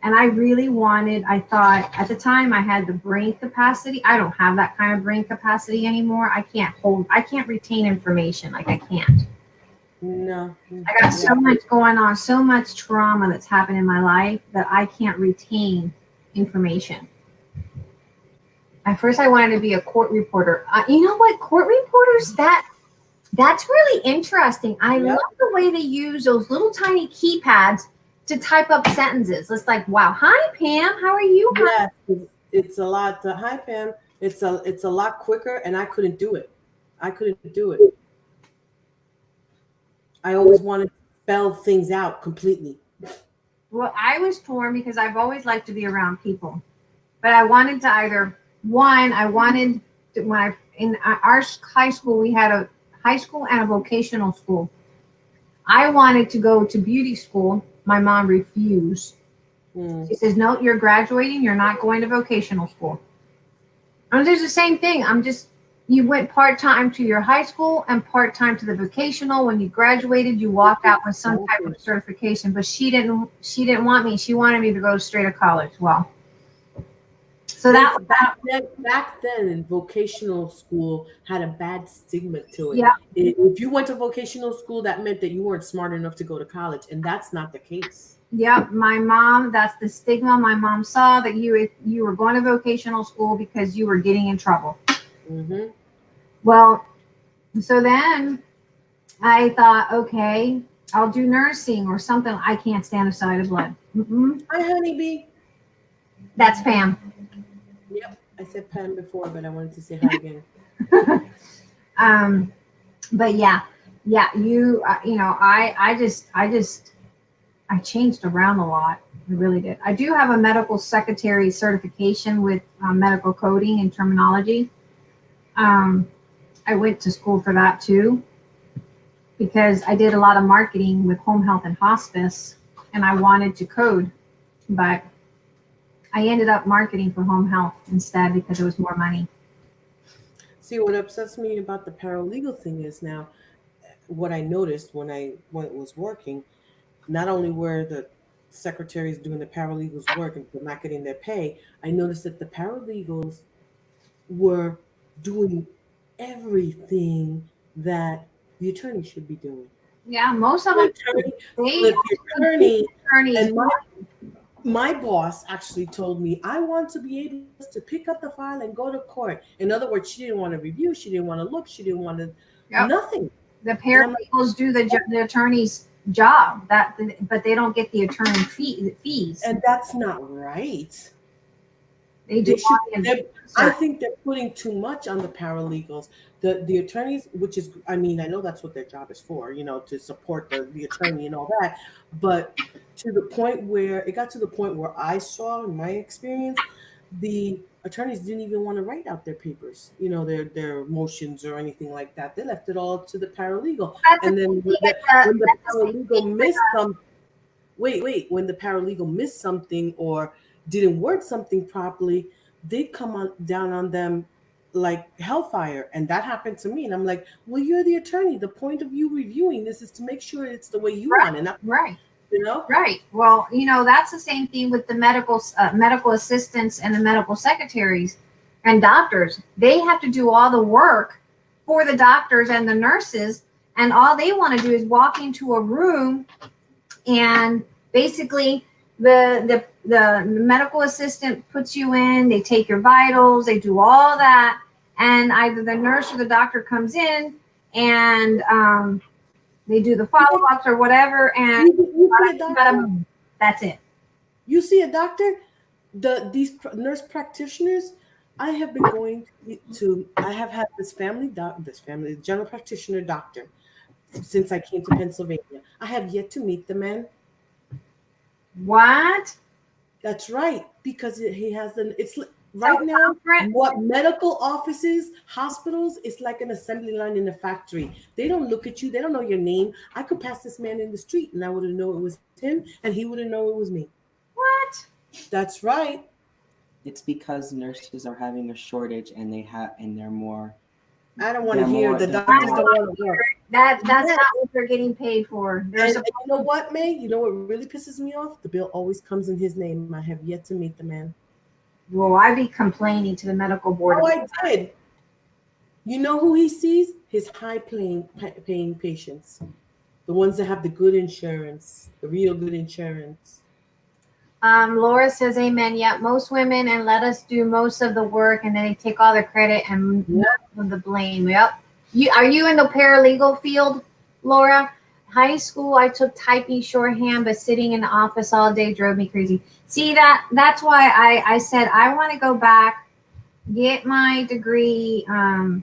and I really wanted, I thought at the time I had the brain capacity. I don't have that kind of brain capacity anymore. I can't retain information like I can't. No. I got Yeah. so much going on, so much trauma that's happened in my life that I can't retain information. At first, I wanted to be a court reporter. You know what? Court reporters, that's really interesting. I Yep. love the way they use those little tiny keypads to type up sentences. It's like, wow, hi Pam, how are you? Yes, it's a lot. Hi Pam. It's a lot quicker, and I couldn't do it. I couldn't do it. I always wanted to spell things out completely. Well, I was torn because I've always liked to be around people, but I wanted to either one, I wanted to, when I in our high school we had a high school and a vocational school. I wanted to go to beauty school. My mom refused. Mm. She says, "No, you're graduating. You're not going to vocational school." And there's the same thing. You went part time to your high school and part time to the vocational. When you graduated, you walked out with some type of certification. But she didn't want me. She wanted me to go straight to college. Well, so that Back then, vocational school had a bad stigma to it. yeah, If you went to vocational school, that meant that you weren't smart enough to go to college, and that's not the case. yeah. My mom. That's the stigma my mom saw that you were going to vocational school because you were getting in trouble. Mm-hmm. Well, so then I thought, okay, I'll do nursing or something. I can't stand a side of blood. Hi, honeybee. That's Pam. Yep, I said Pam before, but I wanted to say hi again. um, but yeah, I changed around a lot. I really did. I do have a medical secretary certification with medical coding and terminology. Um, I went to school for that too because I did a lot of marketing with home health and hospice, and I wanted to code, but I ended up marketing for home health instead because it was more money. See, what upsets me about the paralegal thing is now what I noticed when it was working. Not only were the secretaries doing the paralegals' work and they're not getting their pay, I noticed that the paralegals were doing everything that the attorney should be doing. Yeah, most of The them attorney, they the attorney attorneys. and my boss actually told me I want to be able to pick up the file and go to court. In other words, she didn't want to review, she didn't want to look, she didn't want to Yep. nothing. The And I'm like, paralegals do the attorney's job, but they don't get the attorney fees. and that's not right. They do. They should. all the I research. think they're putting too much on the paralegals. The attorneys, which is, I mean, I know that's what their job is for, to support the attorney and all that. But to the point where it got to the point where I saw in my experience, the attorneys didn't even want to write out their papers, their motions or anything like that. They left it all to the paralegal. That's And the then thing when the that's the same paralegal thing missed some, wait, when the paralegal missed something or didn't word something properly, they come on down on them like hellfire. And that happened to me. And I'm like, well, you're the attorney. The point of you reviewing this is to make sure it's the way you want it. Not, right. you know? Right. Well, that's the same thing with the medical assistants and the medical secretaries and doctors. They have to do all the work for the doctors and the nurses, and all they want to do is walk into a room and basically the medical assistant puts you in, they take your vitals, they do all that, and either the nurse or the doctor comes in and they do the follow-ups or whatever, and You see a doctor? That's it. You see a doctor? These nurse practitioners, I have been going to. I have had this family general practitioner doctor since I came to Pennsylvania. I have yet to meet the man. What? That's right, because he has it's right now. What medical offices, hospitals, it's like an assembly line in a factory. They don't look at you. They don't know your name. I could pass this man in the street and I wouldn't know it was him, and he wouldn't know it was me. What? That's right. It's because nurses are having a shortage and they're more. I don't want to hear the doctors don't want to work. That's not what they're getting paid for. And you know what, May? You know what really pisses me off? The bill always comes in his name. I have yet to meet the man. Well, I'd be complaining to the medical board. Oh, I did. You know who he sees? His high-paying patients. The ones that have the good insurance, the real good insurance. Laura says amen. Yeah, most women and let us do most of the work, and then they take all the credit and the blame. Yep. Are you in the paralegal field, Laura? High school, I took typing shorthand, but sitting in the office all day drove me crazy. See, that's why I said I want to go back, get my degree. I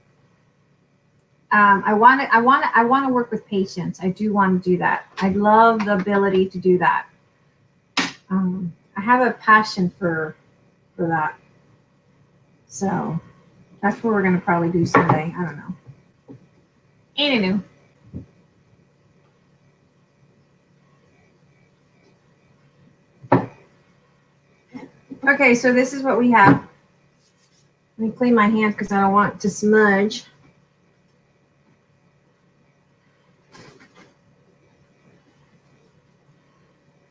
want to work with patients. I do want to do that. I love the ability to do that. I have a passion for that. So that's what we're going to probably do someday. I don't know. Anywho. Okay, so this is what we have. Let me clean my hands because I don't want it to smudge.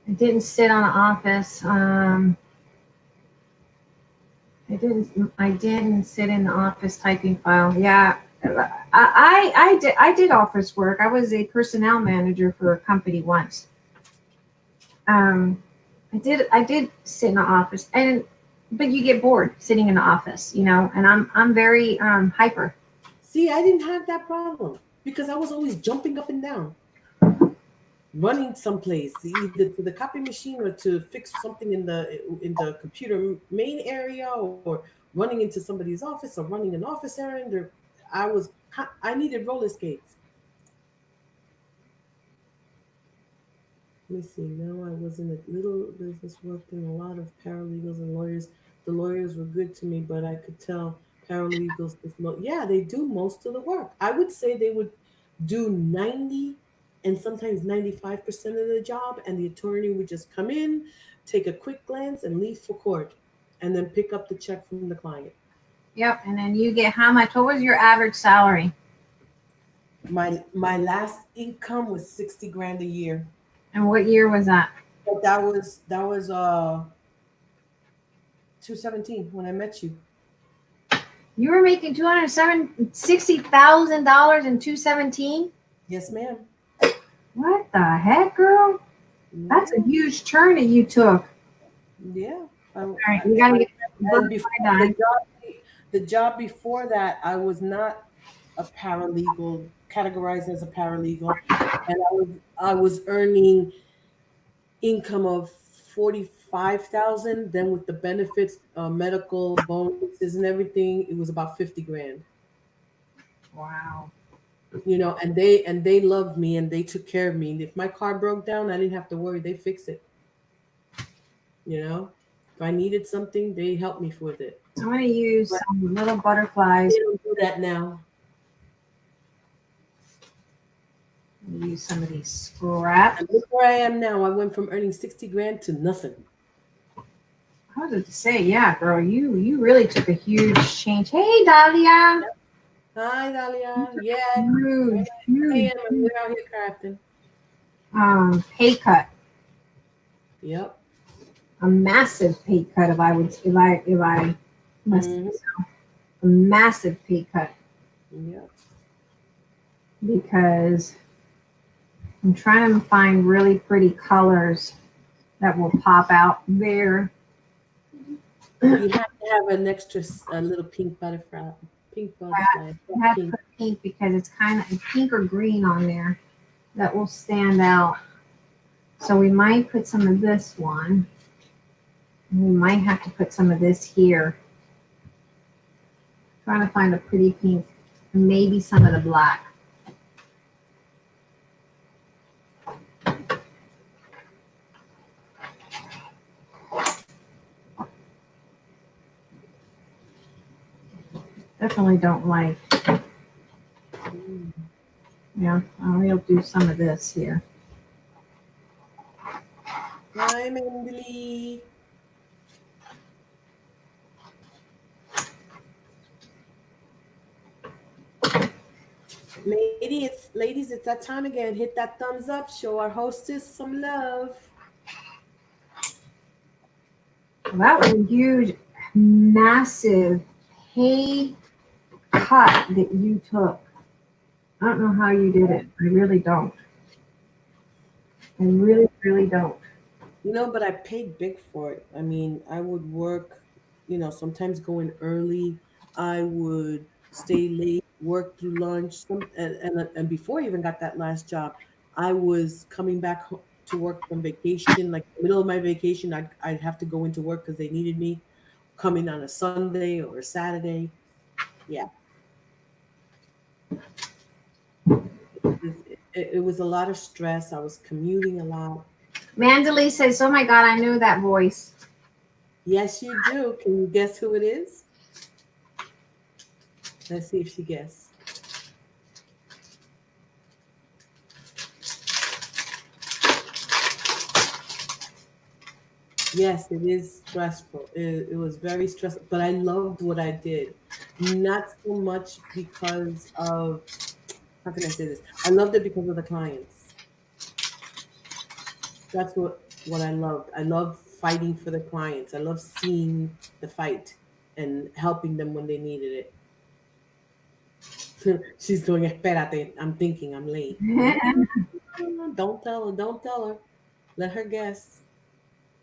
I didn't sit on an office. I didn't sit in the office typing file. Yeah, I did office work. I was a personnel manager for a company once. I did sit in the office, but you get bored sitting in the office, and I'm very hyper. See, I didn't have that problem because I was always jumping up and down, running someplace, either to the copy machine or to fix something in the computer main area, or running into somebody's office or running an office errand. Or I needed roller skates. Let me see. No, I was in a little business, worked in a lot of paralegals and lawyers. The lawyers were good to me, but I could tell paralegals, they do most of the work. I would say they would do 90 and sometimes 95% of the job, and the attorney would just come in, take a quick glance, and leave for court, and then pick up the check from the client. Yep, and then you get how much? What was your average salary? My last income was $60,000 a year. And what year was that? But that was 217 when I met you. You were making $260,000 in 217. Yes, ma'am. What the heck, girl? That's a huge turn that you took. Yeah. All right, you gotta get And before the job before that, I was not a paralegal, categorized as a paralegal, and I was earning income of 45,000. Then with the benefits, medical bonuses and everything, it was about 50 grand. Wow. And they loved me and they took care of me. And if my car broke down, I didn't have to worry. They fixed it. If I needed something, they helped me with it. I'm gonna use some little butterflies. They don't do that now. I'm gonna use some of these scraps. And look where I am now. I went from earning 60 grand to nothing. I was about to say, yeah, girl, you really took a huge change. Hey, Dahlia. Hi, Dalia. Yeah. Huge, huge, We're out here crafting. pay cut. Yep. A massive pay cut if I must Mhm. a massive pay cut Yep. because I'm trying to find really pretty colors that will pop out there. You have to have an extra a little pink butterfly. Pink butterfly. I have to put pink because it's kind of pink or green on there that will stand out. So we might put some of this one. We might have to put some of this here. Trying to find a pretty pink, and maybe some of the black. Definitely don't like. Yeah, I'll do some of this here. Hi, Mandy. Ladies, it's that time again. Hit that thumbs up. Show our hostess some love. Well, that was a huge, massive pay cut that you took. I don't know how you did it. I really don't. I really, really don't. But I paid big for it. I mean, I would work, sometimes going early. I would stay late, work through lunch. And before I even got that last job, I was coming back to work from vacation. Like middle of my vacation, I'd have to go into work because they needed me. Coming on a Sunday or a Saturday. Yeah. It was a lot of stress. I was commuting a lot. Mandalay says, "Oh my God, I knew that voice." Yes, you do. Can you guess who it is? Let's see if she guessed. Yes, it is stressful. It was very stressful, but I loved what I did. Not so much because of, how can I say this? I loved it because of the clients. That's what I loved. I love fighting for the clients. I love seeing the fight and helping them when they needed it. She's going, espérate, I'm thinking I'm late. Don't tell her. Don't tell her. Let her guess.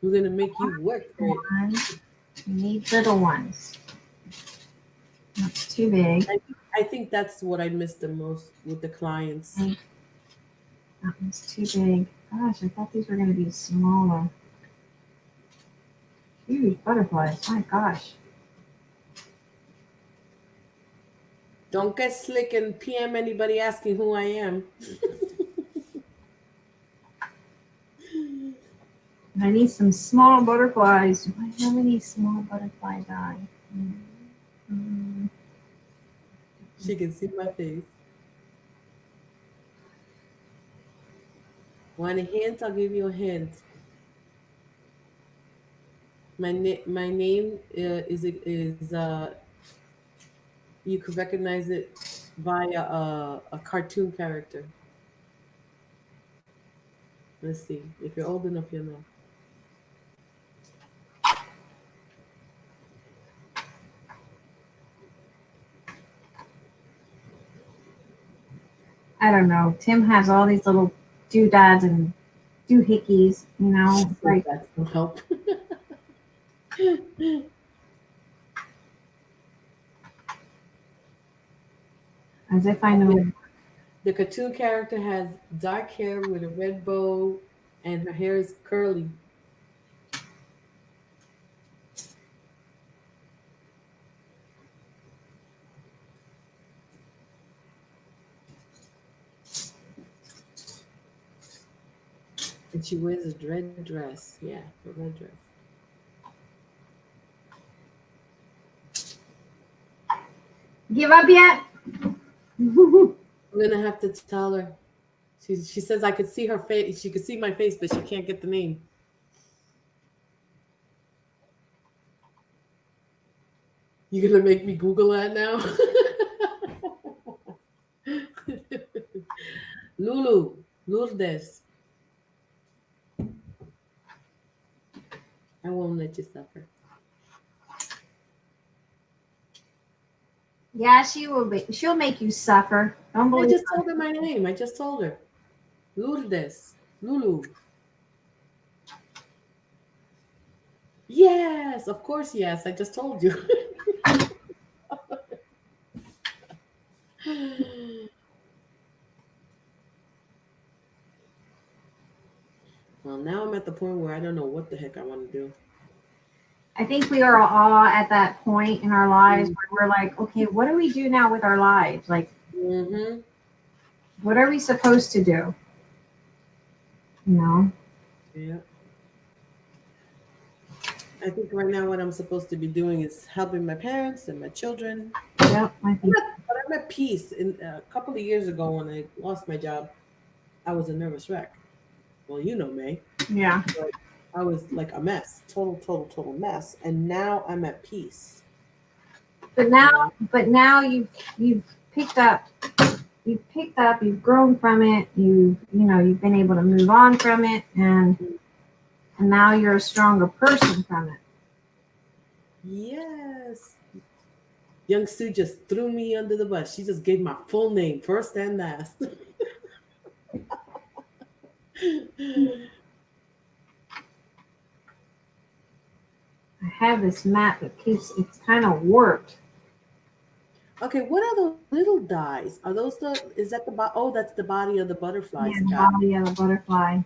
We're going to make you work for it. We need little ones. Not too big. I think that's what I miss the most with the clients. That one's too big. Gosh, I thought these were going to be smaller. Huge butterflies. My gosh. Don't get slick and PM anybody asking who I am. I need some small butterflies. How many small butterfly dye? She can see my face. Want a hint? I'll give you a hint. My name is you could recognize it via a cartoon character. Let's see. If you're old enough, you'll know. I don't know. Tim has all these little doodads and doohickeys, you know, So like that's no help. as if I know. The cartoon character has dark hair with a red bow, and her hair is curly. And she wears a red dress. Yeah, a red dress. Give up yet? I'm gonna have to tell her. She says I could see her face. She could see my face, but she can't get the name. You gonna make me Google that now? Lulu, Lourdes. I won't let you suffer. Yeah, she will be. She'll make you suffer. Don't I believe just her. told her my name. I just told her. Lourdes. Lulu. Yes, of course, yes. I just told you. Well, now I'm at the point where I don't know what the heck I want to do. I think we are all at that point in our lives where we're like, okay, what do we do now with our lives? Like, Mm-hmm. what are we supposed to do? You know? Yeah. I think right now what I'm supposed to be doing is helping my parents and my children. Yep, I think. But I'm at peace. In a couple of years ago, when I lost my job, I was a nervous wreck. Well, you know me. Yeah. I was like a mess, total mess. And now I'm at peace. But now you've picked up. You've grown from it. You've been able to move on from it, and now you're a stronger person from it. Yes. Young Sue just threw me under the bus. She just gave my full name, first and last. I have this mat that it's kind of warped. Okay, what are those little dies? Are those is that oh, that's the body of the butterfly, Yeah, the Scott. body of a butterfly.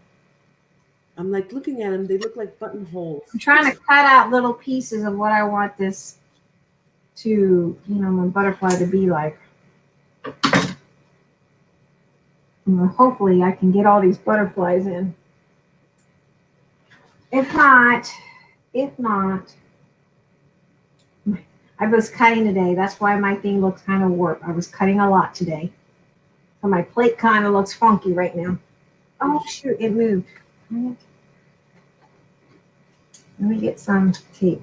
I'm like looking at them, they look like buttonholes. I'm trying to cut out little pieces of what I want this my butterfly to be like. Hopefully I can get all these butterflies in. If not, I was cutting today. That's why my thing looks kind of warped. I was cutting a lot today. So my plate kind of looks funky right now. Oh shoot, it moved. Let me get some tape.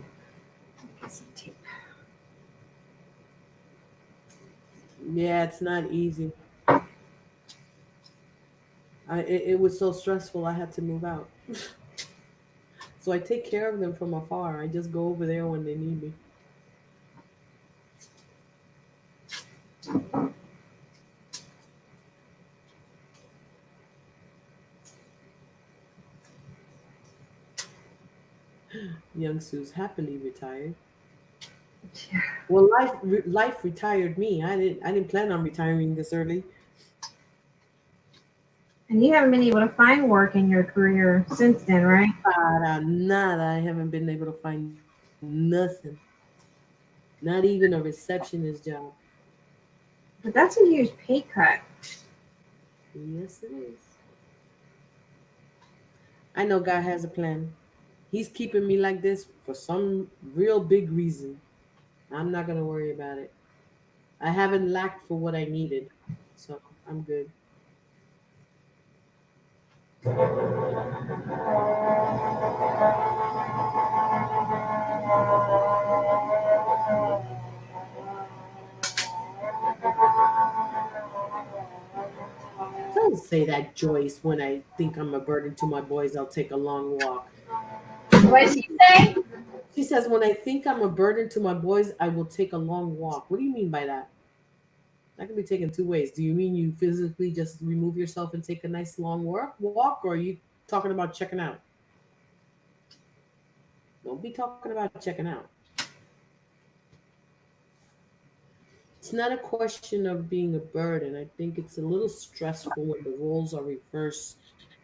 Yeah, it's not easy. It was so stressful, I had to move out. So I take care of them from afar. I just go over there when they need me. Young Sue's happily retired. Well, life retired me. I didn't plan on retiring this early. And you haven't been able to find work in your career since then, right? Para nada. I haven't been able to find nothing. Not even a receptionist job. But that's a huge pay cut. Yes, it is. I know God has a plan. He's keeping me like this for some real big reason. I'm not going to worry about it. I haven't lacked for what I needed. So I'm good. Don't say that, Joyce. When I think I'm a burden to my boys, I'll take a long walk. What did she say? She says, when I think I'm a burden to my boys, I will take a long walk. What do you mean by that? That can be taken two ways. Do you mean you physically just remove yourself and take a nice long walk, or are you talking about checking out? Don't be talking about checking out. It's not a question of being a burden. I think it's a little stressful when the roles are reversed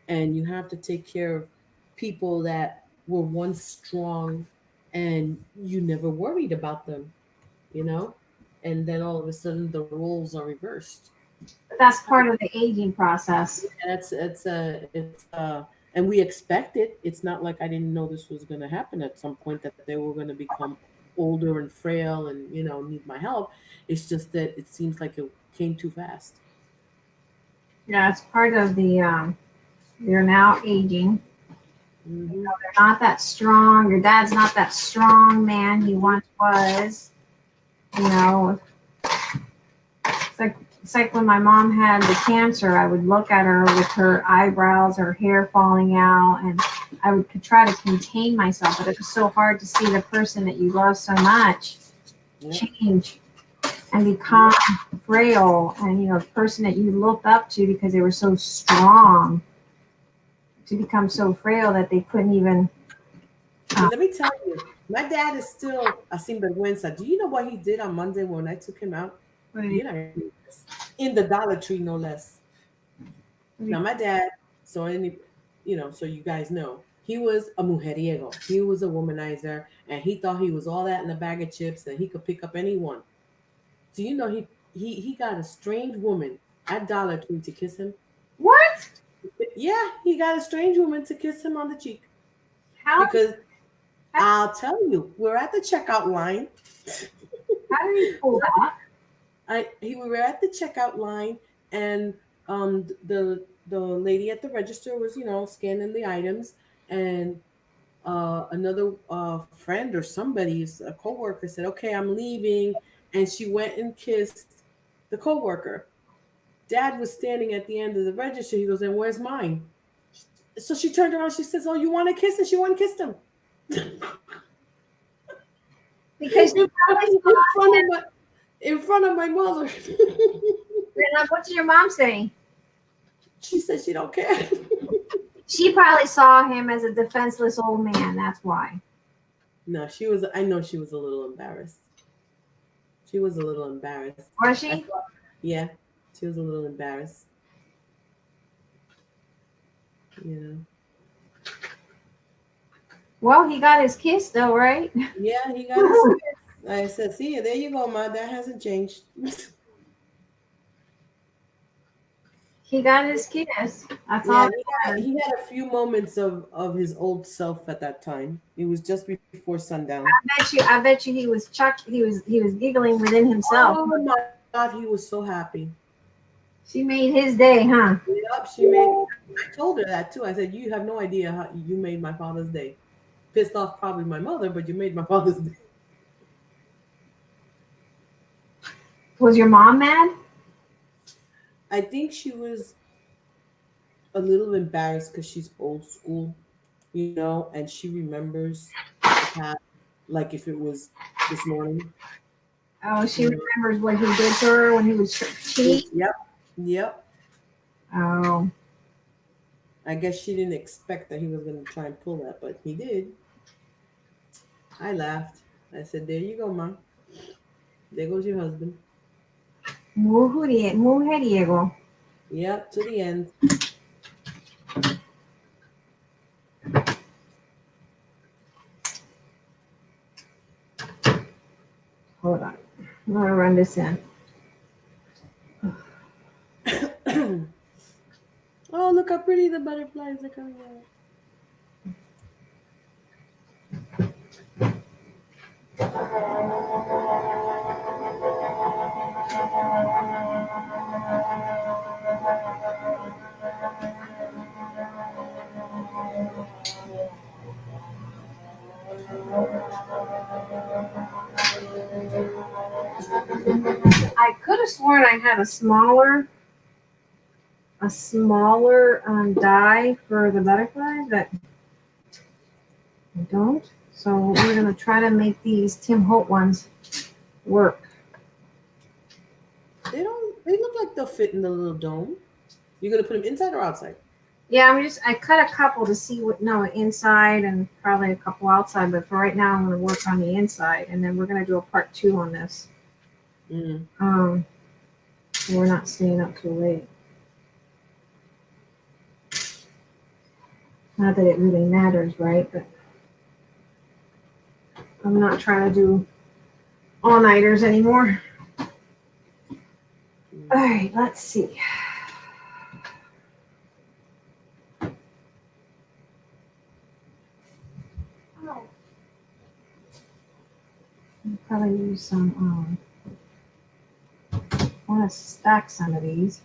and you have to take care of people that were once strong and you never worried about them, you know? And then all of a sudden the roles are reversed. But that's part of the aging process. And and we expect it. It's not like I didn't know this was going to happen at some point that they were going to become older and frail and need my help. It's just that it seems like it came too fast. Yeah, it's part of the. They're now aging. Hmm. They're not that strong. Your dad's not that strong man he once was. You know, it's like when my mom had the cancer. I would look at her with her eyebrows, her hair falling out, and I would try to contain myself. But it was so hard to see the person that you love so much Yep. change and become frail, and the person that you looked up to because they were so strong to become so frail that they couldn't even. But let me tell you, my dad is still a sinvergüenza. Do you know what he did on Monday when I took him out? You're not gonna believe this. In the Dollar Tree, no less. Now, my dad, so so you guys know, he was a mujeriego. He was a womanizer, and he thought he was all that in a bag of chips, and he could pick up anyone. Do you know he got a strange woman at Dollar Tree to kiss him? What? Yeah, he got a strange woman to kiss him on the cheek. How? Because I'll tell you, we're at the checkout line. How did he pull that? We were at the checkout line, and the lady at the register was scanning the items, and another friend or somebody's a coworker said, "Okay, I'm leaving," and she went and kissed the coworker. Dad was standing at the end of the register. He goes, "And where's mine?" So she turned around. She says, "Oh, you want to kiss?" And she went and kissed him. Because in front of my mother. what did your mom say? She said she don't care. She probably saw him as a defenseless old man. That's why. No, she was. I know she was a little embarrassed. She was a little embarrassed. Was she? Yeah, she was a little embarrassed. Yeah. Well, he got his kiss though, right? Yeah, he got his kiss. I said, "See, there you go, Ma. That hasn't changed." He got his kiss. That's Yeah, all. he had a few moments of his old self at that time. It was just before sundown. I bet you he was he was giggling within himself. Oh my God, he was so happy. She made his day, huh? Yep, she made. I told her that too. I said, "You have no idea how you made my father's day. Pissed off probably my mother, but you made my father's day." Was your mom mad? I think she was a little embarrassed because she's old school, and she remembers the past like if it was this morning. Oh, she remembers what he did to her when he was cheating. Yep. Oh. I guess she didn't expect that he was going to try and pull that, but he did. I laughed. I said, "There you go, Ma. There goes your husband." Mujeriego. Yep, to the end. Hold on. I'm gonna run this in. Oh, look how pretty the butterflies are coming out. I could have sworn I had a smaller die for the butterflies, but I don't. So we're gonna try to make these Tim Holt ones work. They don't. They look like they'll fit in the little dome. You're gonna put them inside or outside? Yeah, I cut a couple to see what, no, inside and probably a couple outside, but for right now I'm gonna work on the inside and then we're gonna do a part 2 on this. Mm. We're not staying up too late. Not that it really matters, right? But I'm not trying to do all-nighters anymore. All right, let's see. Oh, I'll probably use some, I want to stack some of these.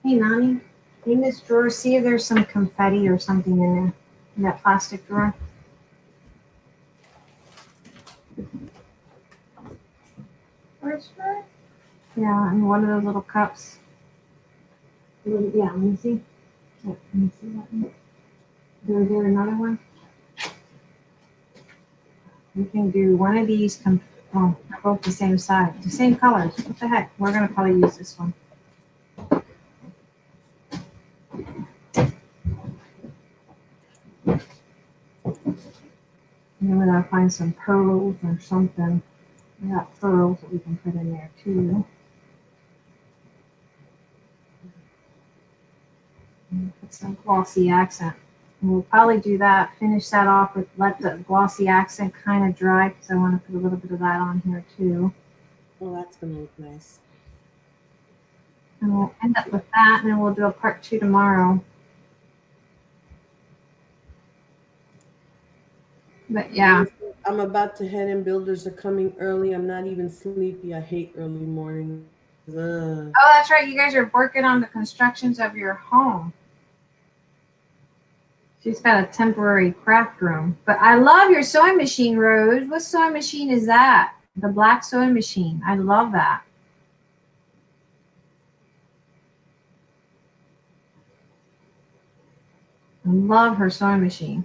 Hey, Nani, in this drawer, see if there's some confetti or something in there, in that plastic drawer. which one? Yeah, in one of those little cups. Yeah, let me see. Yeah, let me see that one. Is there another one? We can do one of these. Oh, they're both the same size, the same colors. What the heck? We're gonna probably use this one. And then we gotta find some pearls or something. We got pearls that we can put in there too. And put some glossy accent. And we'll probably do that, finish that off with, let the glossy accent kind of dry because I want to put a little bit of that on here too. Oh, that's gonna look nice. And we'll end up with that and then we'll do a part 2 tomorrow. But yeah. I'm about to head in. Builders are coming early. I'm not even sleepy. I hate early mornings. Ugh. Oh, that's right. You guys are working on the constructions of your home. She's got a temporary craft room. But I love your sewing machine, Rose. What sewing machine is that? The black sewing machine. I love that. I love her sewing machine.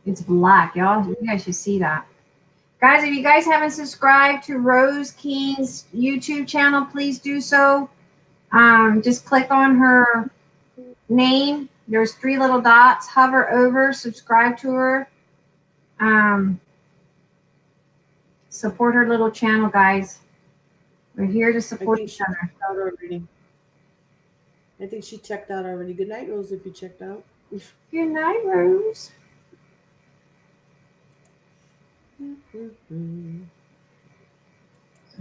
It's black, y'all. You guys should see that. Guys, if you guys haven't subscribed to Rose Keene's YouTube channel, please do so. Just click on her name. There's 3 little dots. Hover over, subscribe to her. Support her little channel, guys. We're here to support each other. Out already. I think she checked out already. Good night, Rose, if you checked out. Good night, Rose.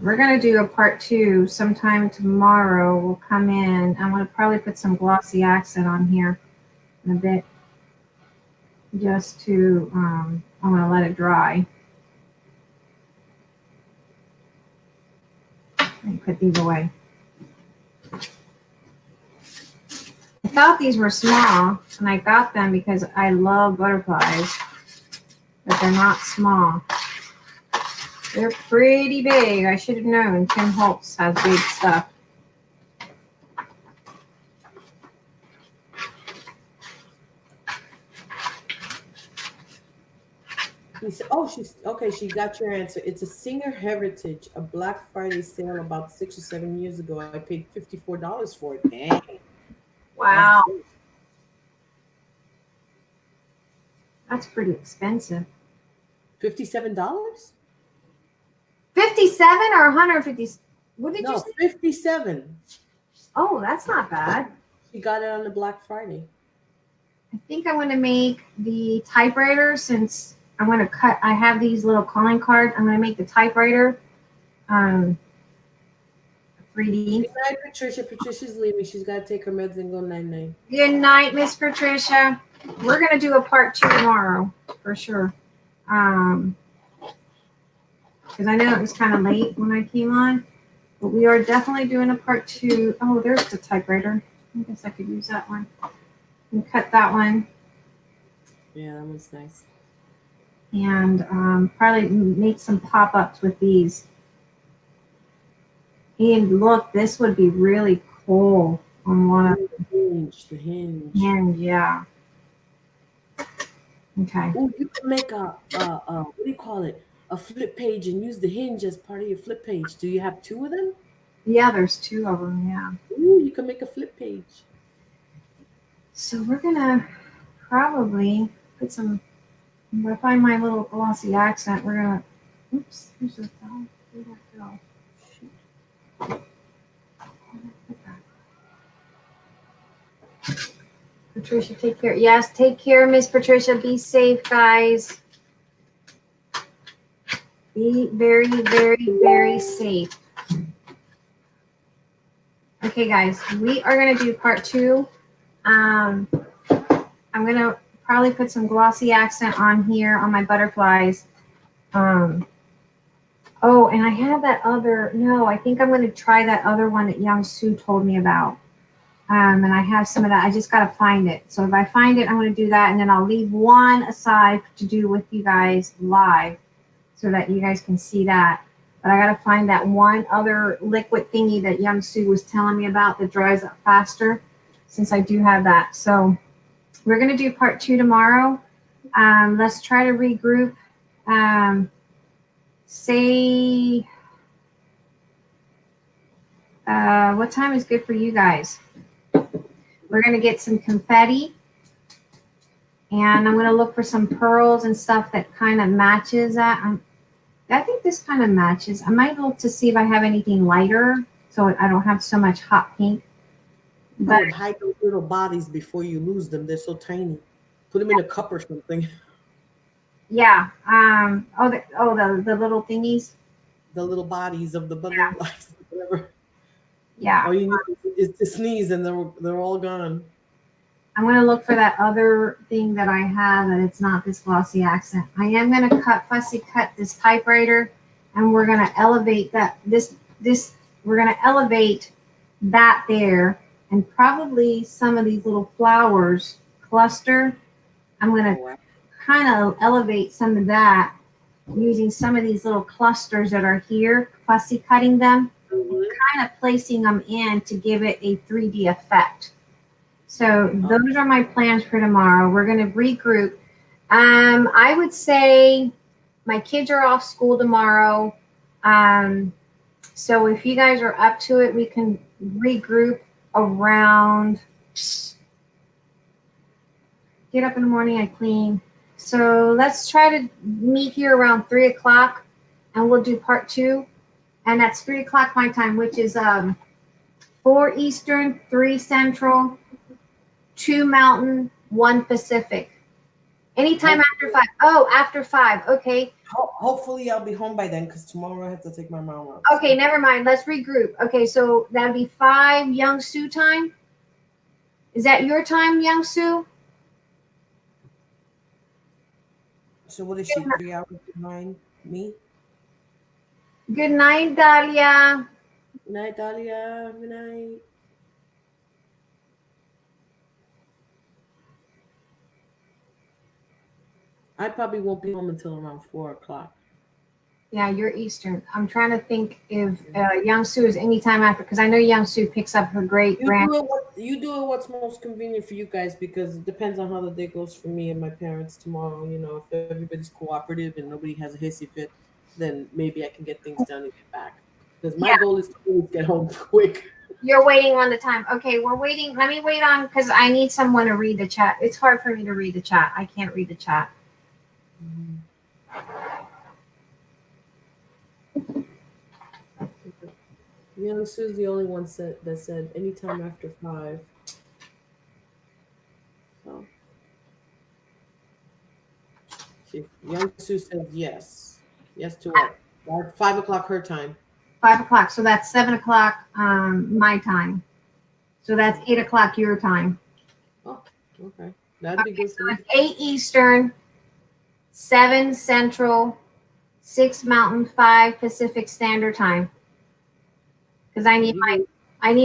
We're going to do a part 2 sometime tomorrow. We'll come in. I'm going to probably put some glossy accent on here in a bit. Just to, I'm going to let it dry. And put these away. I thought these were small, and I got them because I love butterflies, but they're not small. They're pretty big. I should have known Tim Holtz has big stuff. He said, "Oh, she's okay. She got your answer. It's a Singer Heritage, a Black Friday sale about 6 or 7 years ago. I paid $54 for it. Dang! Wow, that's pretty expensive. $57? 57 or 150? What did you No, say? 57. Oh, that's not bad. She got it on the Black Friday. I think I want to make the typewriter since I'm going to cut. I have these little calling cards. I'm going to make the typewriter 3D. Good night, Patricia. Patricia's leaving. She's got to take her meds and go 9-9. Good night, Miss Patricia. We're going to do a part 2 tomorrow for sure. Because I know it was kind of late when I came on, but we are definitely doing a part 2. Oh, there's the typewriter. I guess I could use that one. And cut that one. Yeah, that one's nice. And probably make some pop-ups with these. And look, this would be really cool on one of The hinge. and yeah. Okay. Oh, you can make a what do you call it? a flip page and use the hinge as part of your flip page. Do you have 2 of them? Yeah, there's 2 of them. Yeah. Ooh, you can make a flip page. So we're gonna probably put some. If I find my little glossy accent, we're gonna. Oops, there's a file. Where'd that go? Shoot. Where'd I put that? Patricia, take care. Yes, take care, Miss Patricia. Be safe, guys. Be very, very, very safe. Okay, guys, we are gonna do part 2. I'm gonna probably put some glossy accent on here on my butterflies. Oh, and I have that other, no, I think I'm going to try that other one that Young Soo told me about. And I have some of that. I just got to find it. So if I find it, I'm going to do that. And then I'll leave one aside to do with you guys live so that you guys can see that. But I got to find that one other liquid thingy that Young Soo was telling me about that dries up faster, since I do have that. So we're going to do part 2 tomorrow. Let's try to regroup. Say, what time is good for you guys? We're going to get some confetti. And I'm going to look for some pearls and stuff that kind of matches that. I think this kind of matches. I might look to see if I have anything lighter so I don't have so much hot pink. I But would hide those little bodies before you lose them. They're so tiny. Put them in a cup or something. yeah, the little thingies. The little bodies of the butterflies. Whatever. Yeah. All you need is to sneeze and they're all gone. I'm going to look for that other thing that I have that it's not this glossy accent. I am going to fussy cut this typewriter, and we're going to elevate that, we're going to elevate that there, and probably some of these little flowers cluster. I'm going to kind of elevate some of that using some of these little clusters that are here, fussy cutting them, kind of placing them in to give it a 3D effect. So those are my plans for tomorrow. We're going to regroup. I would say my kids are off school tomorrow. So if you guys are up to it, we can regroup around. Get up in the morning, I clean. So let's try to meet here around 3 o'clock, and we'll do part 2. And that's 3 o'clock my time, which is 4 Eastern, 3 Central, 2 Mountain, 1 Pacific. Anytime after 5. Oh, after 5. Okay. Hopefully I'll be home by then because tomorrow I have to take my mom out. Okay, never mind. Let's regroup. Okay, so that'd be 5 Young Soo time. Is that your time, Young Soo? So what is she, 3 hours behind me? Good night, Dahlia. Good night, Dahlia. Good night. I probably won't be home until around 4 o'clock. Yeah, you're Eastern. I'm trying to think if Young Soo is any time after, because I know Young Soo picks up her great grand. You do it what's most convenient for you guys, because it depends on how the day goes for me and my parents tomorrow. You know, if everybody's cooperative and nobody has a hissy fit, then maybe I can get things done and get back. Because my goal is to always get home quick. You're waiting on the time. Okay, we're waiting. Let me wait on, because I need someone to read the chat. It's hard for me to read the chat. I can't read the chat. Young Sue's the only one that said anytime after 5. So Young Sue says yes. Yes to what? 5 o'clock her time. 5 o'clock. So that's 7 o'clock my time. So that's 8 o'clock your time. Oh, okay. That'd be good for me. It's 8 Eastern, 7 Central, 6 Mountain, 5 Pacific Standard Time. Because I need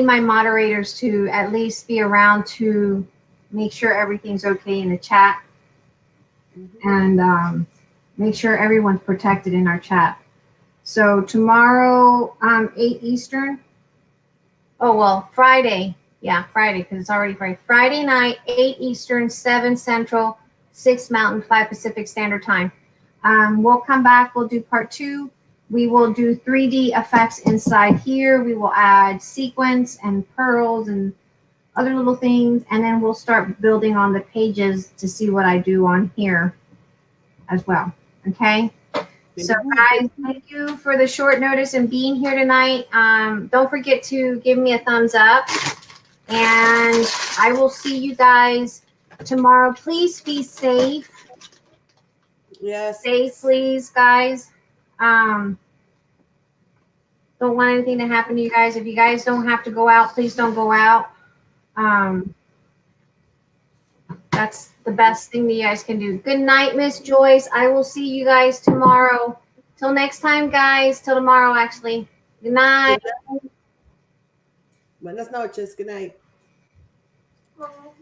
my moderators to at least be around to make sure everything's okay in the chat, and make sure everyone's protected in our chat. So tomorrow, 8 Eastern. Oh well, Friday. Yeah, Friday, because it's already Friday. Friday night, 8 Eastern, 7 Central, 6 Mountain, 5 Pacific Standard Time. We'll come back. We'll do part 2. We will do 3D effects inside here. We will add sequins and pearls and other little things. And then we'll start building on the pages to see what I do on here as well. Okay. So guys, thank you for the short notice and being here tonight. Don't forget to give me a thumbs up, and I will see you guys tomorrow. Please be safe. Yes. Safe, please, guys. Don't want anything to happen to you guys. If you guys don't have to go out, please don't go out. That's the best thing that you guys can do. Good night, Miss Joyce. I will see you guys tomorrow. Till next time, guys. Till tomorrow, actually. Good night. Buenas noches. Good night. Oh.